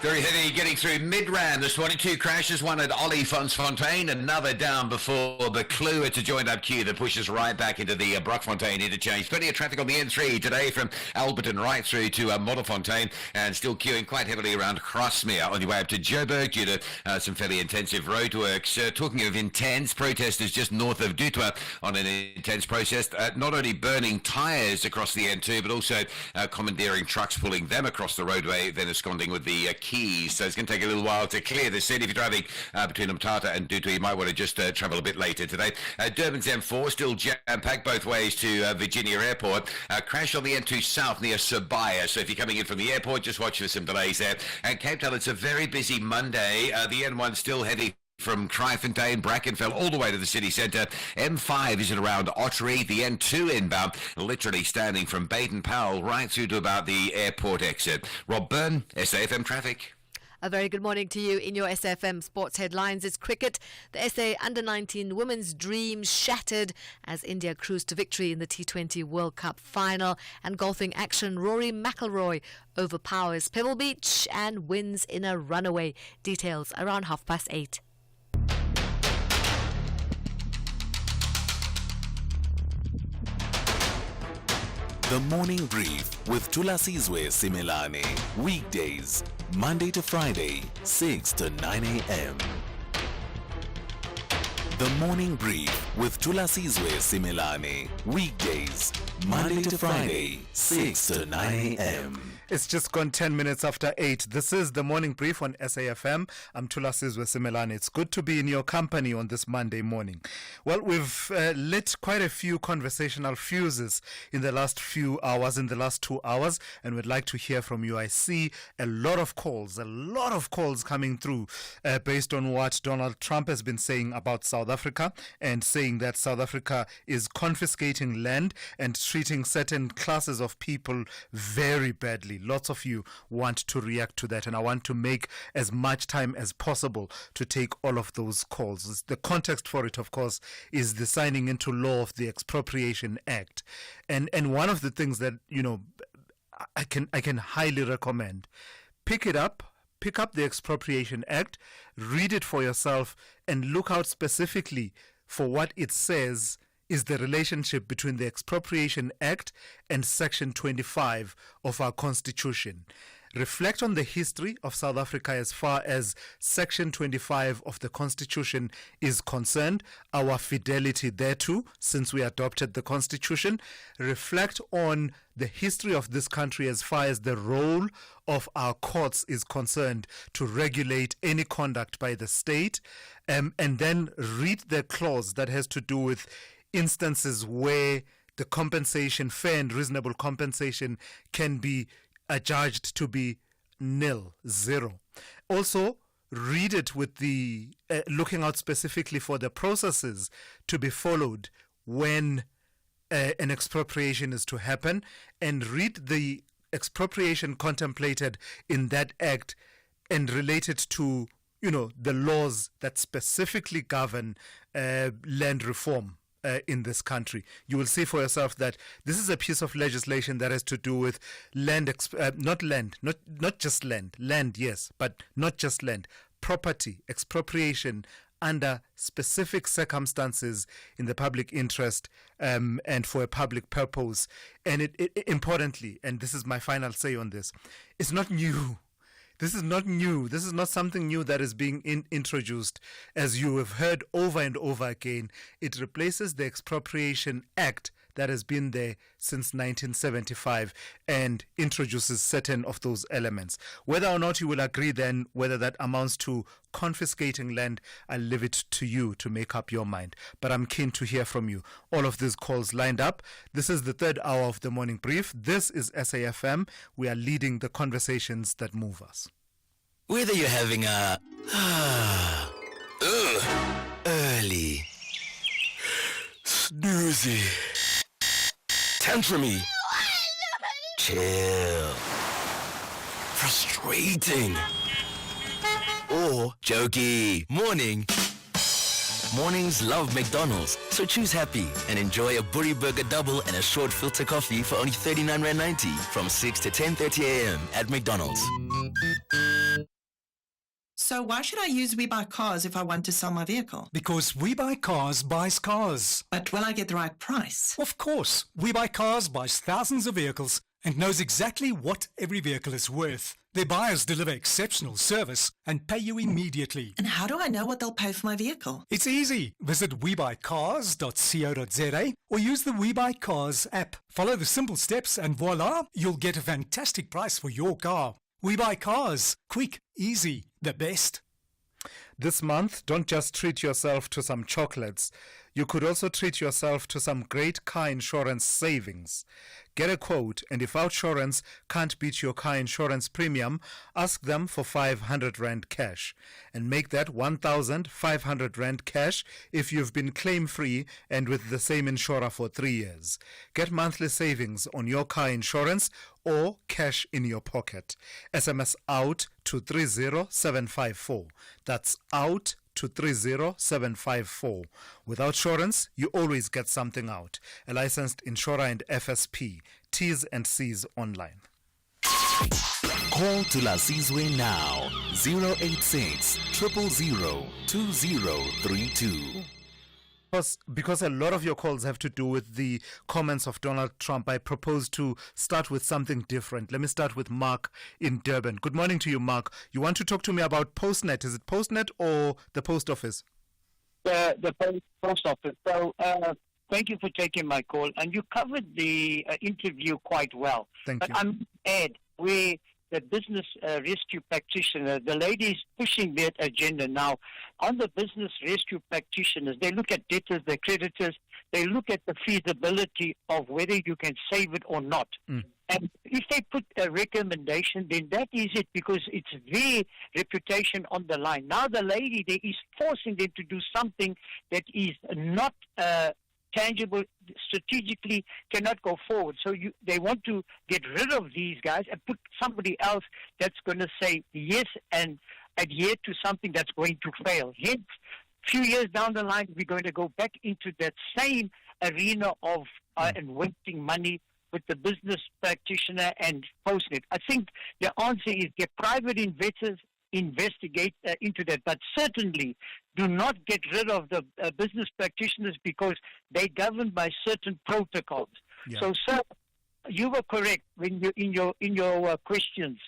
Very heavy getting through Midrand this morning. 2 crashes, one at Olifantsfontein, another down before the Clue. It's a joined up queue that pushes right back into the Brockfontein interchange. Plenty of traffic on the N3 today from Alberton right through to Modderfontein, and still queuing quite heavily around Crossmere on your way up to Joburg due to some fairly intensive roadworks. Talking of intense, protesters just north of Dutwa on an intense protest, not only burning tyres across the N2, but also commandeering trucks, pulling them across the roadway, then absconding with the keys. So it's going to take a little while to clear the city. If you're driving between Mthatha and Dutwa, you might want to just travel a bit later today. Durban's M4 still jam-packed both ways to Virginia Airport. Crash on the N2 South near Sabaya. So if you're coming in from the airport, just watch for some delays there. And Cape Town, it's a very busy Monday. The N1 still heavy from Kraaifontein, Brackenfell, all the way to the city centre. M5 is at around Ottery. The N2 inbound, literally standing from Baden-Powell right through to about the airport exit. Rob Byrne, SAFM Traffic. A very good morning to you. In your SAFM sports headlines, it's cricket. The SA Under-19 women's dream shattered as India cruised to victory in the T20 World Cup final. And golfing action, Rory McIlroy overpowers Pebble Beach and wins in a runaway. Details around 8:30. The Morning Brief with Thulasizwe Simelane. Weekdays, Monday to Friday, 6 to 9 a.m. The Morning Brief with Thulasizwe Simelane. Weekdays, Monday to Friday, 6 to 9 a.m. It's just gone 10 minutes after 8. This is the Morning Brief on SAFM. I'm Thulasizwe Simelane. It's good to be in your company on this Monday morning. Well, we've lit quite a few conversational fuses in the last few hours, in the last 2 hours, and we'd like to hear from you. I see a lot of calls coming through based on what Donald Trump has been saying about South Africa, and saying that South Africa is confiscating land and treating certain classes of people very badly. Lots of you want to react to that, and I want to make as much time as possible to take all of those calls. The context for it, of course, is the signing into law of the Expropriation Act. And one of the things that, I can highly recommend, pick up the Expropriation Act, read it for yourself, and look out specifically for what it says is the relationship between the Expropriation Act and Section 25 of our Constitution. Reflect on the history of South Africa as far as Section 25 of the Constitution is concerned, our fidelity thereto since we adopted the Constitution. Reflect on the history of this country as far as the role of our courts is concerned to regulate any conduct by the state, and then read the clause that has to do with instances where the compensation, fair and reasonable compensation, can be adjudged to be nil, zero. Also, read it with the looking out specifically for the processes to be followed when an expropriation is to happen, and read the expropriation contemplated in that act and relate it to, the laws that specifically govern land reform in this country. You will see for yourself that this is a piece of legislation that has to do with land, not just land, yes, but not just land, property, expropriation under specific circumstances in the public interest and for a public purpose. And it importantly, and this is my final say on this, it's not new. This is not new. This is not something new that is being introduced. As you have heard over and over again, it replaces the Expropriation Act that has been there since 1975 and introduces certain of those elements. Whether or not you will agree then, whether that amounts to confiscating land, I'll leave it to you to make up your mind. But I'm keen to hear from you. All of these calls lined up. This is the third hour of the Morning Brief. This is SAFM. We are leading the conversations that move us. Whether you're having a early, snoozy, tantrumy, chill, frustrating, or jokey morning. Mornings love McDonald's, so choose happy and enjoy a Burry Burger Double and a short filter coffee for only R39.90 from 6 to 10:30 a.m. at McDonald's. So why should I use We Buy Cars if I want to sell my vehicle? Because We Buy Cars buys cars. But will I get the right price? Of course. We Buy Cars buys thousands of vehicles and knows exactly what every vehicle is worth. Their buyers deliver exceptional service and pay you immediately. And how do I know what they'll pay for my vehicle? It's easy. Visit webuycars.co.za or use the We Buy Cars app. Follow the simple steps and voila, you'll get a fantastic price for your car. We Buy Cars. Quick, easy, the best. This month, don't just treat yourself to some chocolates. You could also treat yourself to some great car insurance savings. Get a quote, and if OUTsurance can't beat your car insurance premium, ask them for 500 Rand cash. And make that 1,500 Rand cash if you've been claim-free and with the same insurer for 3 years. Get monthly savings on your car insurance or cash in your pocket. SMS OUT to 30754. That's OUT to 30754. With OUTsurance, you always get something out. A licensed insurer and FSP. T's and C's online. Call Thulasizwe now. 086 000 2032. Because a lot of your calls have to do with the comments of Donald Trump, I propose to start with something different. Let me start with Mark in Durban. Good morning to you, Mark. You want to talk to me about Postnet. Is it Postnet or the post office? The post office. So thank you for taking my call. And you covered the interview quite well. Thank you. I'm Ed, where the business rescue practitioner, the lady is pushing that agenda now. On the business rescue practitioners, they look at debtors, the creditors, they look at the feasibility of whether you can save it or not. And if they put a recommendation, then that is it, because it's their reputation on the line. Now the lady there is forcing them to do something that is not tangible, strategically cannot go forward. So they want to get rid of these guys and put somebody else that's going to say yes and adhere to something that's going to fail. Hence, a few years down the line, we're going to go back into that same arena of and wasting money with the business practitioner and Postnet. I think the answer is get private investors investigate into that, but certainly do not get rid of the business practitioners, because they govern by certain protocols. Yeah. So, sir, you were correct when you in your questions.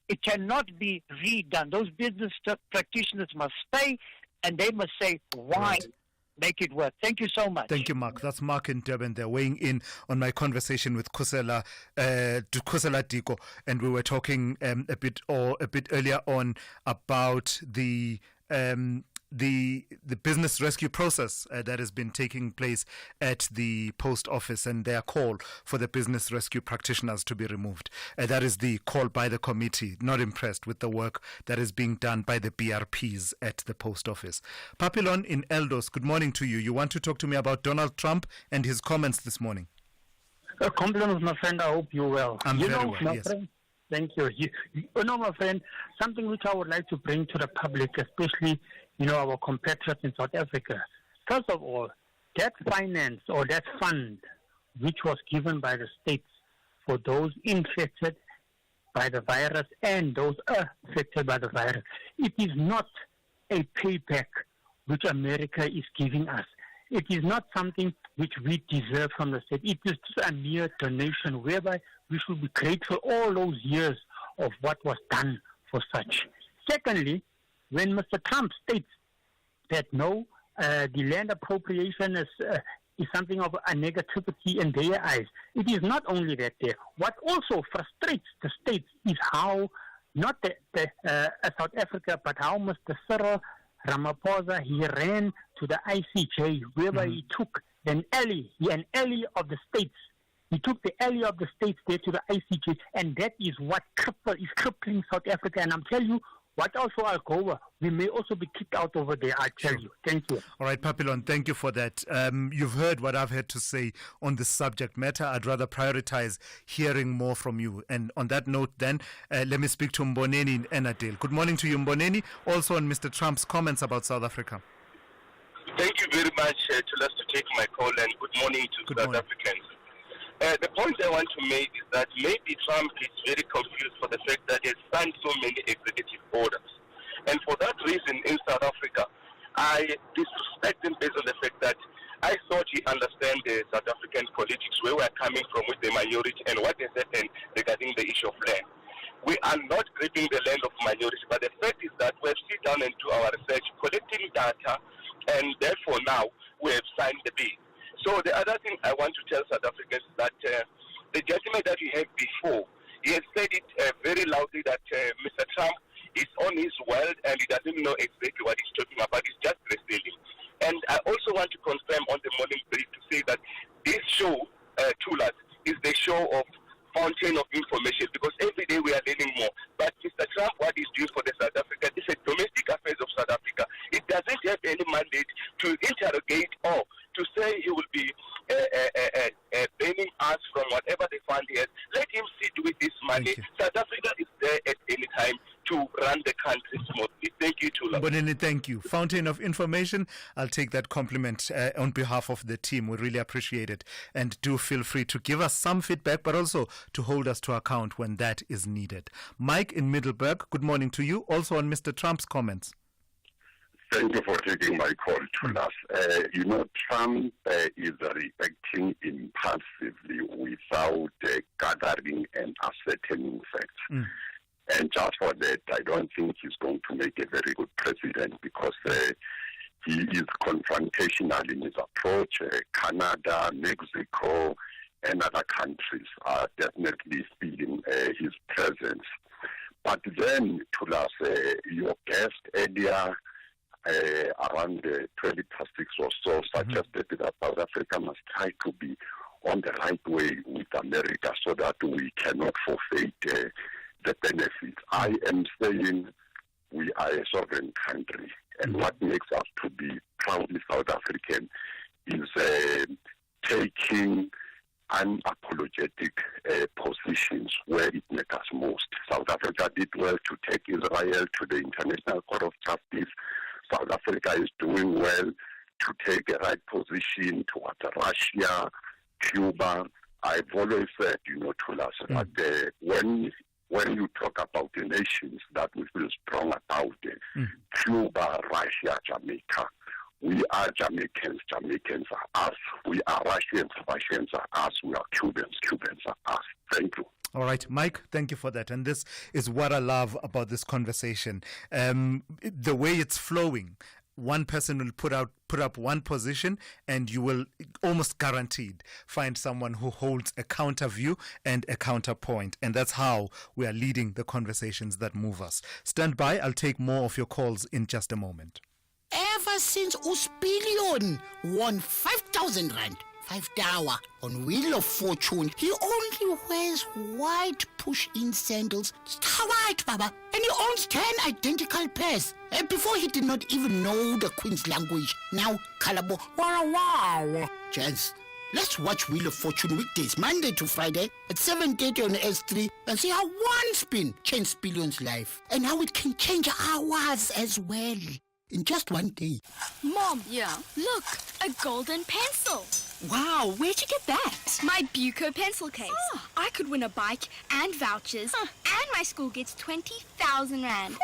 It cannot be redone. Those business practitioners must stay, and they must say why. Right. Make it work. Thank you so much. Thank you, Mark. That's Mark in Durban. They're weighing in on my conversation with Kusela Diko, and we were talking a bit earlier on about the business rescue process that has been taking place at the post office, and their call for the business rescue practitioners to be removed. That is the call by the committee. Not impressed with the work that is being done by the BRPs at the post office. Papillon in Eldos, good morning to you. You want to talk to me about Donald Trump and his comments this morning? Compliments, my friend. I hope you're well. I'm very well, my yes. friend, thank you. You know, my friend, something which I would like to bring to the public, especially our compatriots in South Africa. First of all, that finance or that fund which was given by the states for those infected by the virus and those affected by the virus, it is not a payback which America is giving us. It is not something which we deserve from the state. It is just a mere donation whereby we should be grateful all those years of what was done for such. Secondly, when Mr. Trump states that no, the land appropriation is something of a negativity in their eyes, it is not only that there. What also frustrates the states is how, not South Africa, but how Mr. Cyril Ramaphosa, he ran to the ICJ, whereby he took an ally of the states. He took the ally of the states there to the ICJ, and that is what is crippling South Africa. And I'm telling you, what also Alcoa, we may also be kicked out over there, I tell you. Thank you. All right, Papillon, thank you for that. You've heard what I've had to say on this subject matter. I'd rather prioritize hearing more from you. And on that note, then, let me speak to Mboneni in Ennerdale. Good morning to you, Mboneni. Also on Mr. Trump's comments about South Africa. Thank you very much to take my call, and good morning to South Africans. The point I want to make is that maybe Trump is very confused for the fact that he has signed so many executive orders. And for that reason, in South Africa, I disrespect him based on the fact that I thought he understands the South African politics, where we are coming from with the minority and what has happened regarding the issue of land. We are not gripping the land of minority, but the fact is that we have sit down and do our research, collecting data, and therefore now we have signed the bill. So the other thing I want to tell South Africans is that the judgment that we had before, he has said it very loudly that Mr. Trump is on his world and he doesn't know exactly what he's talking about. He's just revealing. And I also want to confirm on the morning brief to say that this show, Thulas, is the show of fountain of information, because every day we are learning more. But Mr. Trump, what he's doing for the South Africa, this is domestic affairs of South Africa. It doesn't have any mandate to interrogate or to say he will be banning us from whatever the fund he has. Let him sit with this money. South Africa is there at any time to run the country smoothly. Thank you, Tula. Bonini, thank you. Fountain of information. I'll take that compliment on behalf of the team. We really appreciate it. And do feel free to give us some feedback, but also to hold us to account when that is needed. Mike in Middleburg, good morning to you. Also on Mr. Trump's comments. Thank you for taking my call, Thulas. Trump is reacting impulsively without gathering and ascertaining facts. And just for that, I don't think he's going to make a very good president, because he is confrontational in his approach. Canada, Mexico, and other countries are definitely feeling his presence. But then, Thulas, your guest earlier, around 20 past 6 or so, suggested that South Africa must try to be on the right way with America so that we cannot forfeit the benefits. I am saying we are a sovereign country, and what makes us to be proudly South African is taking unapologetic positions where it matters most. South Africa did well to take Israel to the International Court of Justice. South Africa is doing well to take a right position towards Russia, Cuba. I've always said, Thulas, that when you talk about the nations that we feel strong about, Cuba, Russia, Jamaica, we are Jamaicans, Jamaicans are us. We are Russians, Russians are us. We are Cubans, Cubans are us. Thank you. All right, Mike, thank you for that. And this is what I love about this conversation. The way it's flowing, one person will put up one position, and you will almost guaranteed find someone who holds a counter view and a counterpoint. And that's how we are leading the conversations that move us. Stand by. I'll take more of your calls in just a moment. Ever since Uspilion won 5,000 rand, 5 dawa on Wheel of Fortune, he only wears white push-in sandals, star white, Baba, and he owns 10 identical pairs. And before he did not even know the Queen's language. Now, Kalabo, wow. Gents, let's watch Wheel of Fortune weekdays, Monday to Friday at 7:30 on S3, and see how one spin changed Spillion's life, and how it can change ours as well. In just one day. Mom, look, a golden pencil. Wow, where'd you get that? My Buco pencil case. I could win a bike and vouchers, and my school gets 20,000 rand.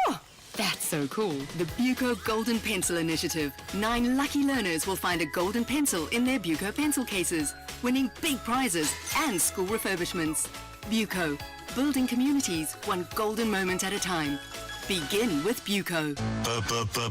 That's so cool. The Buco Golden Pencil Initiative. 9 lucky learners will find a golden pencil in their Buco pencil cases, winning big prizes and school refurbishments. Buco, building communities one golden moment at a time. Begin with Buco.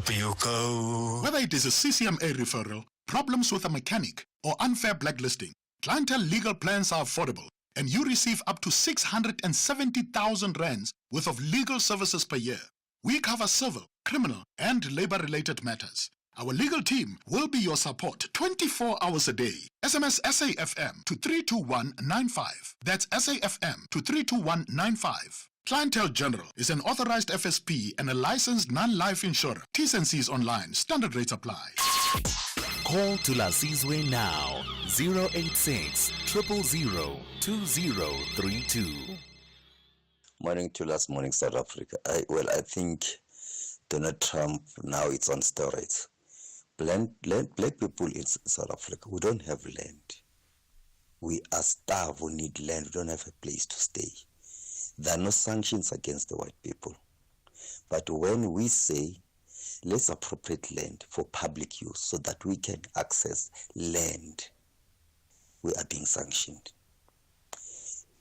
Buco. Whether it is a CCMA referral, problems with a mechanic, or unfair blacklisting, Clientele legal plans are affordable, and you receive up to 670,000 rands worth of legal services per year. We cover civil, criminal, and labor-related matters. Our legal team will be your support 24 hours a day. SMS SAFM to 32195. That's SAFM to 32195. Clientele General is an authorized FSP and a licensed non-life insurer. T's and C's online. Standard rates apply. Call Thulasizwe now. 086 000 2032. Morning Thulas, morning South Africa. I think Donald Trump now it's on steroids. Black people in South Africa, we don't have land. We are starved, we need land, we don't have a place to stay. There are no sanctions against the white people. But when we say, let's appropriate land for public use so that we can access land, we are being sanctioned.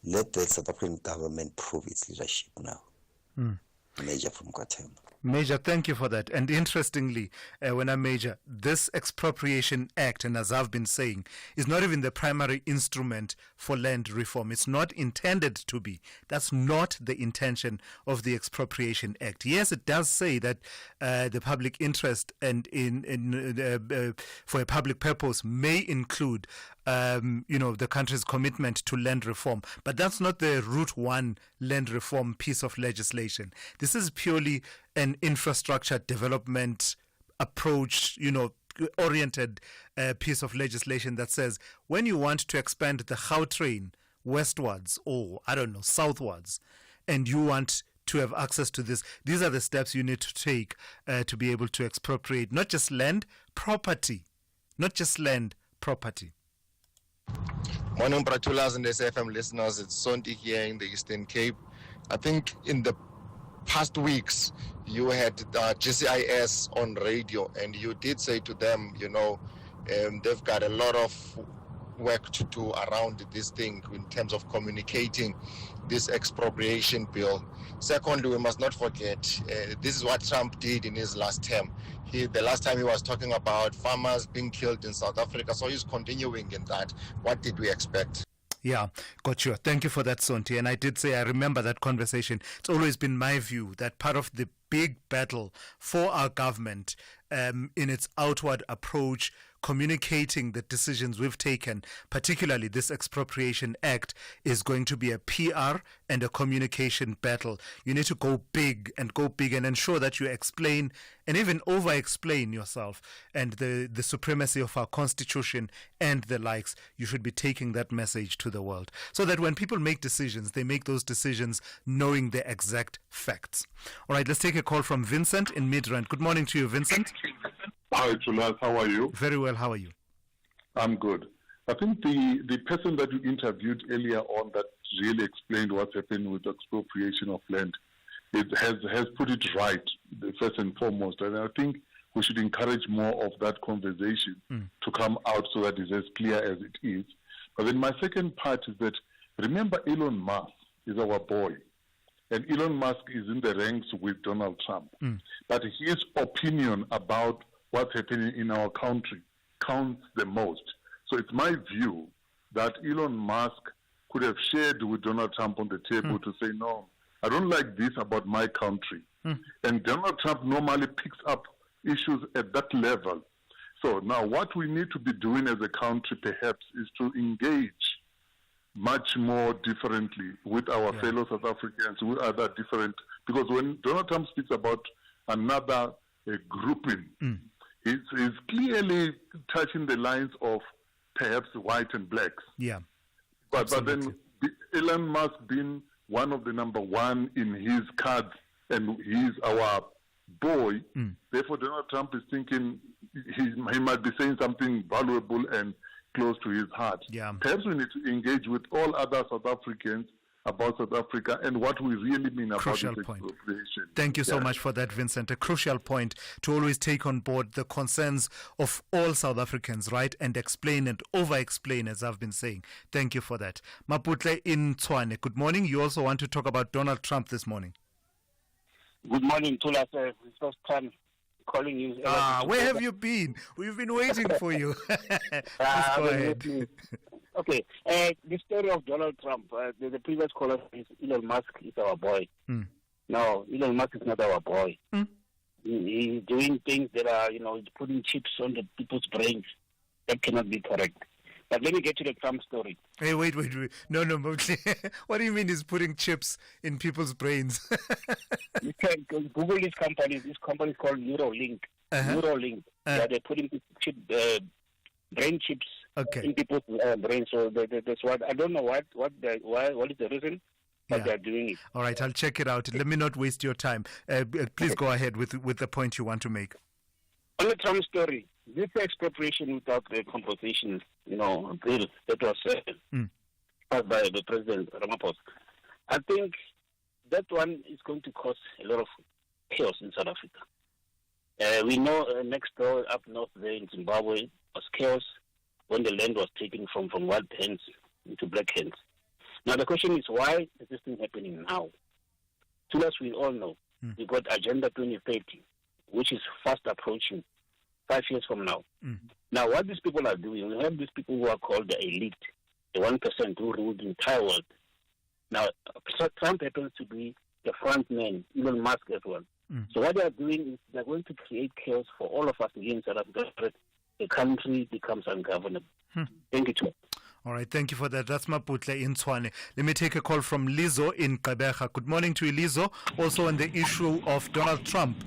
Let the South African government prove its leadership now. Major from Kwatem. Major, thank you for that. And interestingly, when I Major, this Expropriation Act, and as I've been saying, is not even the primary instrument for land reform. It's not intended to be. That's not the intention of the Expropriation Act. Yes, it does say that the public interest and for a public purpose may include the country's commitment to land reform. But that's not the route one land reform piece of legislation. This is purely an infrastructure development approach, oriented piece of legislation that says when you want to expand the Gautrain westwards or, southwards, and you want to have access to this, these are the steps you need to take to be able to expropriate not just land, property. Not just land, property. Morning, Bratulas and SFM listeners. It's Sonti here in the Eastern Cape. I think in the past weeks, you had GCIS on radio, and you did say to them, they've got a lot of work to do around this thing in terms of communicating this expropriation bill. Secondly, we must not forget, this is what Trump did in his last term. The last time he was talking about farmers being killed in South Africa, so he's continuing in that. What did we expect? Yeah, got you. Thank you for that, Sonti. And I did say I remember that conversation. It's always been my view that part of the big battle for our government in its outward approach, communicating the decisions we've taken, particularly this Expropriation Act, is going to be a PR and a communication battle. You need to go big and ensure that you explain and even over-explain yourself and the supremacy of our Constitution and the likes. You should be taking that message to the world so that when people make decisions, they make those decisions knowing the exact facts. All right, let's take a call from Vincent in Midrand. Good morning to you, Vincent. Hi, Tulas. How are you? Very well. How are you? I'm good. I think the person that you interviewed earlier on that really explained what's happening with expropriation of land, it has put it right, first and foremost. And I think we should encourage more of that conversation to come out so that it's as clear as it is. But then my second part is that, remember, Elon Musk is our boy. And Elon Musk is in the ranks with Donald Trump. But his opinion about what's happening in our country counts the most. So it's my view that Elon Musk could have shared with Donald Trump on the table to say, no, I don't like this about my country. And Donald Trump normally picks up issues at that level. So now what we need to be doing as a country perhaps is to engage much more differently with our fellow South Africans, with other different, because when Donald Trump speaks about another grouping, he's clearly touching the lines of perhaps white and blacks. Yeah. But then Elon Musk being one of the number one in his cards, and he's our boy, therefore Donald Trump is thinking he might be saying something valuable and close to his heart. Yeah. Perhaps we need to engage with all other South Africans about South Africa and what we really mean about this expropriation. Thank you so much for that, Vincent. A crucial point to always take on board the concerns of all South Africans, right? And explain and over-explain, as I've been saying. Thank you for that. Maputle in Tshwane, good morning. You also want to talk about Donald Trump this morning. Good morning, Thulas. First time calling you. Where have you been? We've been waiting for you. Please go ahead. Okay, the story of Donald Trump, the previous caller is Elon Musk is our boy. No, Elon Musk is not our boy. He's doing things that are, he's putting chips on the people's brains. That cannot be correct. But let me get to the Trump story. Hey, wait. No. What do you mean he's putting chips in people's brains? You can Google this company. This company is called Neuralink. Neuralink. They're putting brain chips in people's brains. So that's what I don't know what is the reason, but they're doing it. All right, I'll check it out. Let me not waste your time. Please go ahead with the point you want to make. On the Trump story, this expropriation without the compensation, bill that was passed by the President Ramaphosa, I think that one is going to cause a lot of chaos in South Africa. We know next door, up north there in Zimbabwe, was chaos when the land was taken from wild hens into black hens. Now the question is, why is this thing happening now? To us, we all know we got Agenda 2030, which is fast approaching 5 years from now. Now, what these people are doing, we have these people who are called the elite, the 1% who rule the entire world. Now, Trump happens to be the front man, Elon Musk as well. So what they are doing is they're going to create chaos for all of us here in South Africa. The country becomes ungovernable. Thank you, too. All right, thank you for that. That's Maputle in Tshwane. Let me take a call from Lizo in Gqeberha. Good morning to you, Lizo. Also on the issue of Donald Trump.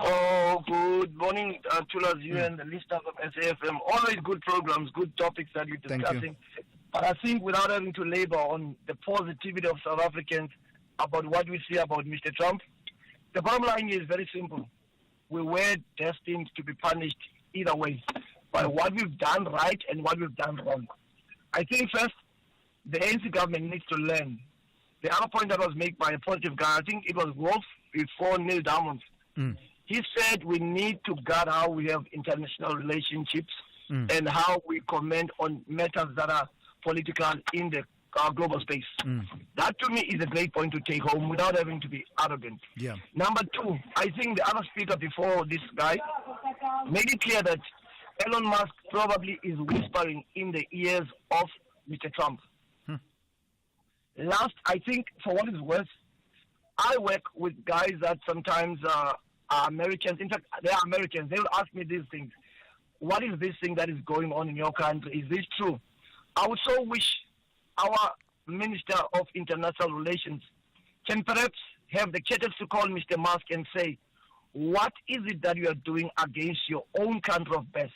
Oh, good morning, Thulasizwe and the listeners of SAFM. Always good programs, good topics that we're discussing. But I think without having to labor on the positivity of South Africans about what we see about Mr. Trump, the bottom line is very simple. We were destined to be punished either way by what we've done right and what we've done wrong. I think first, the ANC government needs to learn. The other point that was made by a positive guy, I think it was Wolf before Neil Diamond. He said we need to guard how we have international relationships and how we comment on matters that are political in the global space. That to me is a great point to take home without having to be arrogant. Yeah. Number two, I think the other speaker before this guy made it clear that Elon Musk probably is whispering in the ears of Mr. Trump. Last, I think, for what it's worth, I work with guys that sometimes are Americans. In fact, they are Americans. They will ask me these things. What is this thing that is going on in your country? Is this true? I would so wish our Minister of International Relations can perhaps have the courtesy to call Mr. Musk and say, what is it that you are doing against your own country of birth?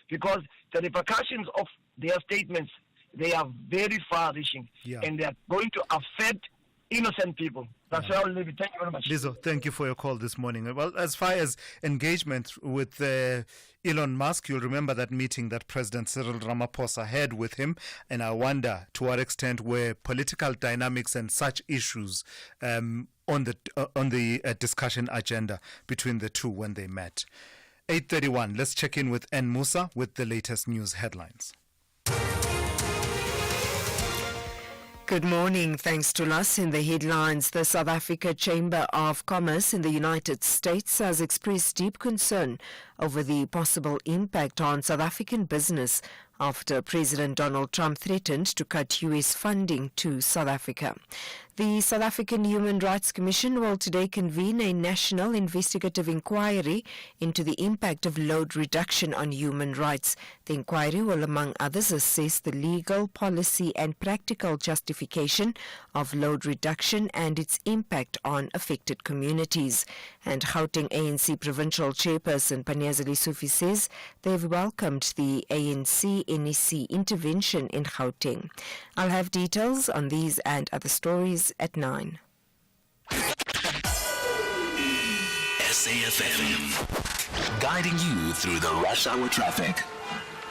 Because the repercussions of their statements, they are very far-reaching, and they are going to affect innocent people. That's why I'll leave it. Thank you very much. Lizo, thank you for your call this morning. Well, as far as engagement with Elon Musk, you'll remember that meeting that President Cyril Ramaphosa had with him, and I wonder to what extent were political dynamics and such issues on the discussion agenda between the two when they met. 8:31. Let's check in with N. Musa with the latest news headlines. Good morning. Thanks to us. In the headlines, the South Africa Chamber of Commerce in the United States has expressed deep concern over the possible impact on South African business after President Donald Trump threatened to cut U.S. funding to South Africa. The South African Human Rights Commission will today convene a national investigative inquiry into the impact of load reduction on human rights. The inquiry will, among others, assess the legal, policy and practical justification of load reduction and its impact on affected communities. And Gauteng ANC Provincial Chairperson Panyaza Lesufi says they've welcomed the ANC-NEC intervention in Gauteng. I'll have details on these and other stories at 9. SAFM, guiding you through the rush hour traffic.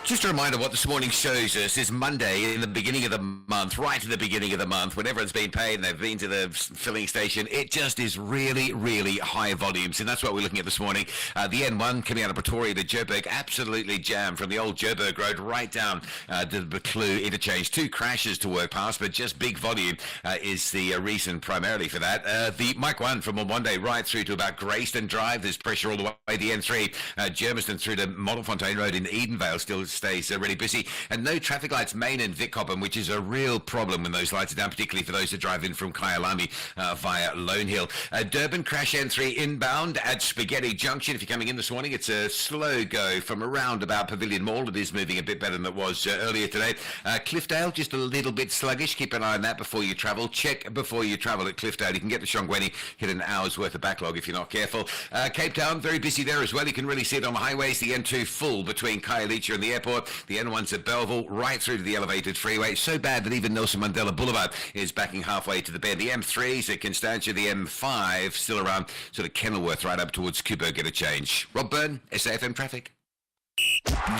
Just a reminder what this morning shows us is Monday in the beginning of the month, right at the beginning of the month, when everyone's been paid and they've been to the filling station, it just is really, really high volumes. And that's what we're looking at this morning. The N1 coming out of Pretoria to Joburg, absolutely jammed from the old Joburg Road right down to the Buccleuch interchange. 2 crashes to work past, but just big volume is the reason primarily for that. The Mike 1 from Mwande right through to about Grayston Drive. There's pressure all the way. The N3, Germiston through to Modelfontein Road in Edenvale still stays really busy, and no traffic lights main and Vic Cobham, which is a real problem when those lights are down, particularly for those that drive in from Kyalami via Lone Hill. Durban crash N3 inbound at Spaghetti Junction. If you're coming in this morning, it's a slow go from around about Pavilion Mall. It is moving a bit better than it was earlier today. Cliffdale just a little bit sluggish. Keep an eye on that before you travel. Check before you travel at Cliffdale. You can get to Shongweni, hit an hour's worth of backlog if you're not careful. Cape Town, very busy there as well. You can really see it on the highways. The N2 full between Khayelitsha and the airport. The N1's at Belleville, right through to the elevated freeway. So bad that even Nelson Mandela Boulevard is backing halfway to the bend. The M3's at Constantia. The M5 still around sort of Kenilworth right up towards Kubo Interchange. Rob Byrne, SAFM Traffic.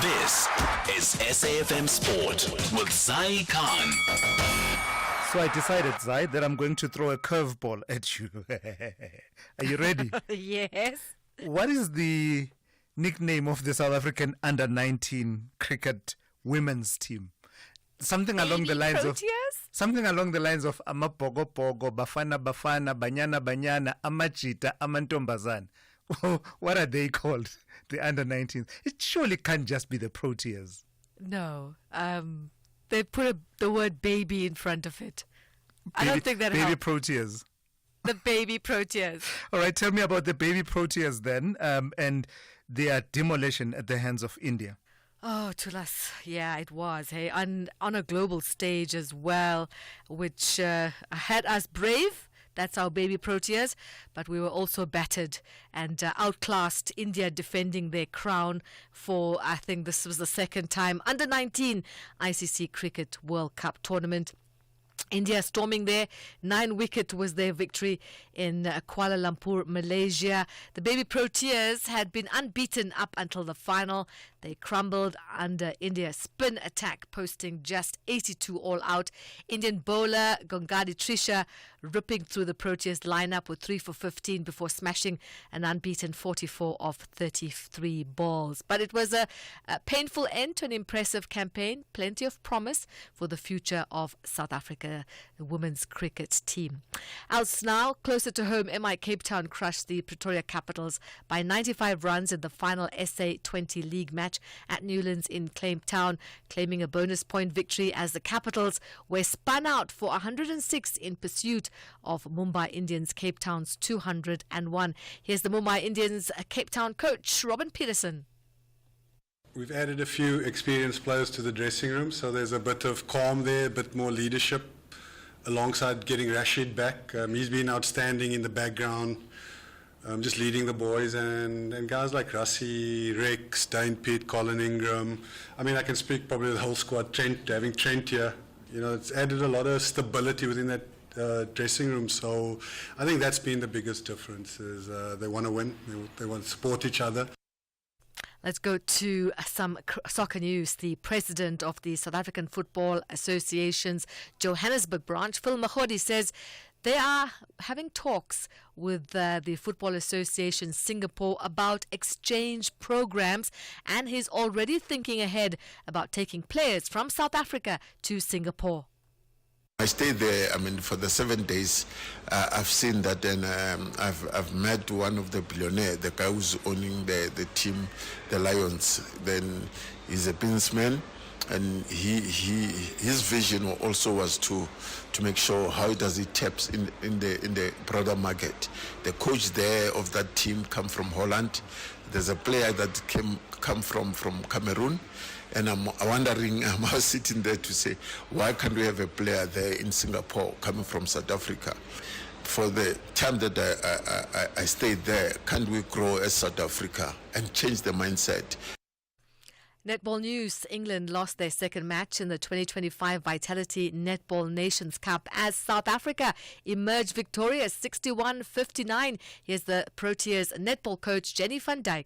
This is SAFM Sport with Zai Khan. So I decided, Zai, that I'm going to throw a curveball at you. Are you ready? Yes. What is the nickname of the South African under-19 cricket women's team? Something along the lines of Amapogo, Bafana Bafana, Banyana Banyana, Amachita, Amantombazan. What are they called? The under-19s. It surely can't just be the Proteas. No. They put the word baby in front of it. I don't think that Baby helps. Proteas. The baby Proteas. All right, tell me about the baby Proteas then, and their demolition at the hands of India. Oh, Thulas, yeah, it was. Hey, on a global stage as well, which had us brave. That's our baby Proteas, but we were also battered and outclassed. India defending their crown for, I think this was the second time, under-19 ICC Cricket World Cup tournament. India storming there. 9-wicket was their victory in Kuala Lumpur, Malaysia. The baby Proteas had been unbeaten up until the final. They crumbled under India's spin attack, posting just 82 all out. Indian bowler Gongadi Trisha ripping through the Proteas lineup with 3 for 15 before smashing an unbeaten 44 of 33 balls. But it was a painful end to an impressive campaign. Plenty of promise for the future of South Africa, the women's cricket team. Else now, closer to home, MI Cape Town crushed the Pretoria Capitals by 95 runs in the final SA 20 League match at Newlands in Cape Town, claiming a bonus point victory as the Capitals were spun out for 106 in pursuit of Mumbai Indians Cape Town's 201. Here's the Mumbai Indians Cape Town coach, Robin Peterson. We've added a few experienced players to the dressing room, so there's a bit of calm there, a bit more leadership, alongside getting Rashid back. He's been outstanding in the background, just leading the boys, and guys like Rassie, Rex, Dane Pitt, Colin Ingram. I mean, I can speak probably the whole squad. Having Trent here, it's added a lot of stability within that dressing room. So I think that's been the biggest difference, is they want to win, they want to support each other. Let's go to some soccer news. The president of the South African Football Association's Johannesburg branch, Phil Mahodi, says they are having talks with the Football Association Singapore about exchange programs, and he's already thinking ahead about taking players from South Africa to Singapore. I stayed there, for the 7 days. I've seen that, and I've met one of the billionaires, the guy who's owning the team, the Lions. Then he's a businessman, and his vision also was to make sure how does he taps in the broader market. The coach there of that team come from Holland. There's a player that come from Cameroon. And I'm wondering, I was sitting there to say, why can't we have a player there in Singapore coming from South Africa? For the time that I stayed there, can't we grow as South Africa and change the mindset? Netball news. England lost their second match in the 2025 Vitality Netball Nations Cup as South Africa emerged victorious 61-59. Here's the Proteas netball coach, Jenny van Dijk.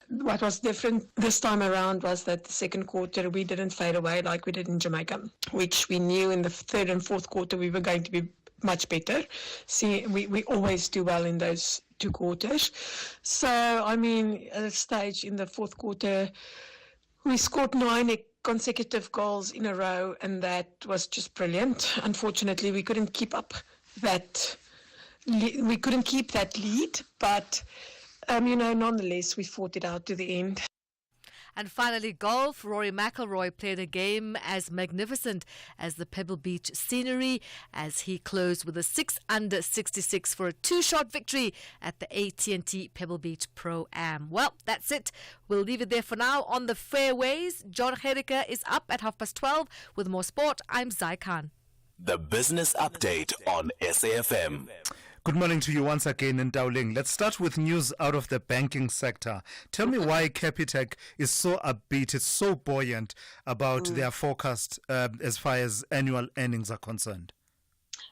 What was different this time around was that the second quarter we didn't fade away like we did in Jamaica, which we knew in the third and fourth quarter we were going to be much better. See, we always do well in those 2 quarters. So, at a stage in the fourth quarter, we scored 9 consecutive goals in a row, and that was just brilliant. Unfortunately, we couldn't keep up that. We couldn't keep that lead, but. Nonetheless, we fought it out to the end. And finally, golf. Rory McIlroy played a game as magnificent as the Pebble Beach scenery as he closed with a 6-under 66 for a 2-shot victory at the AT&T Pebble Beach Pro-Am. Well, that's it. We'll leave it there for now. On the fairways, John Gericke is up at 12:30 with more sport. I'm Zai Khan. The Business Update on SAFM. Good morning to you once again in Dowling. Let's start with news out of the banking sector. Tell me why Capitec is so upbeat, it's so buoyant about their forecast as far as annual earnings are concerned.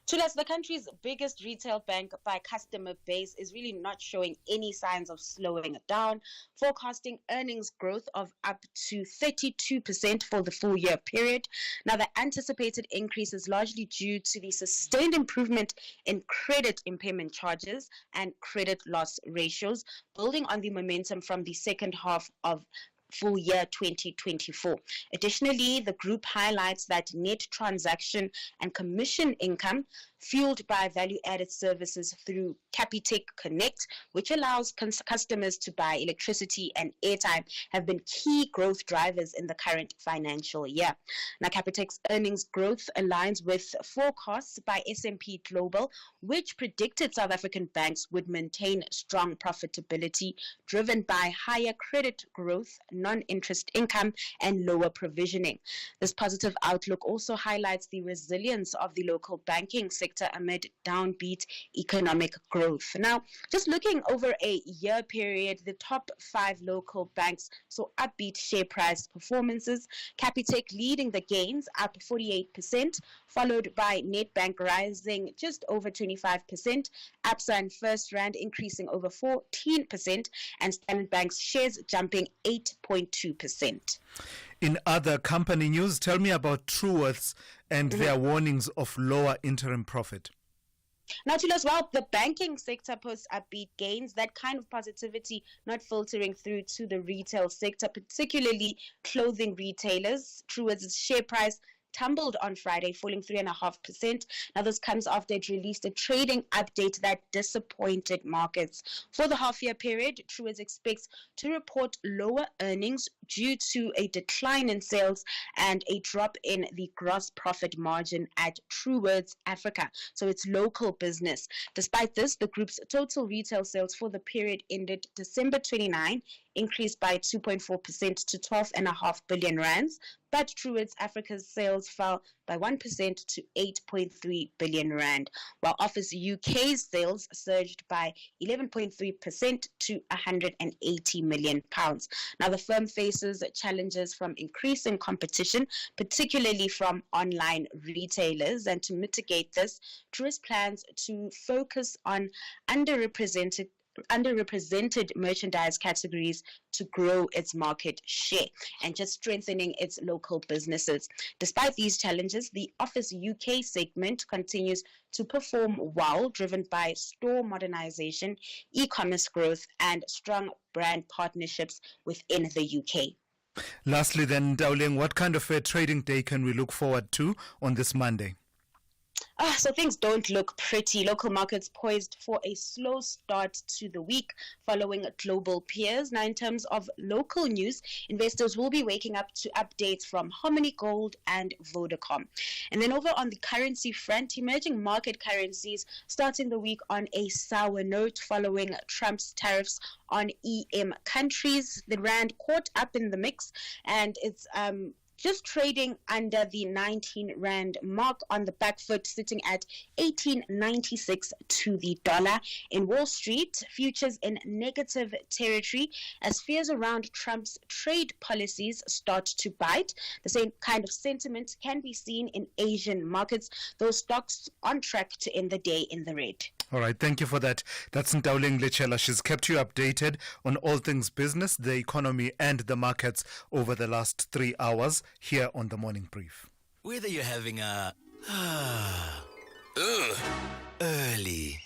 Tulas, the country's biggest retail bank by customer base is really not showing any signs of slowing down, forecasting earnings growth of up to 32% for the full year period. Now, the anticipated increase is largely due to the sustained improvement in credit impairment charges and credit loss ratios, building on the momentum from the second half of full year 2024. Additionally, the group highlights that net transaction and commission income fueled by value-added services through Capitec Connect, which allows customers to buy electricity and airtime, have been key growth drivers in the current financial year. Now, Capitec's earnings growth aligns with forecasts by S&P Global, which predicted South African banks would maintain strong profitability driven by higher credit growth, non-interest income, and lower provisioning. This positive outlook also highlights the resilience of the local banking sector amid downbeat economic growth. Now, just looking over a year period, the top 5 local banks saw upbeat share price performances. Capitec leading the gains, up 48%, followed by Nedbank rising just over 25%, Absa and First Rand increasing over 14%, and Standard Bank's shares jumping 8.2%. In other company news, tell me about Truworths and their warnings of lower interim profit. Now, Tulas, while the banking sector posts upbeat gains, that kind of positivity not filtering through to the retail sector, particularly clothing retailers. Truworths' share price tumbled on Friday, falling 3.5%. Now, this comes after it released a trading update that disappointed markets. For the half-year period, Truworths expects to report lower earnings due to a decline in sales and a drop in the gross profit margin at Truworths Africa, so it's local business. Despite this, the group's total retail sales for the period ended December 29 increased by 2.4% to 12.5 billion rands, but Truworths Africa's sales fell by 1% to 8.3 billion rand, while Office UK's sales surged by 11.3% to 180 million pounds. Now, the firm faces challenges from increasing competition, particularly from online retailers, and to mitigate this, Truworths plans to focus on underrepresented merchandise categories to grow its market share and just strengthening its local businesses. Despite these challenges, the Office UK segment continues to perform well, driven by store modernization, e-commerce growth, and strong brand partnerships within the UK. Lastly then, Dowling, what kind of a trading day can we look forward to on this Monday? So things don't look pretty. Local markets poised for a slow start to the week following global peers. Now, in terms of local news, investors will be waking up to updates from Harmony Gold and Vodacom. And then over on the currency front, emerging market currencies starting the week on a sour note following Trump's tariffs on EM countries. The rand caught up in the mix, and it's just trading under the 19 rand mark on the back foot, sitting at 18.96 to the dollar. In Wall Street, futures in negative territory as fears around Trump's trade policies start to bite. The same kind of sentiment can be seen in Asian markets, those stocks on track to end the day in the red. All right, thank you for that. That's Ntauling Lechela. She's kept you updated on all things business, the economy, and the markets over the last 3 hours here on the Morning Brief. Whether you're having a early,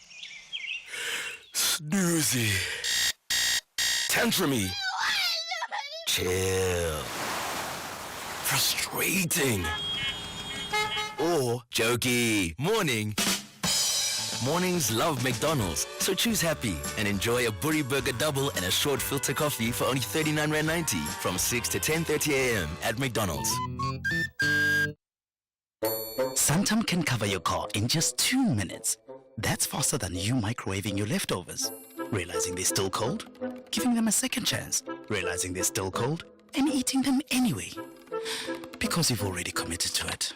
snoozy, tantrumy, chill, frustrating, or jokey morning, mornings love McDonald's, so choose happy and enjoy a Burry Burger Double and a short filter coffee for only 39.90 from 6 to 10:30 a.m. at McDonald's. Santam can cover your car in just 2 minutes. That's faster than you microwaving your leftovers. Realizing they're still cold? Giving them a second chance. Realizing they're still cold? And eating them anyway. Because you've already committed to it.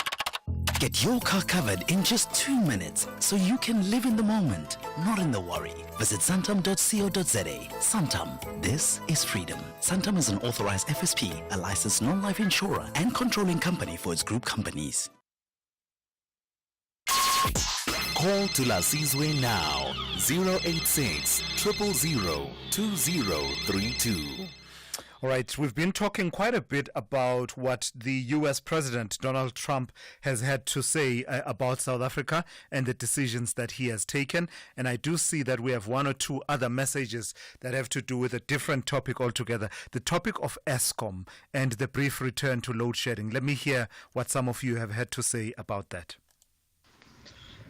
Get your car covered in just 2 minutes so you can live in the moment, not in the worry. Visit santam.co.za. Santam. This is freedom. Santam is an authorized FSP, a licensed non-life insurer and controlling company for its group companies. Call Thulasizwe now, 086 000 2032. All right, we've been talking quite a bit about what the U.S. President Donald Trump has had to say about South Africa and the decisions that he has taken. And I do see that we have one or two other messages that have to do with a different topic altogether. The topic of Eskom and the brief return to load shedding. Let me hear what some of you have had to say about that.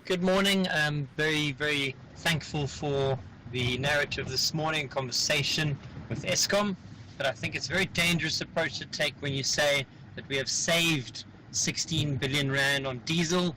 Good morning. I'm very, very thankful for the narrative this morning, conversation with Eskom. But I think it's a very dangerous approach to take when you say that we have saved 16 billion rand on diesel.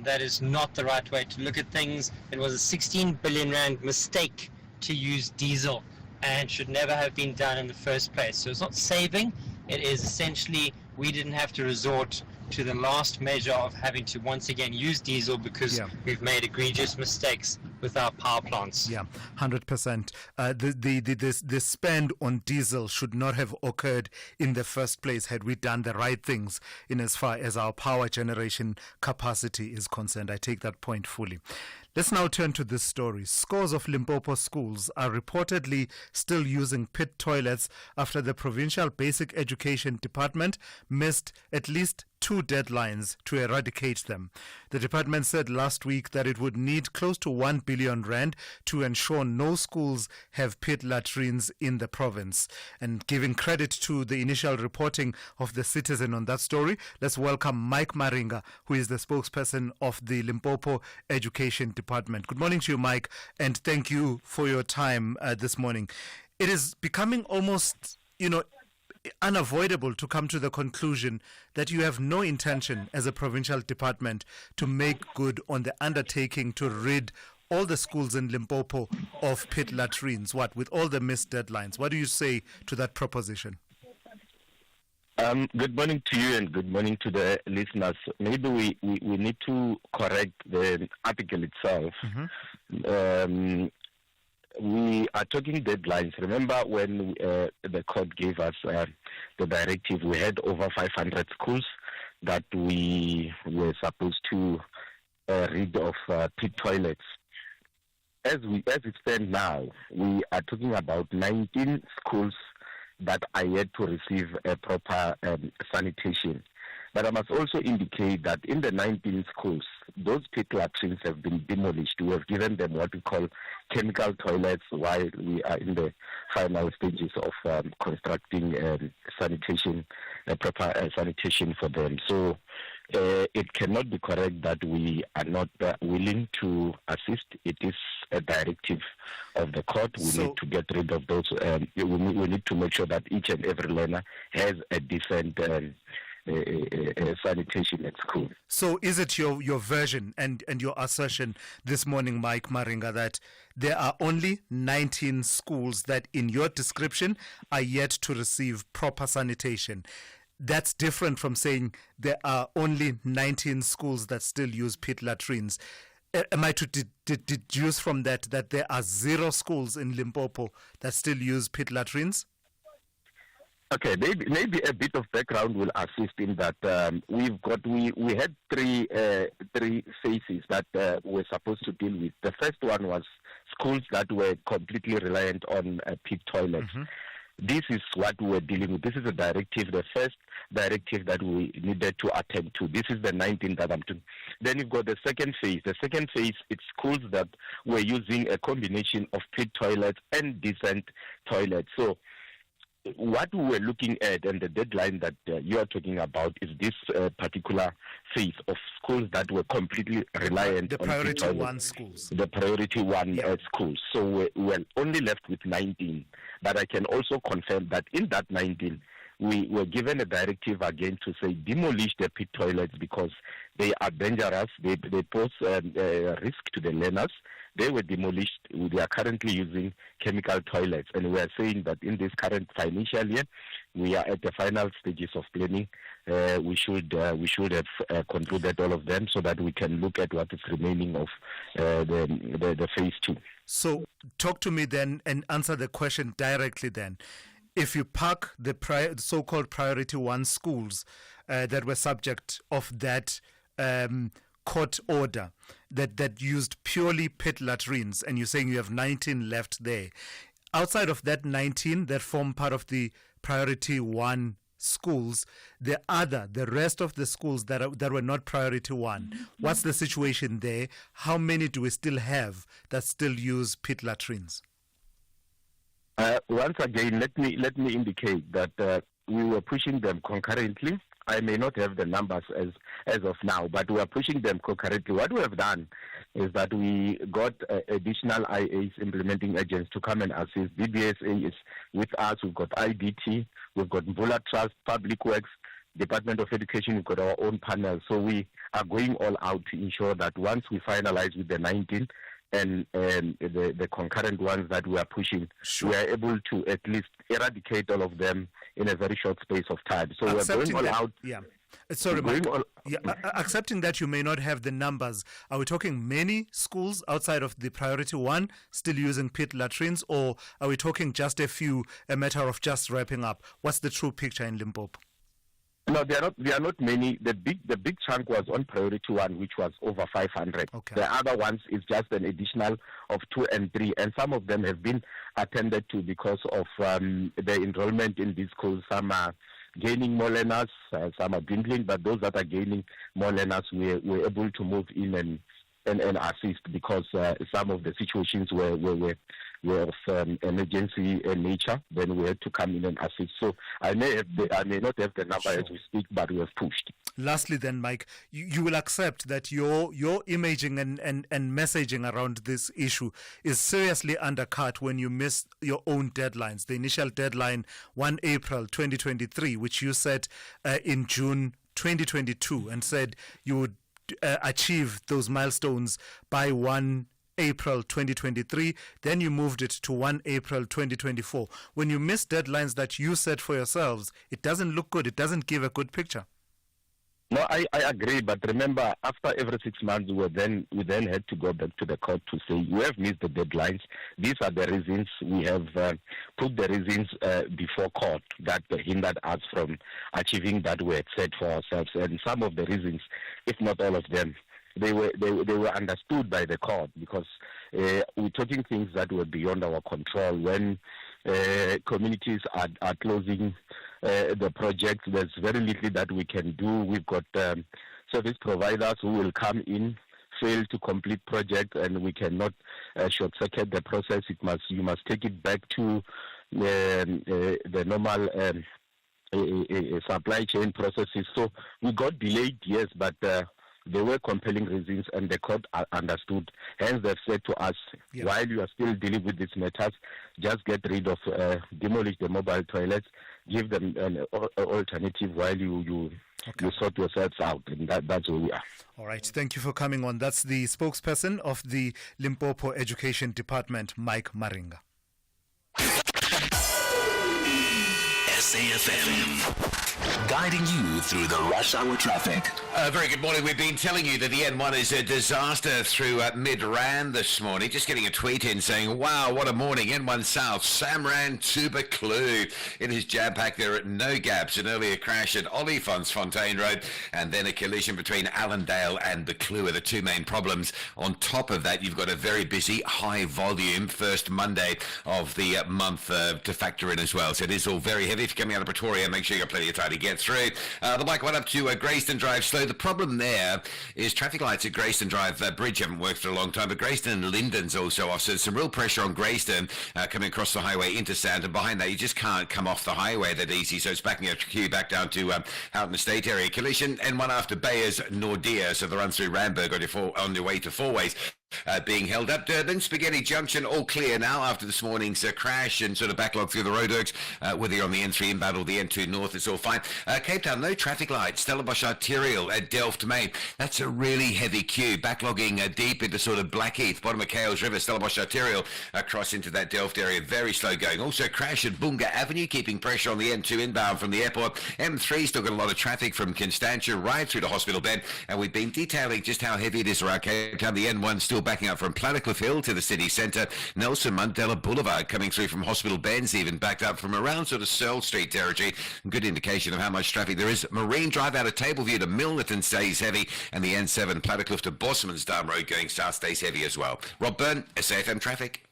That is not the right way to look at things. It was a 16 billion rand mistake to use diesel and should never have been done in the first place. So it's not saving. It is essentially we didn't have to resort to the last measure of having to once again use diesel because we've made egregious mistakes with our power plants. Yeah, 100%. The spend on diesel should not have occurred in the first place had we done the right things in as far as our power generation capacity is concerned. I take that point fully. Let's now turn to this story. Scores of Limpopo schools are reportedly still using pit toilets after the Provincial Basic Education Department missed at least 2 deadlines to eradicate them. The department said last week that it would need close to 1 billion rand to ensure no schools have pit latrines in the province. And giving credit to the initial reporting of the Citizen on that story, let's welcome Mike Maringa, who is the spokesperson of the Limpopo Education Department. Good morning to you, Mike, and thank you for your time this morning. It is becoming almost, unavoidable to come to the conclusion that you have no intention as a provincial department to make good on the undertaking to rid all the schools in Limpopo of pit latrines, with all the missed deadlines. What do you say to that proposition? Good morning to you and good morning to the listeners. Maybe we need to correct the article itself. Mm-hmm. We are talking deadlines. Remember when the court gave us the directive, we had over 500 schools that we were supposed to rid of pit toilets. As it stands now, we are talking about 19 schools that are yet to receive a proper sanitation. But I must also indicate that in the 19 schools, those pit latrines have been demolished. We have given them what we call chemical toilets while we are in the final stages of constructing sanitation, proper sanitation for them. So it cannot be correct that we are not willing to assist. It is a directive of the court. We need to get rid of those. We need to make sure that each and every learner has a decent sanitation at school. So is it your version and your assertion this morning, Mike Maringa, that there are only 19 schools that in your description are yet to receive proper sanitation? That's different from saying there are only 19 schools that still use pit latrines. Am I to deduce from that there are 0 schools in Limpopo that still use pit latrines? Okay, maybe a bit of background will assist in that. We had three phases that we're supposed to deal with. The first one was schools that were completely reliant on pit toilets. Mm-hmm. This is what we were dealing with. This is a directive, the first directive that we needed to attend to. This is the 19th that I'm doing. Then you've got the second phase. The second phase, it's schools that were using a combination of pit toilets and decent toilets. So what we were looking at and the deadline that you are talking about is this particular phase of schools that were completely reliant on priority 1 schools. The priority 1 schools. So we're only left with 19. But I can also confirm that in that 19, we were given a directive again to say demolish the pit toilets because they are dangerous. They pose risk to the learners. They were demolished. They are currently using chemical toilets, and we are saying that in this current financial year, we are at the final stages of planning. We should have concluded all of them so that we can look at what is remaining of the phase 2. So, talk to me then and answer the question directly. Then, if you park the so-called priority 1 schools that were subject of that court order that used purely pit latrines, and you're saying you have 19 left there. Outside of that 19 that form part of the priority 1 schools, the rest of the schools that were not priority 1, what's the situation there? How many do we still have that still use pit latrines? Once again, let me indicate that we were pushing them concurrently. I may not have the numbers as of now, but we are pushing them concurrently. What we have done is that we got additional IAs, implementing agents, to come and assist. BBSA is with us. We've got IDT. We've got Mvula Trust, Public Works, Department of Education. We've got our own panels. So we are going all out to ensure that once we finalize with the 19 and the concurrent ones that we are pushing, we are able to at least eradicate all of them in a very short space of time. So we're going all out. Yeah. Sorry, accepting that you may not have the numbers, are we talking many schools outside of the priority 1 still using pit latrines, or are we talking just a few, a matter of just wrapping up? What's the true picture in Limpopo? No, there are not many. The big chunk was on priority 1, which was over 500. Okay. The other ones is just an additional of 2 and 3, and some of them have been attended to because of the enrollment in these schools. Some are gaining more learners, some are dwindling, but those that are gaining more learners, we're able to move in and assist, because some of the situations were of emergency nature. Then we had to come in and assist. So I may not have the number as we speak, but we have pushed. Lastly then, Mike, you will accept that your imaging and messaging around this issue is seriously undercut when you miss your own deadlines. The initial deadline, 1 April 2023, which you set in June 2022, and said you would achieve those milestones by 1 April 2023, then you moved it to 1 April 2024. When you miss deadlines that you set for yourselves, it doesn't look good. It doesn't give a good picture. No, I agree, but remember, after every 6 months, we then had to go back to the court to say, you have missed the deadlines. These are the reasons. We have put the reasons before court that hindered us from achieving that we had set for ourselves. And some of the reasons, if not all of them, they were understood by the court, because we're talking things that were beyond our control. When communities are closing the project, there's very little that we can do. We've got service providers who will come in, fail to complete project, and we cannot short-circuit the process. You must take it back to the normal supply chain processes. So we got delayed, yes, but there were compelling reasons, and the court understood. Hence, they've said to us, while you are still dealing with these matters, just get rid of, demolish the mobile toilets, give them an alternative while you sort yourselves out. And that's where we are. All right. Thank you for coming on. That's the spokesperson of the Limpopo Education Department, Mike Maringa. SAFM, guiding you through the rush hour traffic. Very good morning. We've been telling you that the N1 is a disaster through Midrand this morning. Just getting a tweet in saying, wow, what a morning. N1 South, Samran to Buccleuch. It is jam-packed. There are no gaps. An earlier crash at Olifantsfontein Road, and then a collision between Allendale and Buccleuch are the two main problems. On top of that, you've got a very busy, high volume first Monday of the month to factor in as well. So it is all very heavy. If you're coming out of Pretoria, make sure you've got plenty of time to get through. The bike went up to Greyston Drive slow. The problem there is traffic lights at Greyston Drive Bridge haven't worked for a long time, but Greyston and Linden's also off, so there's some real pressure on Greyston coming across the highway into Sand, and behind that you just can't come off the highway that easy, so it's backing up queue back down to Houghton Estate area. Collision and one after Bayers Nordia, so the run through Randburg on your way to Four Ways. Being held up. Then Spaghetti Junction, all clear now after this morning's crash and sort of backlog through the roadworks. Whether you're on the N3 inbound or the N2 north, it's all fine. Cape Town, no traffic lights. Stellenbosch Arterial at Delft Main. That's a really heavy queue, backlogging deep into sort of Blackheath, bottom of Cales River. Stellenbosch Arterial across into that Delft area, very slow going. Also crash at Bunga Avenue, keeping pressure on the N2 inbound from the airport. M3 still got a lot of traffic from Constantia right through to Hospital Bend, and we've been detailing just how heavy it is around Cape Town. The N1 still backing up from Platycliffe Hill to the city centre. Nelson Mandela Boulevard coming through from Hospital Bends, even backed up from around sort of Searle Street territory. Good indication of how much traffic there is. Marine Drive out of Tableview to Milnerton stays heavy, and the N7 Platycliffe to Bosmansdown Road going south stays heavy as well. Rob Byrne, SAFM Traffic.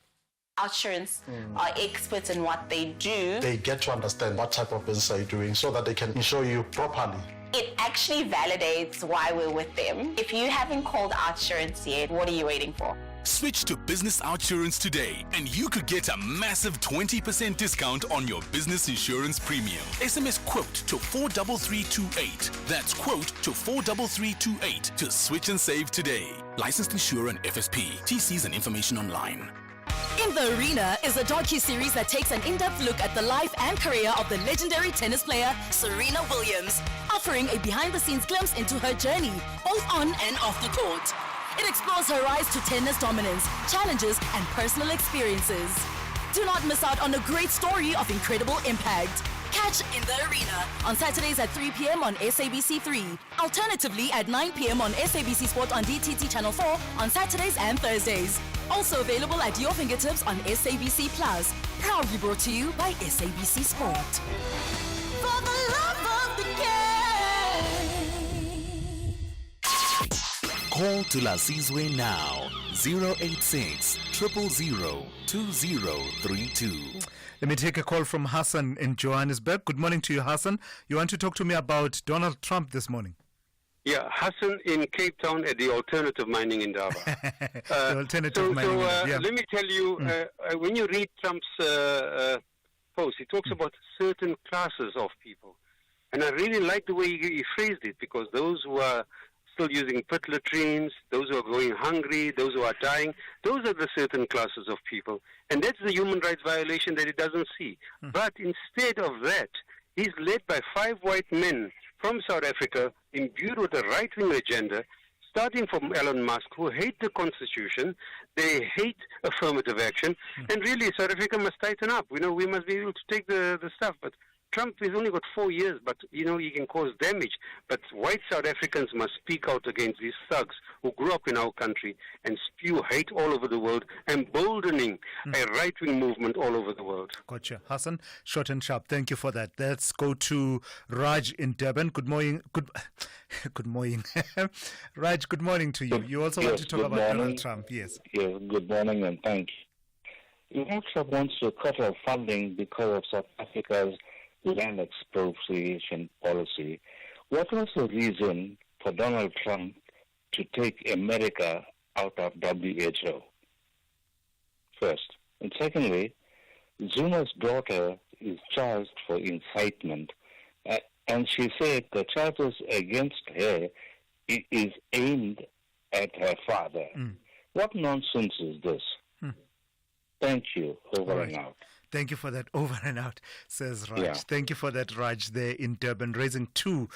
Outsurance are experts in what they do. They get to understand what type of business are you doing so that they can insure you properly. It actually validates why we're with them. If you haven't called Outsurance yet, what are you waiting for? Switch to Business Outsurance today and you could get a massive 20% discount on your business insurance premium. SMS quote to 43328. That's quote to 43328 to switch and save today. Licensed insurer and FSP. TCs and information online. In the Arena is a docu-series that takes an in-depth look at the life and career of the legendary tennis player Serena Williams, offering a behind-the-scenes glimpse into her journey, both on and off the court. It explores her rise to tennis dominance, challenges, and personal experiences. Do not miss out on a great story of incredible impact. Catch In the Arena on Saturdays at 3 p.m. on SABC3. Alternatively at 9 p.m. on SABC Sport on DTT Channel 4 on Saturdays and Thursdays. Also available at your fingertips on SABC Plus. Proudly brought to you by SABC Sport. For the love of the game. Call Thulasizwe now. 086 000 2032. Let me take a call from Hassan in Johannesburg. Good morning to you, Hassan. You want to talk to me about Donald Trump this morning? Yeah, Hassan in Cape Town at the alternative mining Indaba. The alternative mining. Yeah. Let me tell you, when you read Trump's post, he talks about certain classes of people. And I really like the way he phrased it, because those who are still using pit latrines, those who are going hungry, those who are dying, those are the certain classes of people. And that's the human rights violation that he doesn't see. But instead of that, he's led by 5 white men from South Africa, imbued with a right-wing agenda, starting from Elon Musk, who hate the Constitution, they hate affirmative action, and really South Africa must tighten up. We must be able to take the stuff, but Trump has only got 4 years, but he can cause damage. But white South Africans must speak out against these thugs who grew up in our country and spew hate all over the world, emboldening a right-wing movement all over the world. Gotcha. Hassan, short and sharp. Thank you for that. Let's go to Raj in Durban. Good morning. Good morning. Raj, good morning to you. You also want to talk about Donald Trump. Yes. Yes, good morning and thank you. Trump wants to cut off funding because of South Africa's land expropriation policy. What was the reason for Donald Trump to take America out of WHO? First. And secondly, Zuma's daughter is charged for incitement, and she said the charges against her is aimed at her father. What nonsense is this? Thank you. Over and out. Thank you for that. Over and out, says Raj. Yeah. Thank you for that, Raj, there in Durban, raising 2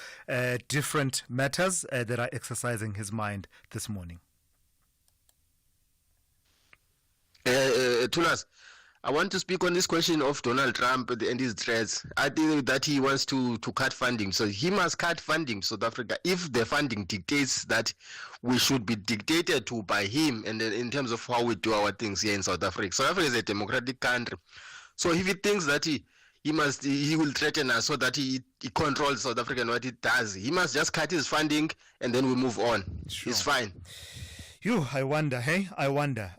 different matters that are exercising his mind this morning. Thulas, I want to speak on this question of Donald Trump and his threats. I think that he wants to cut funding. So he must cut funding, South Africa, if the funding dictates that we should be dictated to by him, and in terms of how we do our things here in South Africa. South Africa is a democratic country. So if he thinks that he will threaten us so that he controls South Africa and what it does, he must just cut his funding and then we move on. Sure. It's fine. I wonder, hey? I wonder.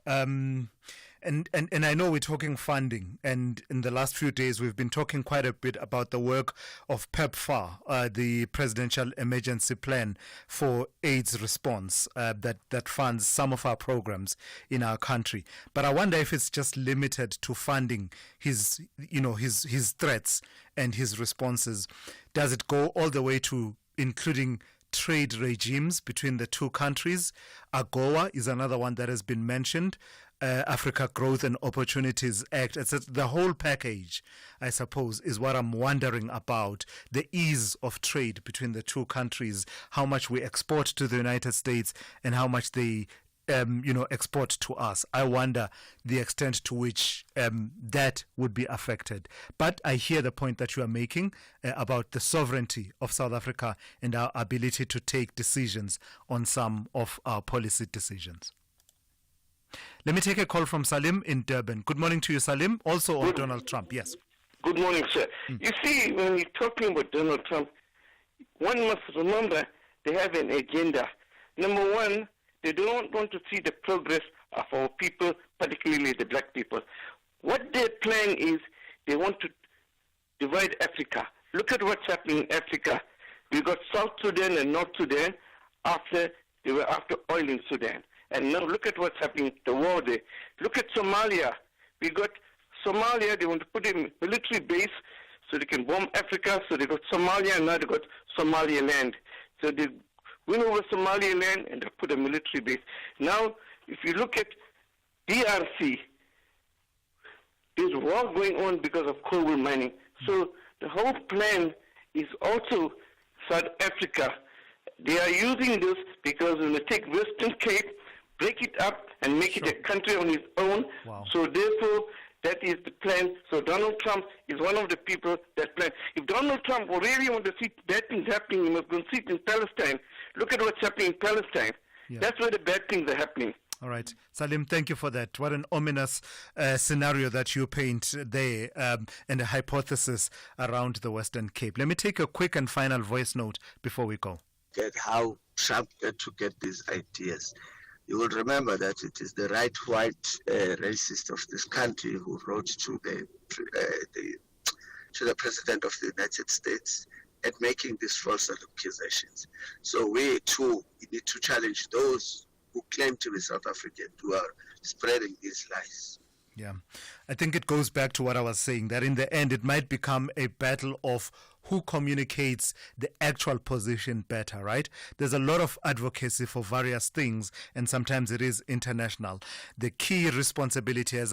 And I know we're talking funding, and in the last few days we've been talking quite a bit about the work of PEPFAR, the Presidential Emergency Plan for AIDS Response, that funds some of our programs in our country. But I wonder if it's just limited to funding his threats and his responses. Does it go all the way to including trade regimes between the two countries? AGOA is another one that has been mentioned. Africa Growth and Opportunities Act. It's the whole package, I suppose, is what I'm wondering about. The ease of trade between the two countries, how much we export to the United States and how much they export to us. I wonder the extent to which that would be affected. But I hear the point that you are making about the sovereignty of South Africa and our ability to take decisions on some of our policy decisions. Let me take a call from Salim in Durban. Good morning to you, Salim. Also on Donald Trump. Yes. Good morning, sir. You see, when we're talking about Donald Trump, one must remember they have an agenda. Number one, they don't want to see the progress of our people, particularly the black people. What their plan is, they want to divide Africa. Look at what's happening in Africa. We got South Sudan and North Sudan after they were after oil in Sudan. And now look at what's happening, the war there. Look at Somalia. We got Somalia, they want to put a military base so they can bomb Africa. So they got Somalia and now they got Somaliland. So they win over Somaliland and they put a military base. Now, if you look at DRC, there's war going on because of coal mining. So the whole plan is also South Africa. They are using this because when they take Western Cape, break it up and make it a country on its own. Wow. So therefore, that is the plan. So Donald Trump is one of the people that plan. If Donald Trump really wants to see bad things happening, he must go and see it in Palestine. Look at what's happening in Palestine. Yeah. That's where the bad things are happening. All right. Salim, thank you for that. What an ominous scenario that you paint there and a hypothesis around the Western Cape. Let me take a quick and final voice note before we go. At how Trump had to get these ideas. You will remember that it is the right-white racist of this country who wrote to the President of the United States and making these false accusations. So we too need to challenge those who claim to be South African, who are spreading these lies. Yeah, I think it goes back to what I was saying, that in the end it might become a battle of who communicates the actual position better, right? There's a lot of advocacy for various things, and sometimes it is international. The key responsibility, as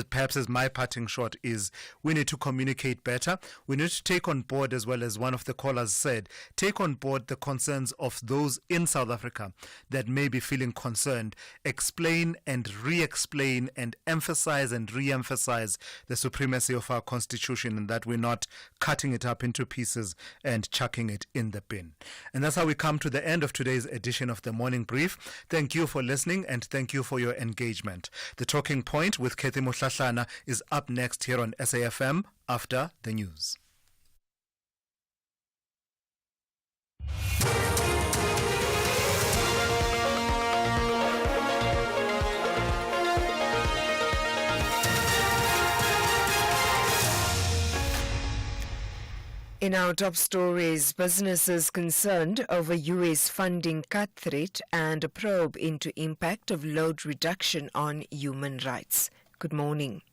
perhaps as my parting shot, is we need to communicate better. We need to take on board, as well as one of the callers said, take on board the concerns of those in South Africa that may be feeling concerned. Explain and re-explain and emphasize and re-emphasize the supremacy of our constitution, and that we're not cutting it up into pieces and chucking it in the bin. And that's how we come to the end of today's edition of the Morning Brief. Thank you for listening and thank you for your engagement. The Talking Point with Kathy Moshlahlana is up next here on SAFM after the news. In our top stories, businesses concerned over US funding cut threat and a probe into impact of load reduction on human rights. Good morning.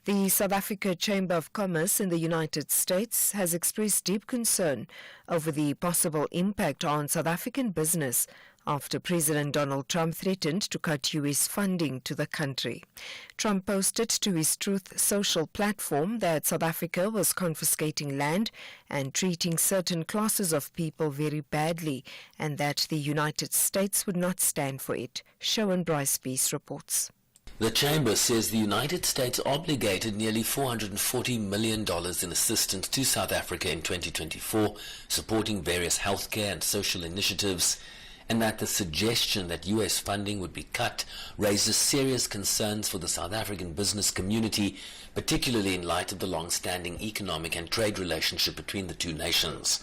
The South Africa Chamber of Commerce in the United States has expressed deep concern over the possible impact on South African business after President Donald Trump threatened to cut US funding to the country. Trump posted to his Truth Social platform that South Africa was confiscating land and treating certain classes of people very badly, and that the United States would not stand for it. Sharon Bryce Peace reports. The Chamber says the United States obligated nearly $440 million in assistance to South Africa in 2024, supporting various healthcare and social initiatives, and that the suggestion that US funding would be cut raises serious concerns for the South African business community, particularly in light of the long-standing economic and trade relationship between the two nations.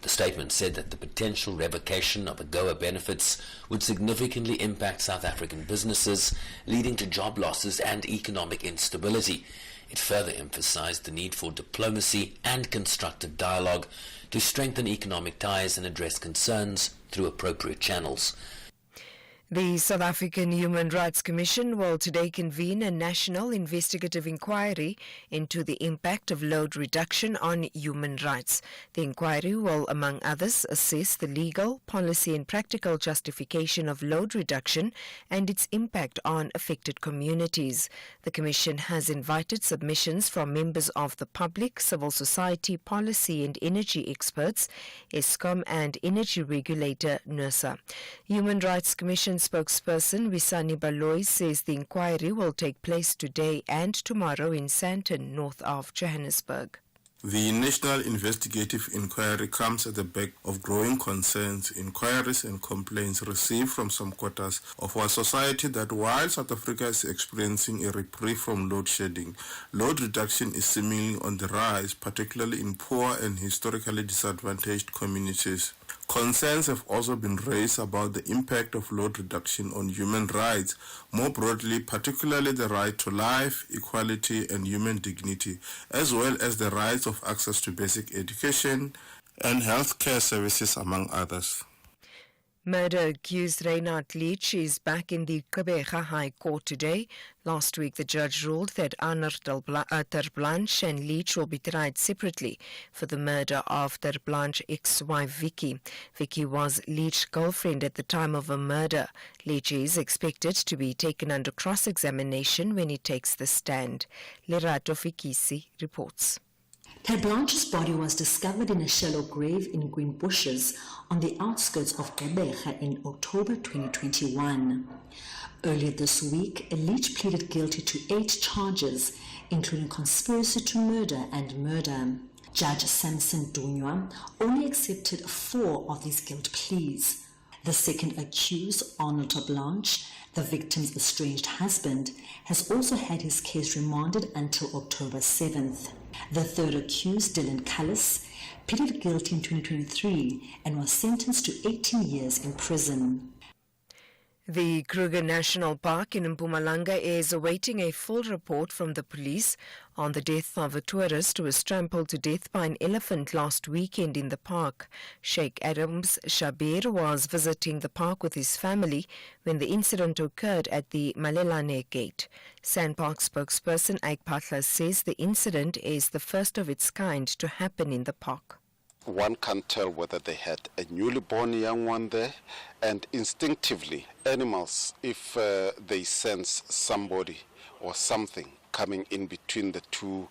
The statement said that the potential revocation of AGOA benefits would significantly impact South African businesses, leading to job losses and economic instability. It further emphasized the need for diplomacy and constructive dialogue to strengthen economic ties and address concerns through appropriate channels. The South African Human Rights Commission will today convene a national investigative inquiry into the impact of load reduction on human rights. The inquiry will, among others, assess the legal, policy and practical justification of load reduction and its impact on affected communities. The Commission has invited submissions from members of the public, civil society, policy and energy experts, Eskom and energy regulator NERSA. Human Rights Commission spokesperson Wisani Baloyi says the inquiry will take place today and tomorrow in Sandton, north of Johannesburg. The National Investigative Inquiry comes at the back of growing concerns, inquiries and complaints received from some quarters of our society that while South Africa is experiencing a reprieve from load shedding, load reduction is seemingly on the rise, particularly in poor and historically disadvantaged communities. Concerns have also been raised about the impact of load reduction on human rights, more broadly, particularly the right to life, equality, and human dignity, as well as the rights of access to basic education and healthcare services, among others. Murder-accused Reinhard Leach is back in the Gqeberha High Court today. Last week, the judge ruled that Arnold Terblanche and Leach will be tried separately for the murder of Terblanche's ex-wife Vicky. Vicky was Leach's girlfriend at the time of her murder. Leach is expected to be taken under cross-examination when he takes the stand. Lerato Fikisi reports. Terblanche's body was discovered in a shallow grave in green bushes on the outskirts of Gqeberha in October 2021. Earlier this week, Leach pleaded guilty to 8 charges, including conspiracy to murder and murder. Judge Samson Dunywa only accepted 4 of these guilt pleas. The second accused, Arnold Terblanche, the victim's estranged husband, has also had his case remanded until October 7th. The third accused, Dylan Cullis, pleaded guilty in 2023 and was sentenced to 18 years in prison. The Kruger National Park in Mpumalanga is awaiting a full report from the police on the death of a tourist who was trampled to death by an elephant last weekend in the park. Sheikh Adams Shabir was visiting the park with his family when the incident occurred at the Malelane Gate. Sandpark spokesperson Ike Patla says the incident is the first of its kind to happen in the park. One can't tell whether they had a newly born young one there, and instinctively, animals, if they sense somebody or something coming in between the two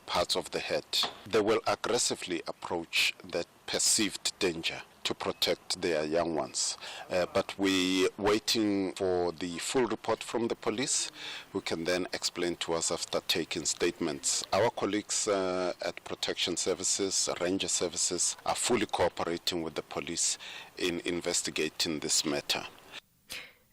parts of the head, they will aggressively approach that perceived danger to protect their young ones. But we're waiting for the full report from the police, who can then explain to us after taking statements. Our colleagues at Protection Services, Ranger Services, are fully cooperating with the police in investigating this matter.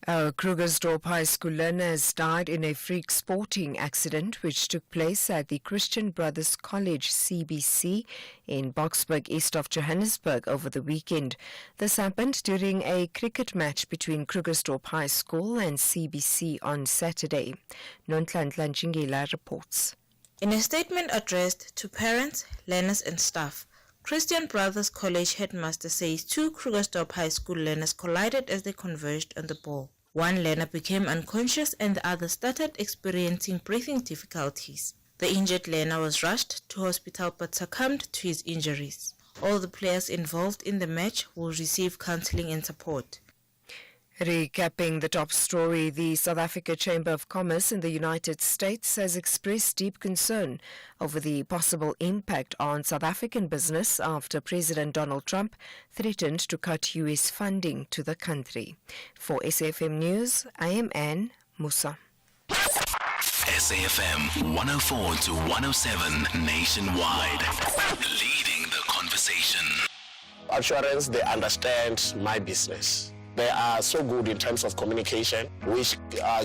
Krugersdorp High School learners died in a freak sporting accident which took place at the Christian Brothers College CBC in Boksburg, east of Johannesburg, over the weekend. This happened during a cricket match between Krugersdorp High School and CBC on Saturday. Nonhlanhla Njingela reports. In a statement addressed to parents, learners and staff, Christian Brothers College headmaster says 2 Krugersdorp High School learners collided as they converged on the ball. One learner became unconscious and the other started experiencing breathing difficulties. The injured learner was rushed to hospital but succumbed to his injuries. All the players involved in the match will receive counseling and support. Recapping the top story, the South Africa Chamber of Commerce in the United States has expressed deep concern over the possible impact on South African business after President Donald Trump threatened to cut U.S. funding to the country. For SAFM News, I am Anne Musa. SAFM 104 to 107 nationwide. Leading the conversation. Assurance, they understand my business. They are so good in terms of communication, which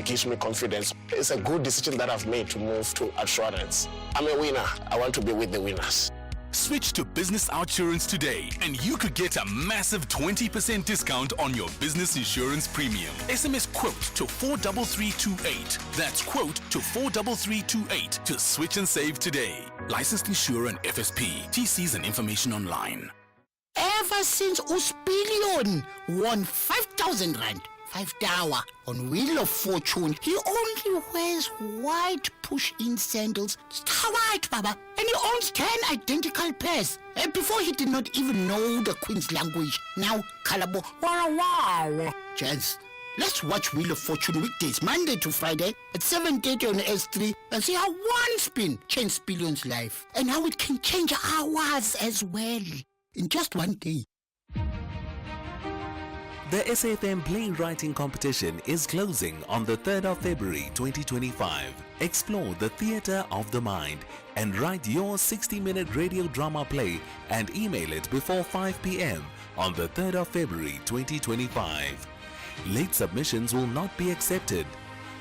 gives me confidence. It's a good decision that I've made to move to Assurance. I'm a winner. I want to be with the winners. Switch to Business Outsurance today and you could get a massive 20% discount on your business insurance premium. SMS quote to 43328. That's quote to 43328 to switch and save today. Licensed insurer and FSP. TCs and information online. Ever since Uspillion won 5,000 rand, 5 tower on Wheel of Fortune, he only wears white push-in sandals, star white, Baba, and he owns 10 identical pairs. And before he did not even know the Queen's language. Now, Kalabo, wow. Chance, let's watch Wheel of Fortune weekdays, Monday to Friday at 7:30 on S3 and see how one spin changed Billion's life and how it can change ours as well. In just one day. The SAFM playwriting competition is closing on the 3rd of February 2025. Explore the theatre of the mind and write your 60-minute radio drama play and email it before 5 p.m. on the 3rd of February 2025. Late submissions will not be accepted.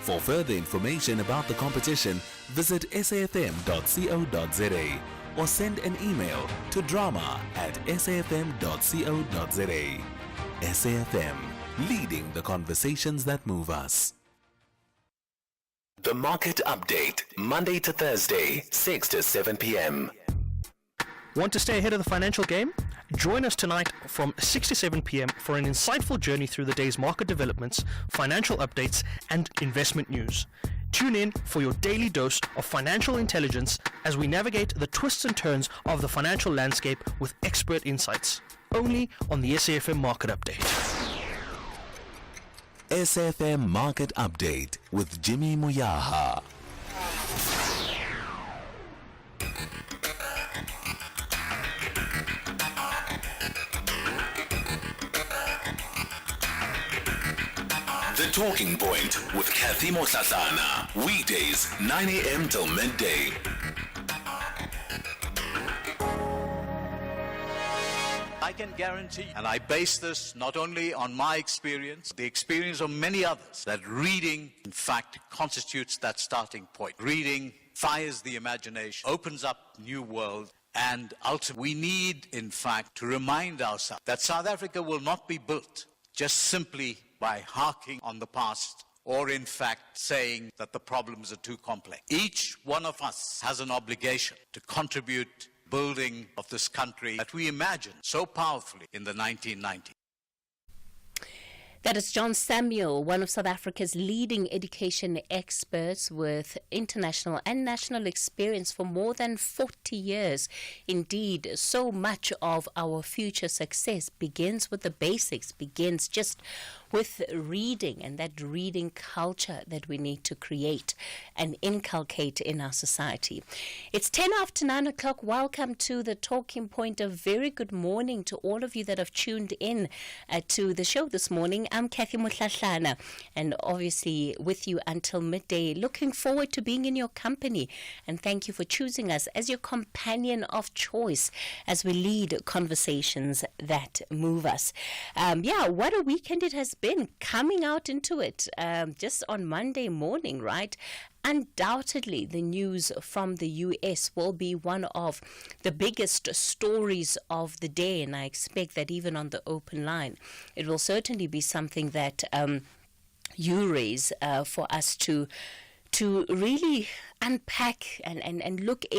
For further information about the competition, visit safm.co.za or send an email to drama@safm.co.za. SAFM, leading the conversations that move us. The Market Update, Monday to Thursday, 6 to 7 p.m. Want to stay ahead of the financial game? Join us tonight from 6 to 7 p.m. for an insightful journey through the day's market developments, financial updates, and investment news. Tune in for your daily dose of financial intelligence as we navigate the twists and turns of the financial landscape with expert insights. Only on the SAFM Market Update. SAFM Market Update with Jimmy Muyaha. The Talking Point with Kathy Motlatlana. Weekdays, 9 a.m. till midday. I can guarantee, and I base this not only on my experience, the experience of many others, that reading, in fact, constitutes that starting point. Reading fires the imagination, opens up new worlds, and ultimately we need, in fact, to remind ourselves that South Africa will not be built just simply by harking on the past or, in fact, saying that the problems are too complex. Each one of us has an obligation to contribute building of this country that we imagined so powerfully in the 1990s. That is John Samuel, one of South Africa's leading education experts with international and national experience for more than 40 years. Indeed, so much of our future success begins with the basics, begins just with reading and that reading culture that we need to create and inculcate in our society. It's 10 after 9 o'clock. Welcome to the Talking Point. A very good morning to all of you that have tuned in to the show this morning. I'm Kathy Motlatlana, and obviously with you until midday. Looking forward to being in your company, and thank you for choosing us as your companion of choice as we lead conversations that move us. What a weekend it has been, coming out into it just on Monday morning, right? Undoubtedly, the news from the US will be one of the biggest stories of the day, and I expect that even on the open line, it will certainly be something that you raise for us to really unpack and look in.